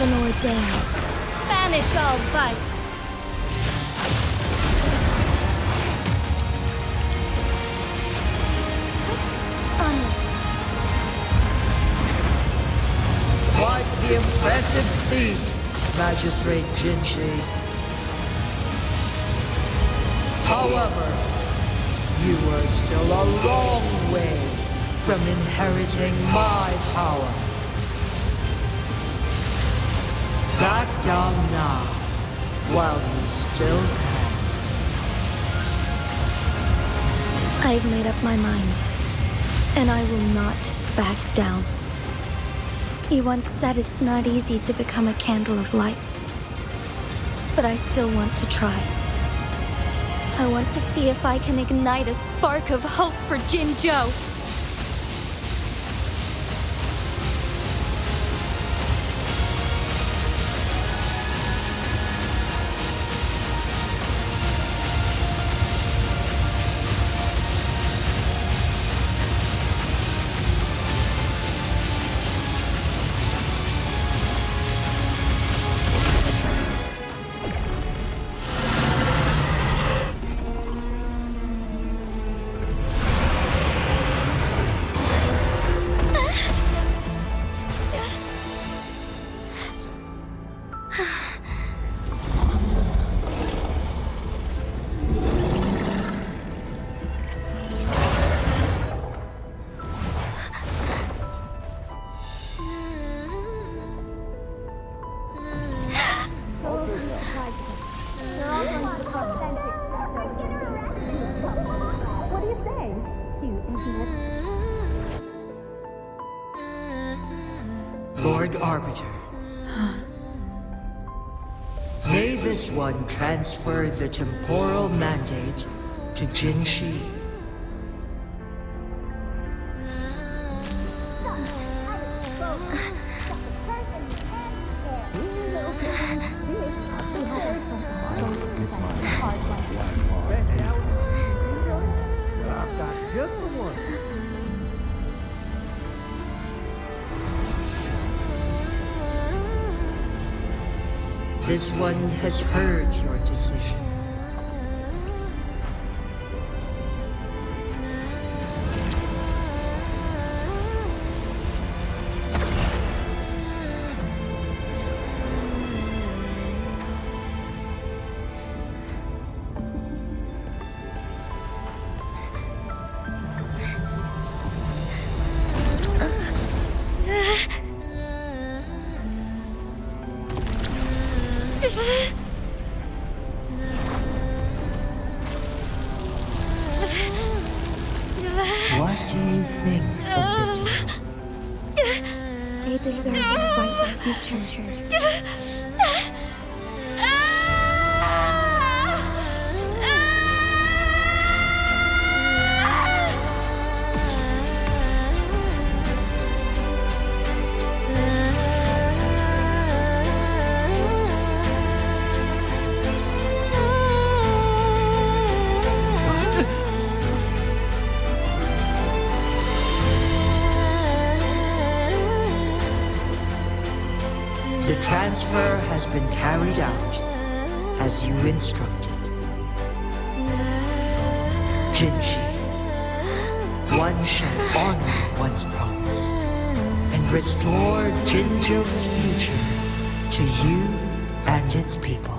N: heaven ordains. Banish all vice.
M: Quite the impressive feat, Magistrate Jinchi. However, you are still a long way from inheriting my power. Back down now, while you still can.
N: I've made up my mind, and I will not back down. You once said it's not easy to become a candle of light, but I still want to try. I want to see if I can ignite a spark of hope for Jinzhou.
M: Lord Arbiter. May this one transfer the temporal mandate to Jinshi. This one has heard your decision. What do you think of this?
D: They deserve a fight like you, treasure.
M: The transfer has been carried out as you instructed. Jinshi, one shall honor one's promise and restore Jinzhou's future to you and its people.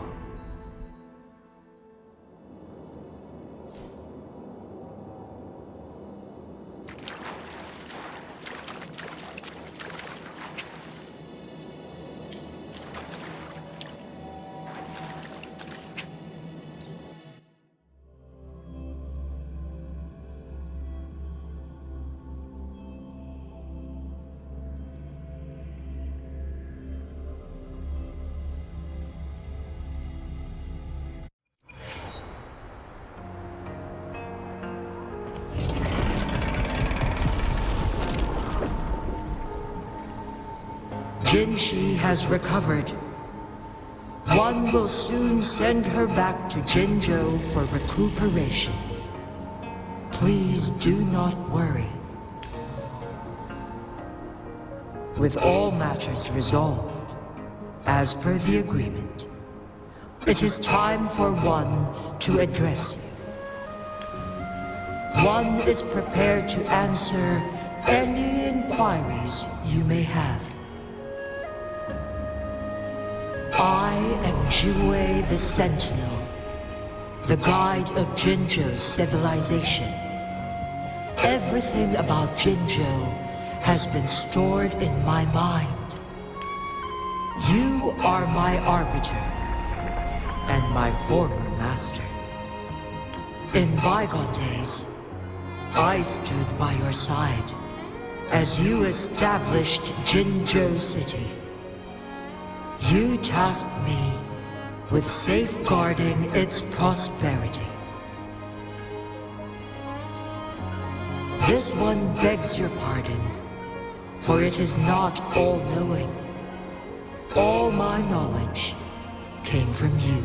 M: Jinshi has recovered. One will soon send her back to Jinzhou for recuperation. Please do not worry. With all matters resolved, as per the agreement. It is time for one to address you. One is prepared to answer any inquiries you may have. I am Jue the Sentinel, the guide of Jinzhou's civilization. Everything about Jinzhou has been stored in my mind. You are my arbiter and my former master. In bygone days, I stood by your side as you established Jinzhou City. You tasked me with safeguarding its prosperity. This one begs your pardon, for it is not all-knowing. All my knowledge came from you.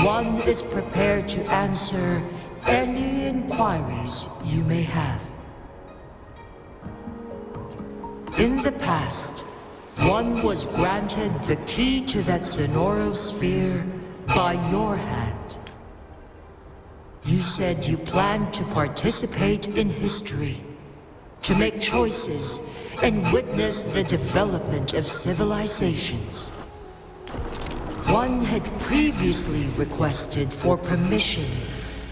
M: One is prepared to answer any inquiries you may have. In the past, one was granted the key to that Sonoro sphere by your hand. You said you planned to participate in history, to make choices and witness the development of civilizations. One had previously requested for permission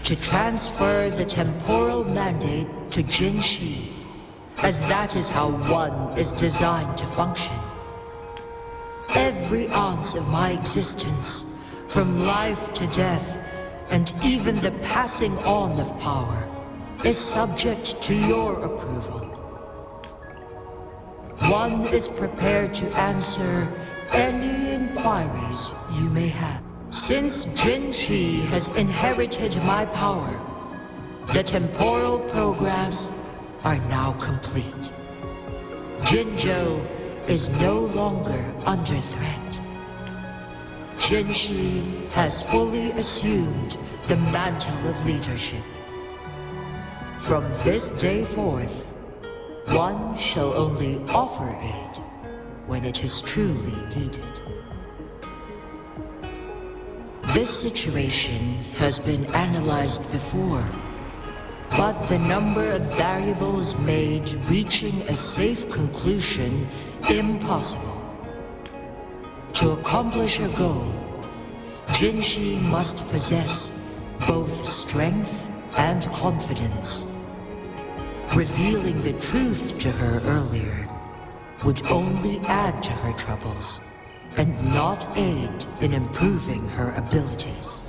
M: to transfer the temporal mandate to Jinshi, as that is how one is designed to function. Every ounce of my existence, from life to death, and even the passing on of power, is subject to your approval. One is prepared to answer any inquiries you may have. Since Jinshi has inherited my power, the temporal programs are now complete. Jinzhou is no longer under threat. Jinshi has fully assumed the mantle of leadership. From this day forth, one shall only offer aid when it is truly needed. This situation has been analyzed before, but the number of variables made reaching a safe conclusion impossible. To accomplish her goal, Jinshi must possess both strength and confidence. Revealing the truth to her earlier would only add to her troubles and not aid in improving her abilities.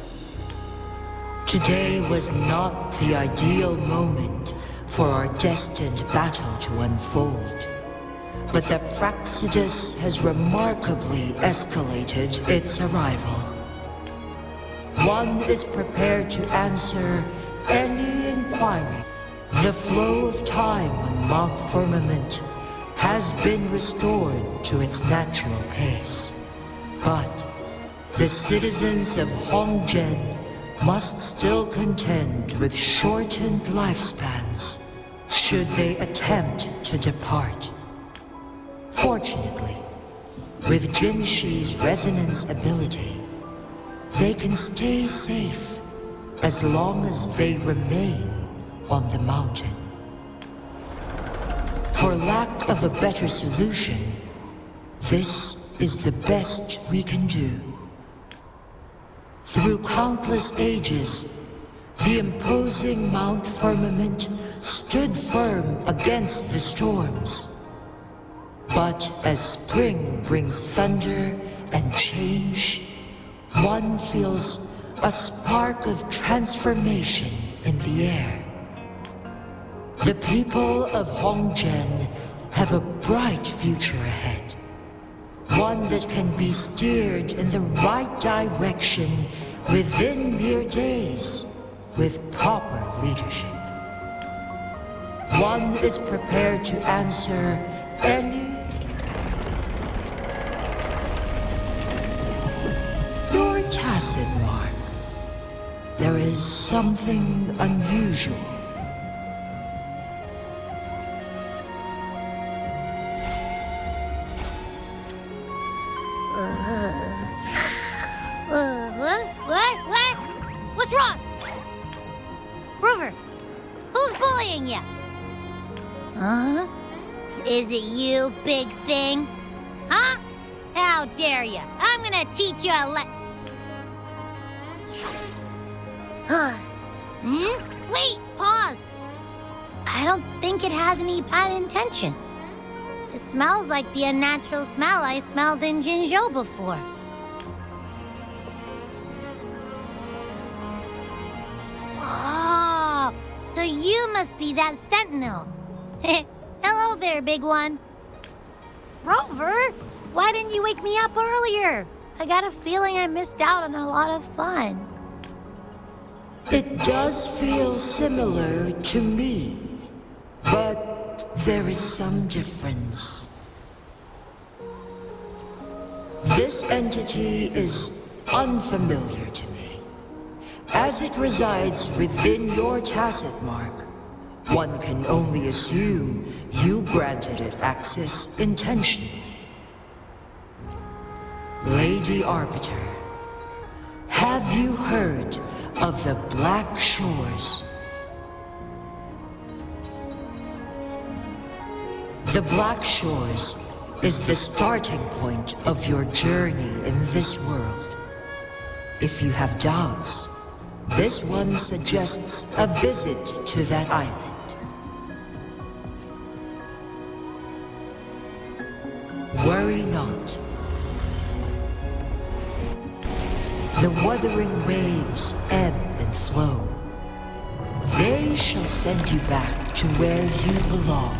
M: Today was not the ideal moment for our destined battle to unfold, but the Fractsidus has remarkably escalated its arrival. One is prepared to answer any inquiry. The flow of time on Mount Firmament has been restored to its natural pace, but the citizens of Hongzhen must still contend with shortened lifespans should they attempt to depart. Fortunately, with Jinshi's resonance ability, they can stay safe as long as they remain on the mountain. For lack of a better solution, this is the best we can do. Through countless ages, the imposing Mount Firmament stood firm against the storms. But as spring brings thunder and change, one feels a spark of transformation in the air. The people of Hongzhen have a bright future ahead. One that can be steered in the right direction within mere days with proper leadership. One is prepared to answer any... Your tacit, Mark. There is something unusual.
C: What? What's wrong? Rover, who's bullying you? Huh? Is it you, big thing? Huh? How dare you? I'm gonna teach you a Wait, pause. I don't think it has any bad intentions. It smells like the unnatural smell I smelled in Jinzhou before. Oh, so you must be that sentinel. Hello there, big one. Rover, why didn't you wake me up earlier? I got a feeling I missed out on a lot of fun.
M: It does feel similar to me, but there is some difference. This entity is unfamiliar to me. As it resides within your tacit mark, one can only assume you granted it access intentionally. Lady Arbiter, have you heard of the Black Shores? The Black Shores is the starting point of your journey in this world. If you have doubts, this one suggests a visit to that island. Worry not. The Wuthering Waves ebb and flow. They shall send you back to where you belong.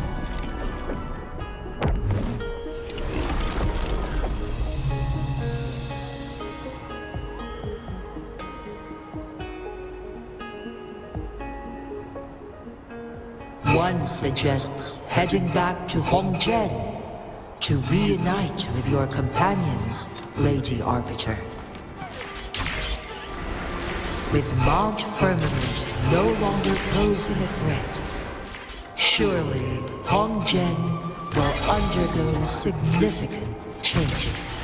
M: One suggests heading back to Hongzhen to reunite with your companions, Lady Arbiter. With Mount Firmament no longer posing a threat, surely Hongzhen will undergo significant changes.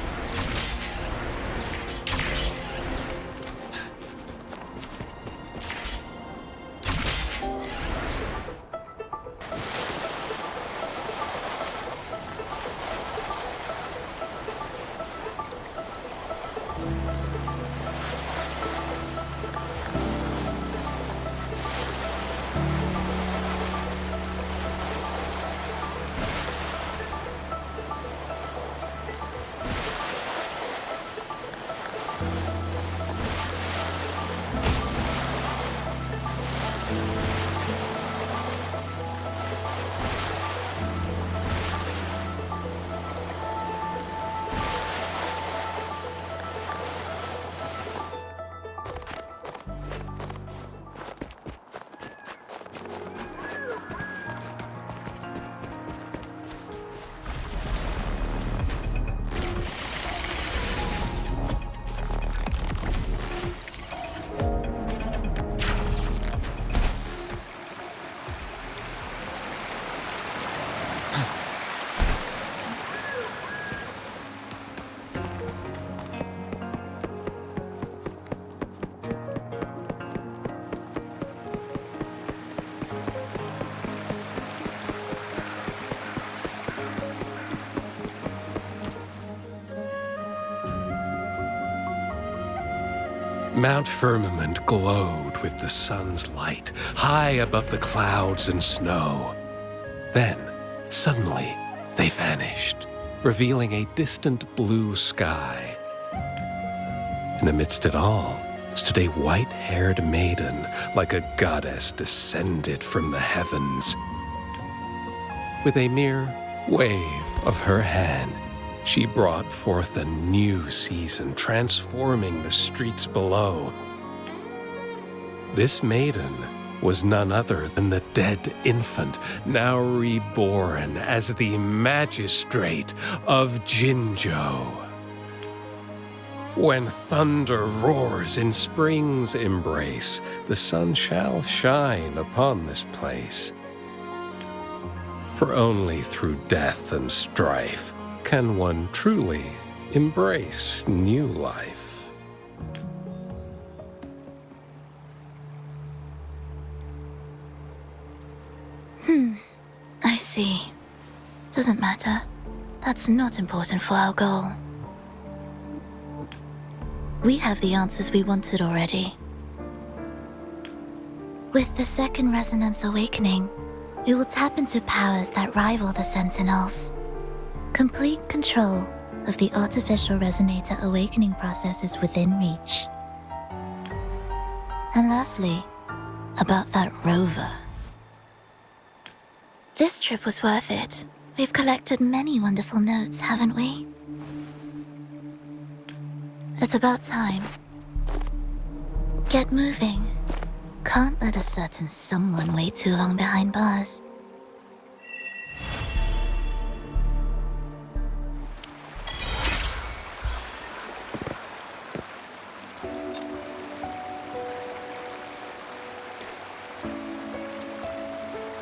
O: Mount Firmament glowed with the sun's light, high above the clouds and snow. Then, suddenly, they vanished, revealing a distant blue sky. And amidst it all stood a white-haired maiden, like a goddess descended from the heavens. With a mere wave of her hand, she brought forth a new season, transforming the streets below. This maiden was none other than the dead infant, now reborn as the magistrate of Jinzhou. When thunder roars in spring's embrace, the sun shall shine upon this place. For only through death and strife can one truly Embrace new life.
D: I see. Doesn't matter. That's not important for our goal. We have the answers we wanted already. With the second resonance awakening, we will tap into powers that rival the Sentinels. Complete control of the artificial resonator awakening process is within reach. And lastly, about that rover. This trip was worth it. We've collected many wonderful notes, haven't we? It's about time. Get moving. Can't let a certain someone wait too long behind bars.